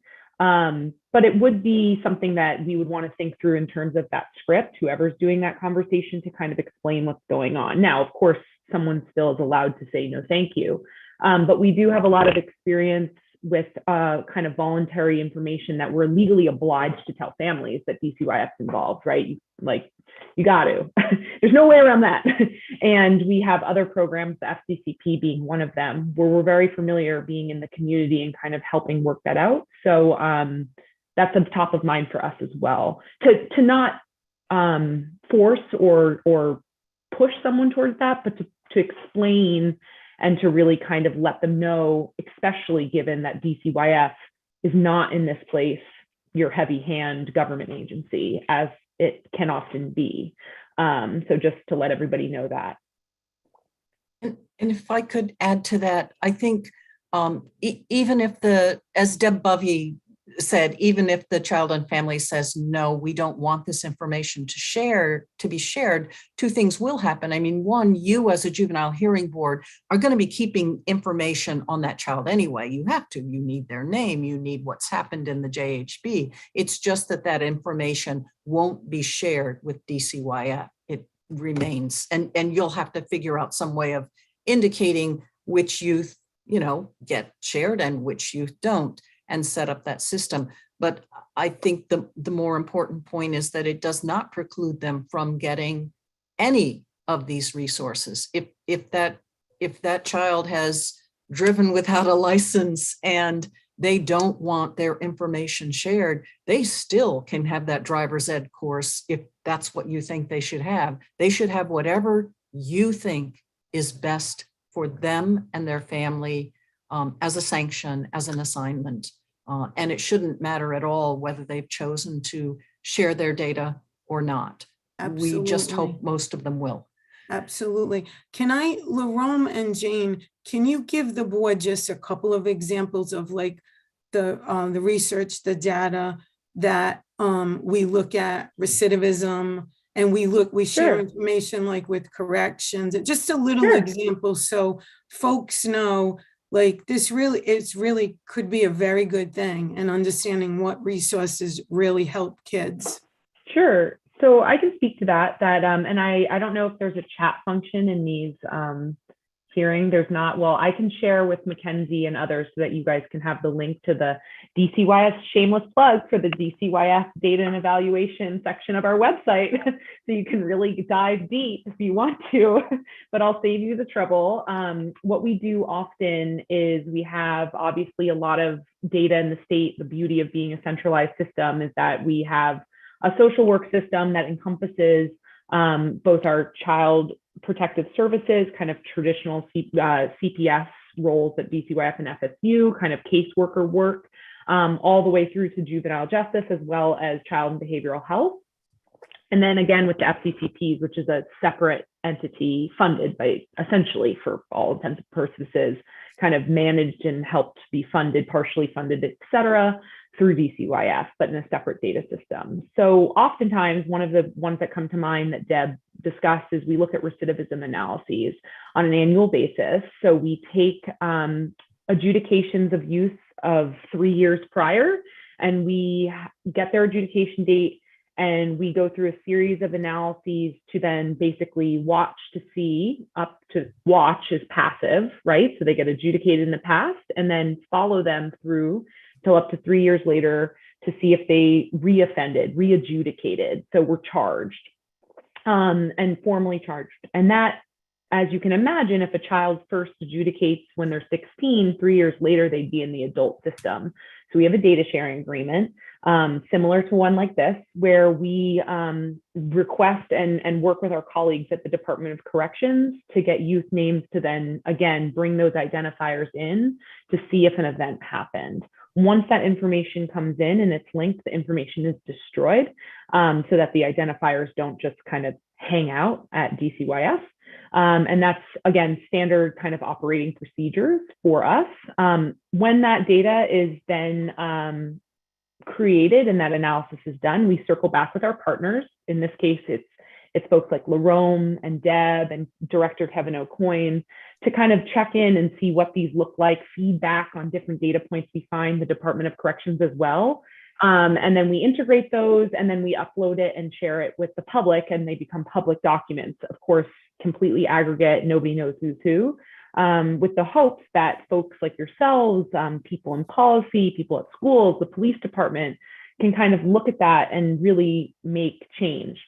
But but it would be something that we would want to think through in terms of that script, whoever's doing that conversation, to kind of explain what's going on. Now, of course, someone still is allowed to say no, thank you. But we do have a lot of experience with kind of voluntary information that we're legally obliged to tell families that DCYF's involved, right? You got to. There's no way around that. And we have other programs, the FCCP being one of them, where we're very familiar being in the community and kind of helping work that out. So that's a top of mind for us as well. To not force or push someone towards that, but to explain and to really kind of let them know, especially given that DCYF is not in this place your heavy hand government agency, as it can often be. So just to let everybody know that. And if I could add to that, I think even if as Deb Bovey said, even if the Child and Family says, no, we don't want this information to be shared, two things will happen. I mean, one, you as a juvenile hearing board are going to be keeping information on that child anyway. You have to. You need their name. You need what's happened in the JHB. It's just that information won't be shared with DCYF. It remains, and you'll have to figure out some way of indicating which youth, get shared and which youth don't, and set up that system. But I think the more important point is that it does not preclude them from getting any of these resources. If that child has driven without a license and they don't want their information shared, they still can have that driver's ed course if that's what you think they should have. They should have whatever you think is best for them and their family, as a sanction, as an assignment. And it shouldn't matter at all whether they've chosen to share their data or not. Absolutely. We just hope most of them will. Absolutely. Lerome and Jane, can you give the board just a couple of examples of the research, the data that we look at recidivism, and we share information with corrections, and just a little example so folks know it's really could be a very good thing, and understanding what resources really help kids. Sure. So I can speak to that, and I don't know if there's a chat function in these hearing. There's not. Well, I can share with Mackenzie and others so that you guys can have the link to the DCYF, shameless plug for the DCYF data and evaluation section of our website. So you can really dive deep if you want to, but I'll save you the trouble. What we do often is we have obviously a lot of data in the state. The beauty of being a centralized system is that we have a social work system that encompasses both our child protective services, kind of traditional CPS roles at DCYF and FSU, kind of caseworker work, all the way through to juvenile justice, as well as child and behavioral health. And then again, with the FCCPs, which is a separate entity funded by, essentially for all intents and purposes, kind of managed and helped be funded, partially funded, et cetera, through DCYF, but in a separate data system. So oftentimes, one of the ones that come to mind that Deb discussed is we look at recidivism analyses on an annual basis. So we take adjudications of youth of 3 years prior, and we get their adjudication date, and we go through a series of analyses to then basically watch to see, up to watch is passive, right? So they get adjudicated in the past, and then follow them through till up to 3 years later to see if they reoffended, readjudicated. So we're charged and formally charged. And that, as you can imagine, if a child first adjudicates when they're 16, 3 years later, they'd be in the adult system. So we have a data sharing agreement similar to one like this, where we request and work with our colleagues at the Department of Corrections to get youth names to then, again, bring those identifiers in to see if an event happened. Once that information comes in and it's linked, the information is destroyed so that the identifiers don't just kind of hang out at DCYF. And that's, again, standard kind of operating procedures for us. When that data is then created and that analysis is done, we circle back with our partners. In this case, it's folks like Lerome and Deb and Director Kevin O'Coin to kind of check in and see what these look like, feedback on different data points we find, the Department of Corrections as well, And then we integrate those and then we upload it and share it with the public and they become public documents, of course, completely aggregate, nobody knows who's who, with the hopes that folks like yourselves, people in policy, people at schools, the police department can kind of look at that and really make change.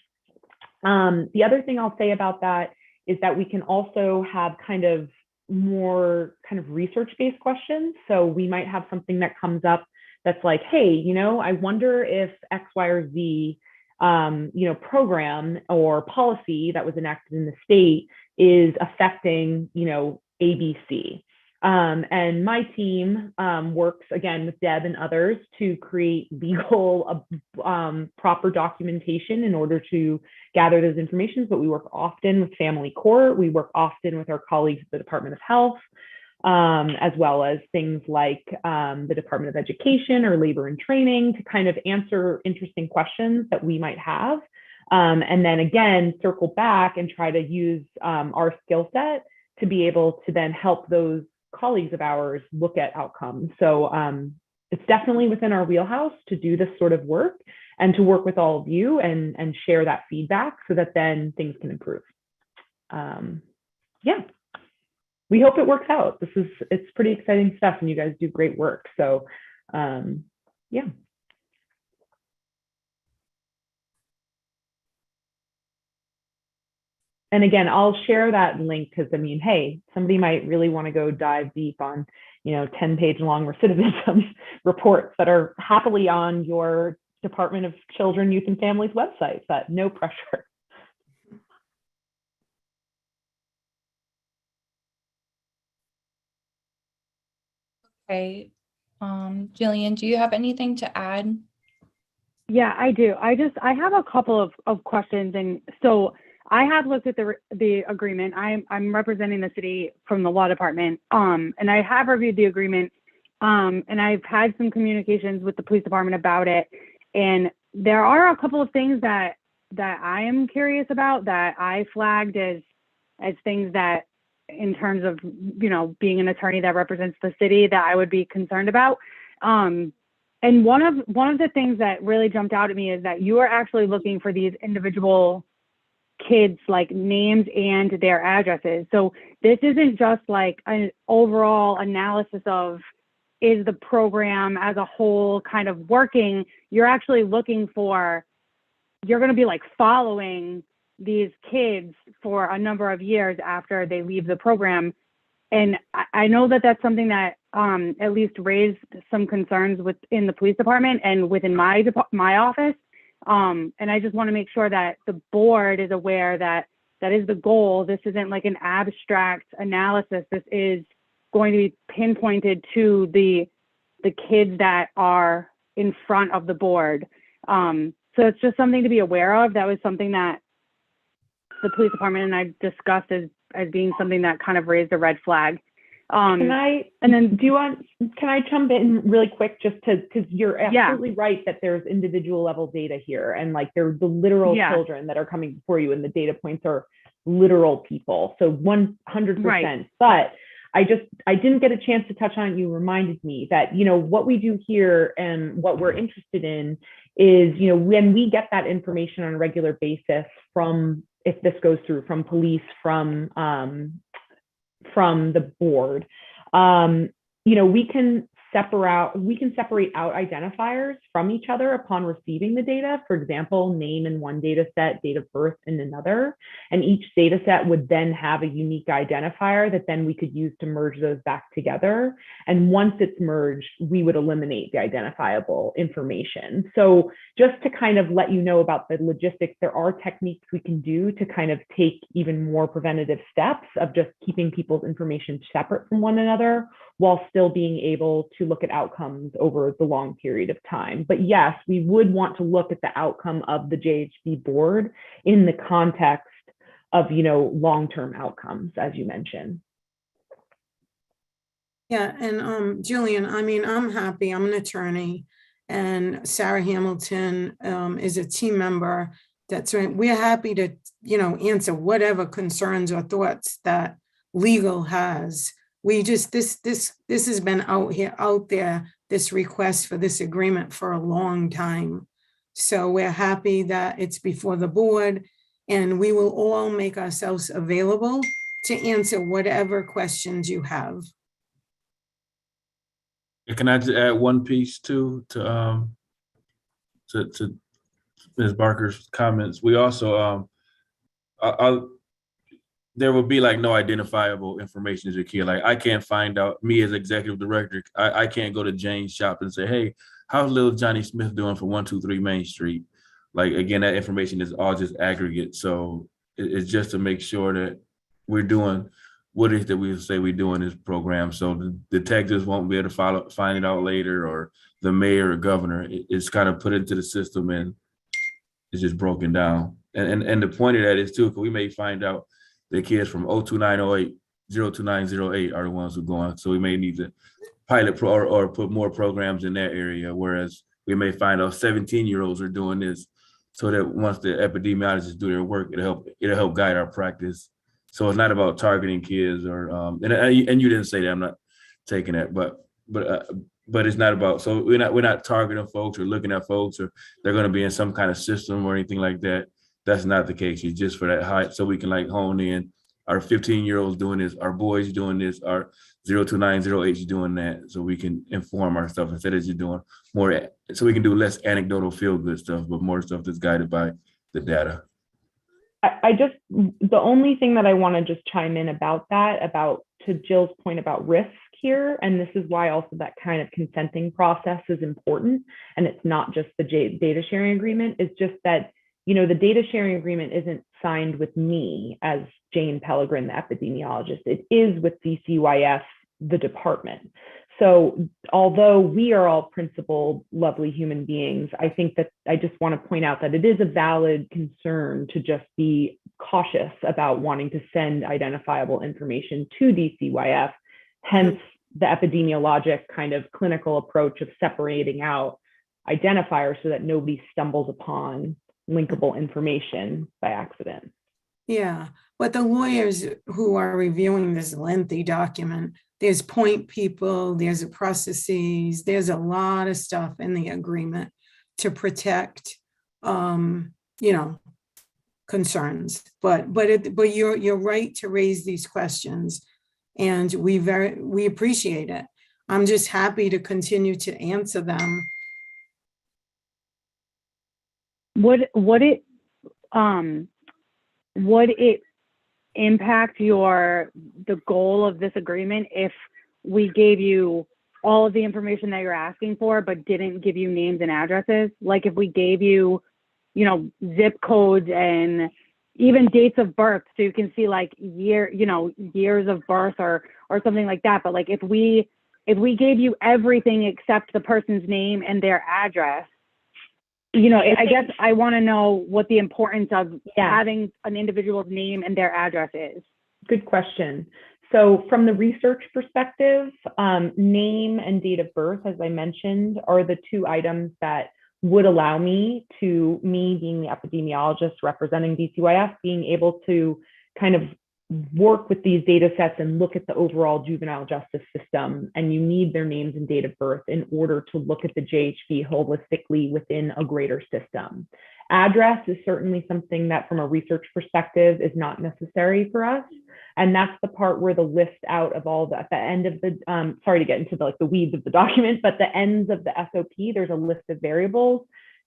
The other thing I'll say about that is that we can also have kind of more kind of research-based questions. So we might have something that comes up that's like, hey, you know, I wonder if X, Y, or Z, you know, program or policy that was enacted in the state is affecting, you know, ABC. And my team works again with Deb and others to create legal, proper documentation in order to gather those information. But we work often with family court. We work often with our colleagues at the Department of Health, as well as things like the Department of Education or Labor and Training to kind of answer interesting questions that we might have. And then again, circle back and try to use our skill set to be able to then help those colleagues of ours look at outcomes. So it's definitely within our wheelhouse to do this sort of work and to work with all of you and share that feedback so that then things can improve. Yeah, we hope it works out. It's pretty exciting stuff and you guys do great work. So yeah. And again, I'll share that link because I mean, hey, somebody might really want to go dive deep on, you know, 10-page long recidivism reports that are happily on your Department of Children, Youth and Families website. But no pressure. Okay. Jillian, do you have anything to add? Yeah, I do. I have a couple of questions. And so I have looked at the agreement. I'm representing the city from the law department. And I have reviewed the agreement. And I've had some communications with the police department about it. And there are a couple of things that I am curious about that I flagged as things that, in terms of, you know, being an attorney that represents the city, that I would be concerned about. And one of the things that really jumped out at me is that you are actually looking for these individual kids, like names and their addresses. So this isn't just like an overall analysis of, is the program as a whole kind of working? You're actually looking for, you're going to be like following these kids for a number of years after they leave the program. And I know that that's something that at least raised some concerns within the police department and within my office. And I just want to make sure that the board is aware that that is the goal. This isn't like an abstract analysis. This is going to be pinpointed to the kids that are in front of the board. So it's just something to be aware of. That was something that the police department and I discussed as being something that kind of raised a red flag. Can I jump in really quick because you're absolutely right that there's individual level data here and like they're the literal children that are coming before you and the data points are literal people. So 100%. Right. But I didn't get a chance to touch on it. You reminded me that, you know, what we do here and what we're interested in is, you know, when we get that information on a regular basis from, if this goes through, from police, from the board, you know, we can separate out identifiers from each other upon receiving the data. For example, name in one data set, date of birth in another, and each data set would then have a unique identifier that then we could use to merge those back together. And once it's merged, we would eliminate the identifiable information. So just to kind of let you know about the logistics, there are techniques we can do to kind of take even more preventative steps of just keeping people's information separate from one another while still being able to look at outcomes over the long period of time. But yes, we would want to look at the outcome of the JHB board in the context of, you know, long-term outcomes, as you mentioned. Yeah, and Julian, I mean, I'm happy. I'm an attorney, and Sarah Hamilton is a team member. That's right. We're happy to, you know, answer whatever concerns or thoughts that legal has. We just this has been out there this request for this agreement for a long time. So we're happy that it's before the board, and we will all make ourselves available to answer whatever questions you have. Can I just add one piece to Ms. Barker's comments? We also there will be like no identifiable information as a kid. Like I can't find out, me as executive director, I can't go to Jane's shop and say, hey, how's little Johnny Smith doing for 123 Main Street? Like, again, that information is all just aggregate. So it's just to make sure that we're doing what it is that we say we do in this program. So the detectives won't be able to find it out later, or the mayor or governor. It's kind of put into the system and it's just broken down. And the point of that is too, because we may find out the kids from 02908, 02908 are the ones who go on. So we may need to pilot or put more programs in that area, whereas we may find out 17-year-olds are doing this, so that once the epidemiologists do their work, it'll help guide our practice. So it's not about targeting kids or and you didn't say that, I'm not taking that, but it's not about, so we're not targeting folks or looking at folks or they're going to be in some kind of system or anything like that. That's not the case. It's just for that height, so we can like hone in. Our 15-year-olds doing this, our boys doing this, our 02908 doing that, so we can inform ourselves instead of just doing more, so we can do less anecdotal feel-good stuff, but more stuff that's guided by the data. The only thing that I want to just chime in about that, about to Jill's point about risk here, and this is why also that kind of consenting process is important, and it's not just the data sharing agreement, is just that, you know, the data sharing agreement isn't signed with me as Jane Pellegrin, the epidemiologist. It is with DCYF, the department. So although we are all principled, lovely human beings, I think that I just want to point out that it is a valid concern to just be cautious about wanting to send identifiable information to DCYF, hence the epidemiologic kind of clinical approach of separating out identifiers so that nobody stumbles upon linkable information by accident. Yeah, but the lawyers who are reviewing this lengthy document, there's point people, there's processes, there's a lot of stuff in the agreement to protect, you know, concerns. But you're right to raise these questions, and we appreciate it. I'm just happy to continue to answer them. Would it impact the goal of this agreement if we gave you all of the information that you're asking for, but didn't give you names and addresses? Like if we gave you, you know, zip codes and even dates of birth, so you can see like years of birth or something like that. But like if we gave you everything except the person's name and their address, you know, I guess I want to know what the importance of having an individual's name and their address is. Good question. So from the research perspective, name and date of birth, as I mentioned, are the two items that would allow me being the epidemiologist representing DCYF, being able to kind of work with these data sets and look at the overall juvenile justice system. And you need their names and date of birth in order to look at the JHV holistically within a greater system. Address is certainly something that from a research perspective is not necessary for us. And that's the part where the list out of all at the end of the, sorry to get into the weeds of the document, but the ends of the SOP, there's a list of variables.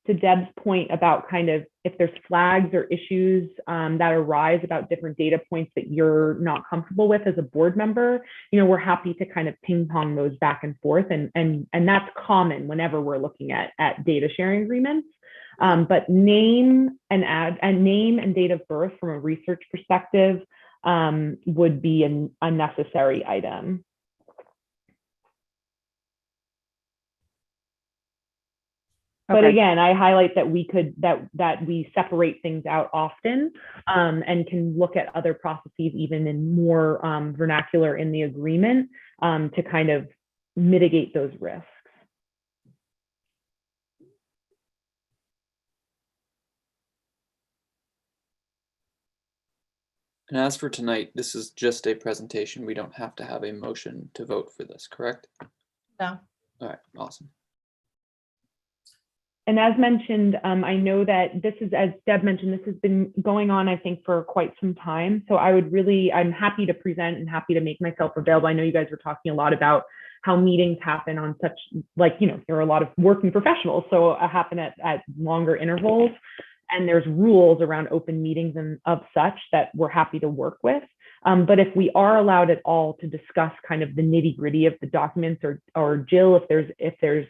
To Deb's point about kind of if there's flags or issues that arise about different data points that you're not comfortable with as a board member, you know, we're happy to kind of ping pong those back and forth. And that's common whenever we're looking at data sharing agreements. But name and date of birth from a research perspective would be a necessary item. But again, I highlight that we could that we separate things out often and can look at other processes even in more vernacular in the agreement to kind of mitigate those risks. And as for tonight, this is just a presentation. We don't have to have a motion to vote for this, correct? No. All right, awesome. And as mentioned, I know that this is, as Deb mentioned, this has been going on, I think, for quite some time. So I'm happy to present and happy to make myself available. I know you guys were talking a lot about how meetings happen on such, like, there are a lot of working professionals, so happen at longer intervals. And there's rules around open meetings and of such that we're happy to work with. But if we are allowed at all to discuss kind of the nitty gritty of the documents, or Jill, if there's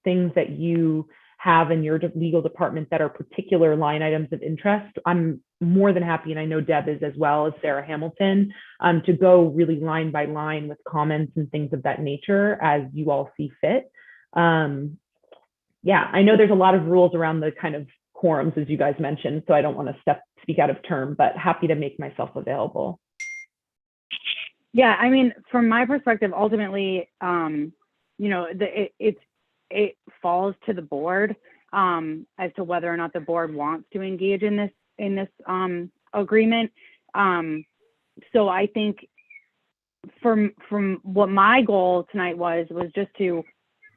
things that you have in your legal department that are particular line items of interest, I'm more than happy, and I know Deb is as well as Sarah Hamilton, to go really line by line with comments and things of that nature as you all see fit. Yeah, I know there's a lot of rules around the kind of quorums, as you guys mentioned, so I don't want to speak out of turn, but happy to make myself available. Yeah, I mean, from my perspective, ultimately, it falls to the board as to whether or not the board wants to engage in this agreement. So I think from what my goal tonight was just to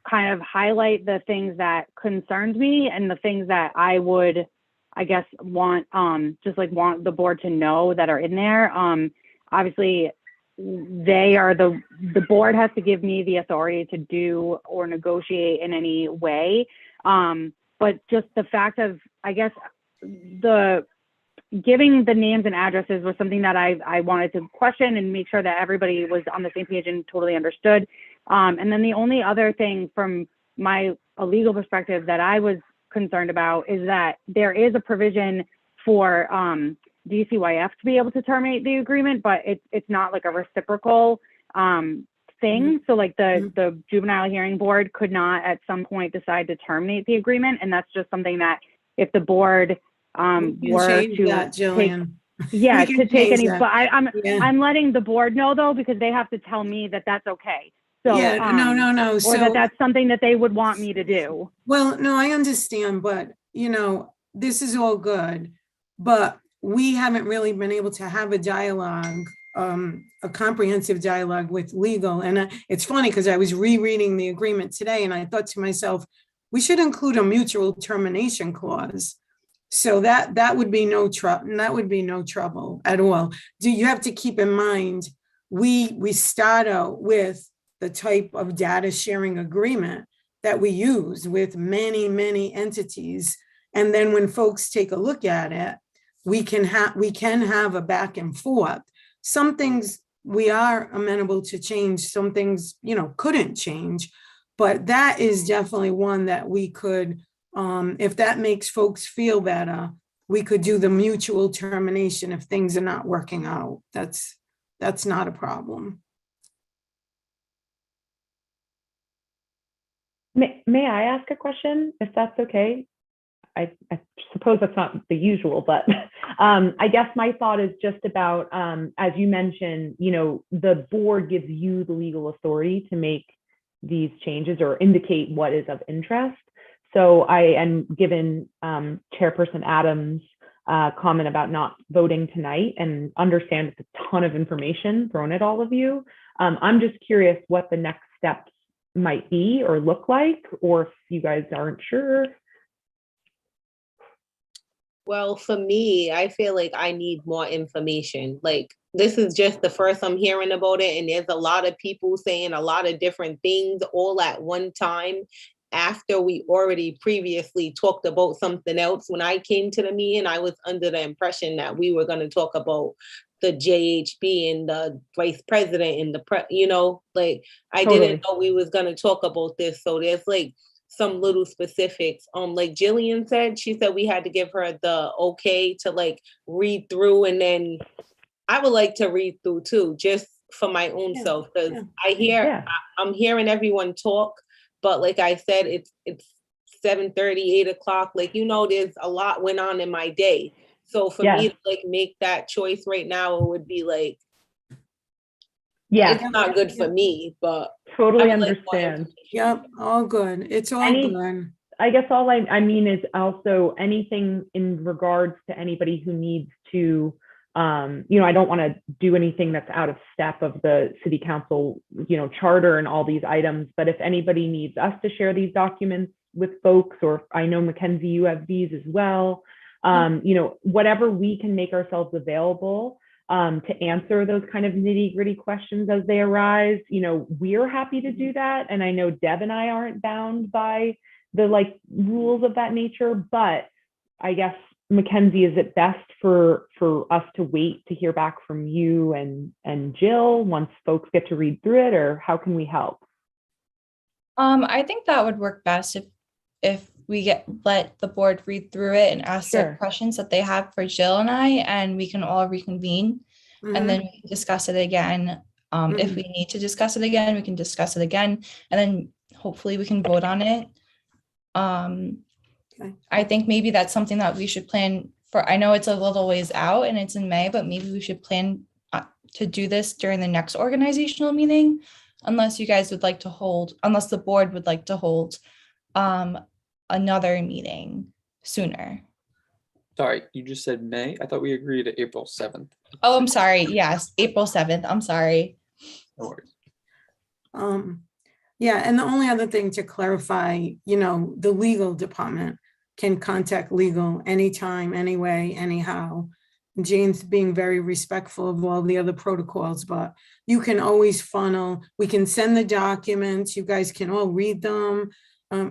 kind of highlight the things that concerned me and the things that I would, I guess, want the board to know that are in there. Obviously, the board has to give me the authority to do or negotiate in any way. But just the fact of, I guess, the giving the names and addresses was something that I wanted to question and make sure that everybody was on the same page and totally understood. And then the only other thing from a legal perspective that I was concerned about is that there is a provision for DCYF to be able to terminate the agreement, but it's not like a reciprocal thing. So like the juvenile hearing board could not at some point decide to terminate the agreement. And that's just something that if the board were to that, Jillian. Yeah, to take any, that. but I'm letting the board know though, because they have to tell me that that's okay. So, yeah, no. Or that's something that they would want me to do. Well, no, I understand, but this is all good, but we haven't really been able to have a dialogue, a comprehensive dialogue with legal. And it's funny because I was rereading the agreement today and I thought to myself, we should include a mutual termination clause. So that would be no trouble. That would be no trouble at all. You have to keep in mind, we start out with the type of data sharing agreement that we use with many, many entities. And then when folks take a look at it, we can have a back and forth. Some things we are amenable to change, some things, couldn't change, but that is definitely one that we could, if that makes folks feel better, we could do the mutual termination if things are not working out. That's not a problem. May I ask a question, if that's okay? I suppose that's not the usual, but I guess my thought is just about, as you mentioned, the board gives you the legal authority to make these changes or indicate what is of interest. So I am given Chairperson Adams' comment about not voting tonight and understand it's a ton of information thrown at all of you. I'm just curious what the next steps might be or look like, or if you guys aren't sure. Well, for me, I feel like I need more information. Like, this is just the first I'm hearing about it, and there's a lot of people saying a lot of different things all at one time after we already previously talked about something else. When I came to the meeting, I was under the impression that we were going to talk about the JHB and the vice president and I didn't know we was going to talk about this. So there's like some little specifics. Like Jillian said, she said we had to give her the okay to like read through, and then I would like to read through too, just for my own self, because I'm hearing everyone talk, but like I said, it's 7:30, 8 o'clock. Like, there's a lot went on in my day. So for me to like make that choice right now, it would be like, it's not good for me, but totally understand. Yep, all good. It's all good. I guess all I mean is also anything in regards to anybody who needs to I don't want to do anything that's out of step of the city council, charter and all these items. But if anybody needs us to share these documents with folks, or I know Mackenzie, you have these as well, whatever we can make ourselves available to answer those kind of nitty gritty questions as they arise, we're happy to do that. And I know Deb and I aren't bound by the rules of that nature, but I guess, Mackenzie, is it best for us to wait to hear back from you and Jill once folks get to read through it, or how can we help? I think that would work best if we let the board read through it and ask the questions that they have for Jill and I, and we can all reconvene and then we can discuss it again. If we need to discuss it again, we can discuss it again, and then hopefully we can vote on it. I think maybe that's something that we should plan for. I know it's a little ways out and it's in May, but maybe we should plan to do this during the next organizational meeting, unless you guys would like to hold, unless the board would like to hold another meeting sooner. Sorry, you just said May? I thought we agreed at April 7th. Oh, I'm sorry. Yes, April 7th. I'm sorry. No worries. Yeah, and the only other thing to clarify, the legal department can contact legal anytime, anyway, anyhow. Jane's being very respectful of all the other protocols, but you can always funnel, we can send the documents, you guys can all read them.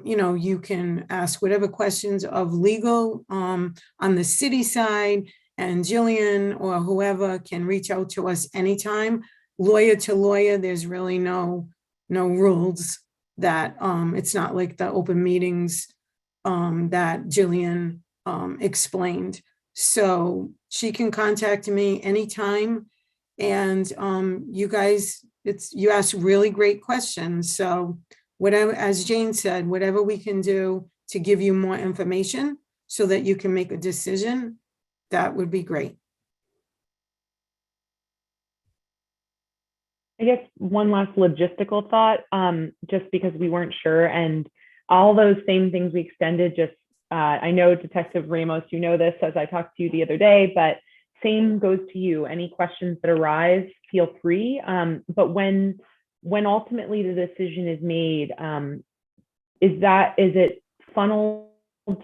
You can ask whatever questions of legal on the city side, and Jillian or whoever can reach out to us anytime. Lawyer to lawyer, there's really no rules that it's not like the open meetings that Jillian explained. So she can contact me anytime. And you guys, you ask really great questions. So whatever, as Jane said, whatever we can do to give you more information so that you can make a decision, that would be great. I guess one last logistical thought, just because we weren't sure, and all those same things we extended, I know Detective Ramos, you know this as I talked to you the other day, but same goes to you. Any questions that arise, feel free. But when ultimately the decision is made, is it funneled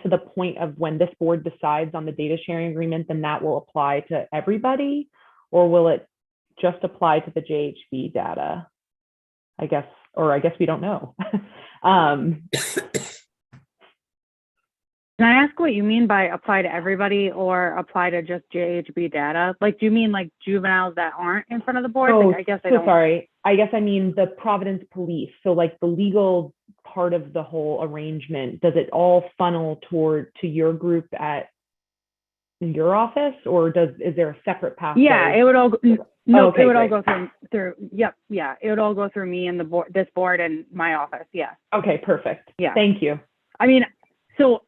to the point of when this board decides on the data sharing agreement, then that will apply to everybody, or will it just apply to the JHB data? I guess we don't know. Can I ask what you mean by apply to everybody or apply to just JHB data? Do you mean juveniles that aren't in front of the board? Oh, I guess I don't. Sorry. I guess I mean the Providence police. So the legal part of the whole arrangement, does it all funnel to your group at your office, or is there a separate pathway? Yeah, it would all okay, it would all great. go through yep, yeah. It would all go through me and this board and my office. Yeah. Okay, perfect. Yeah. Thank you. I mean, so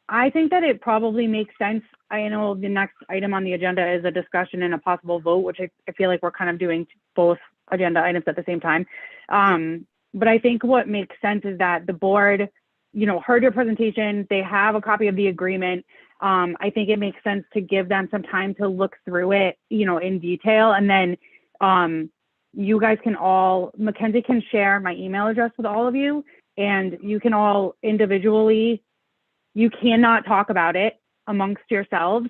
I think that it probably makes sense. I know the next item on the agenda is a discussion and a possible vote, which I feel like we're kind of doing both agenda items at the same time. But I think what makes sense is that the board, heard your presentation, they have a copy of the agreement. I think it makes sense to give them some time to look through it, in detail. And then you guys can Mackenzie can share my email address with all of you, and you can all individually, you cannot talk about it amongst yourselves.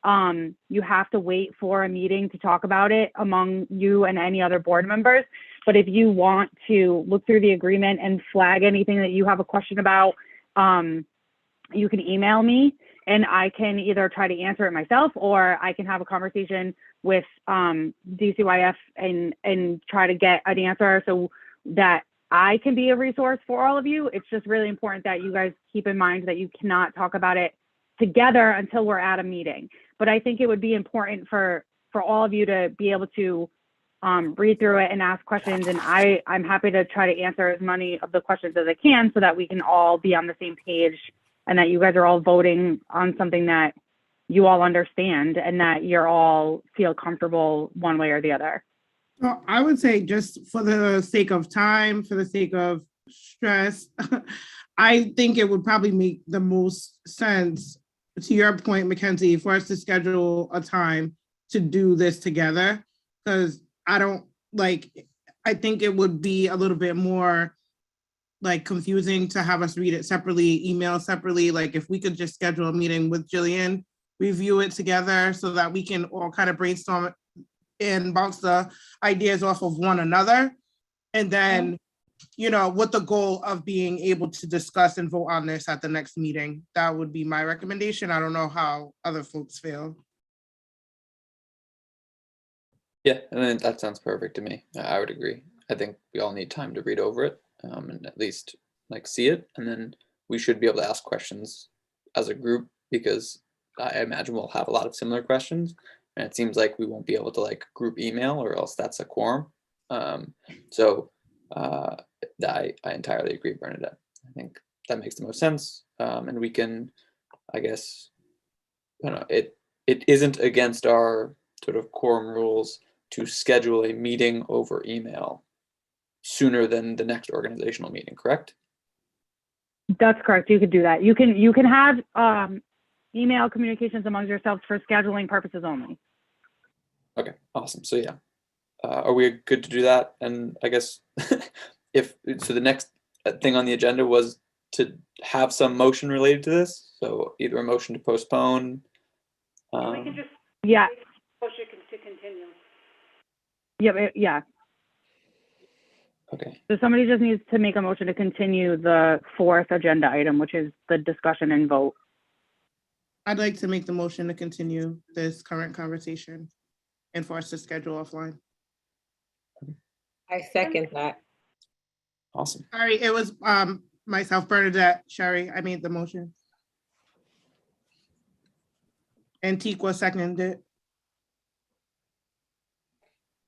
You have to wait for a meeting to talk about it among you and any other board members. But if you want to look through the agreement and flag anything that you have a question about, you can email me and I can either try to answer it myself, or I can have a conversation with DCYF and try to get an answer so that I can be a resource for all of you. It's just really important that you guys keep in mind that you cannot talk about it together until we're at a meeting. But I think it would be important for all of you to be able to read through it and ask questions. And I'm happy to try to answer as many of the questions as I can so that we can all be on the same page and that you guys are all voting on something that you all understand and that you're all feel comfortable one way or the other. Well, I would say, just for the sake of time, for the sake of stress, I think it would probably make the most sense, to your point, Mackenzie, for us to schedule a time to do this together, because I think it would be a little bit more like confusing to have us read it separately, email separately. Like if we could just schedule a meeting with Jillian, review it together so that we can all kind of brainstorm and bounce the ideas off of one another. And then, with the goal of being able to discuss and vote on this at the next meeting. That would be my recommendation. I don't know how other folks feel. Yeah, and then that sounds perfect to me. I would agree. I think we all need time to read over it, and at least like see it, and then we should be able to ask questions as a group, because I imagine we'll have a lot of similar questions, and it seems like we won't be able to like group email, or else that's a quorum. I entirely agree, Bernadette. I think that makes the most sense, and we can, I guess, it isn't against our sort of quorum rules to schedule a meeting over email sooner than the next organizational meeting, correct? That's correct. You could do that. You can have email communications among yourselves for scheduling purposes only. Okay, awesome. So yeah, are we good to do that? And I guess the next thing on the agenda was to have some motion related to this. So either a motion to postpone. We can just. Yeah. Motion to continue. Yeah. Okay. So somebody just needs to make a motion to continue the fourth agenda item, which is the discussion and vote. I'd like to make the motion to continue this current conversation and for us to schedule offline. I second that. Awesome. Sorry, it was myself, Bernadette, Sherry. I made the motion. And Tikwa seconded it.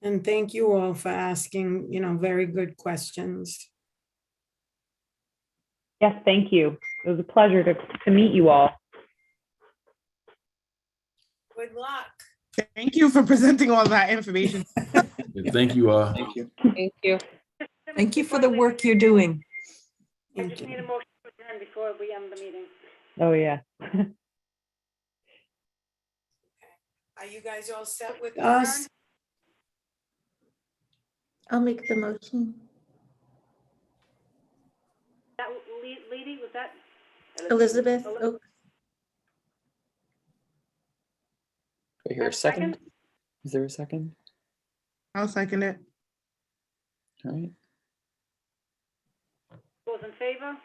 And thank you all for asking, very good questions. Yes, thank you. It was a pleasure to meet you all. Good luck. Thank you for presenting all that information. Thank you all. Thank you. Thank you. Thank you for the work you're doing. I just need a motion to adjourn before we end the meeting. Oh, yeah. Are you guys all set with us? I'll make the motion. That lady, was that? Elizabeth Oaks. Do I hear a second? Is there a second? I'll second it. All right. Those in favor?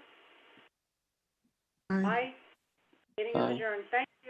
Aye. Meeting is adjourned. Thank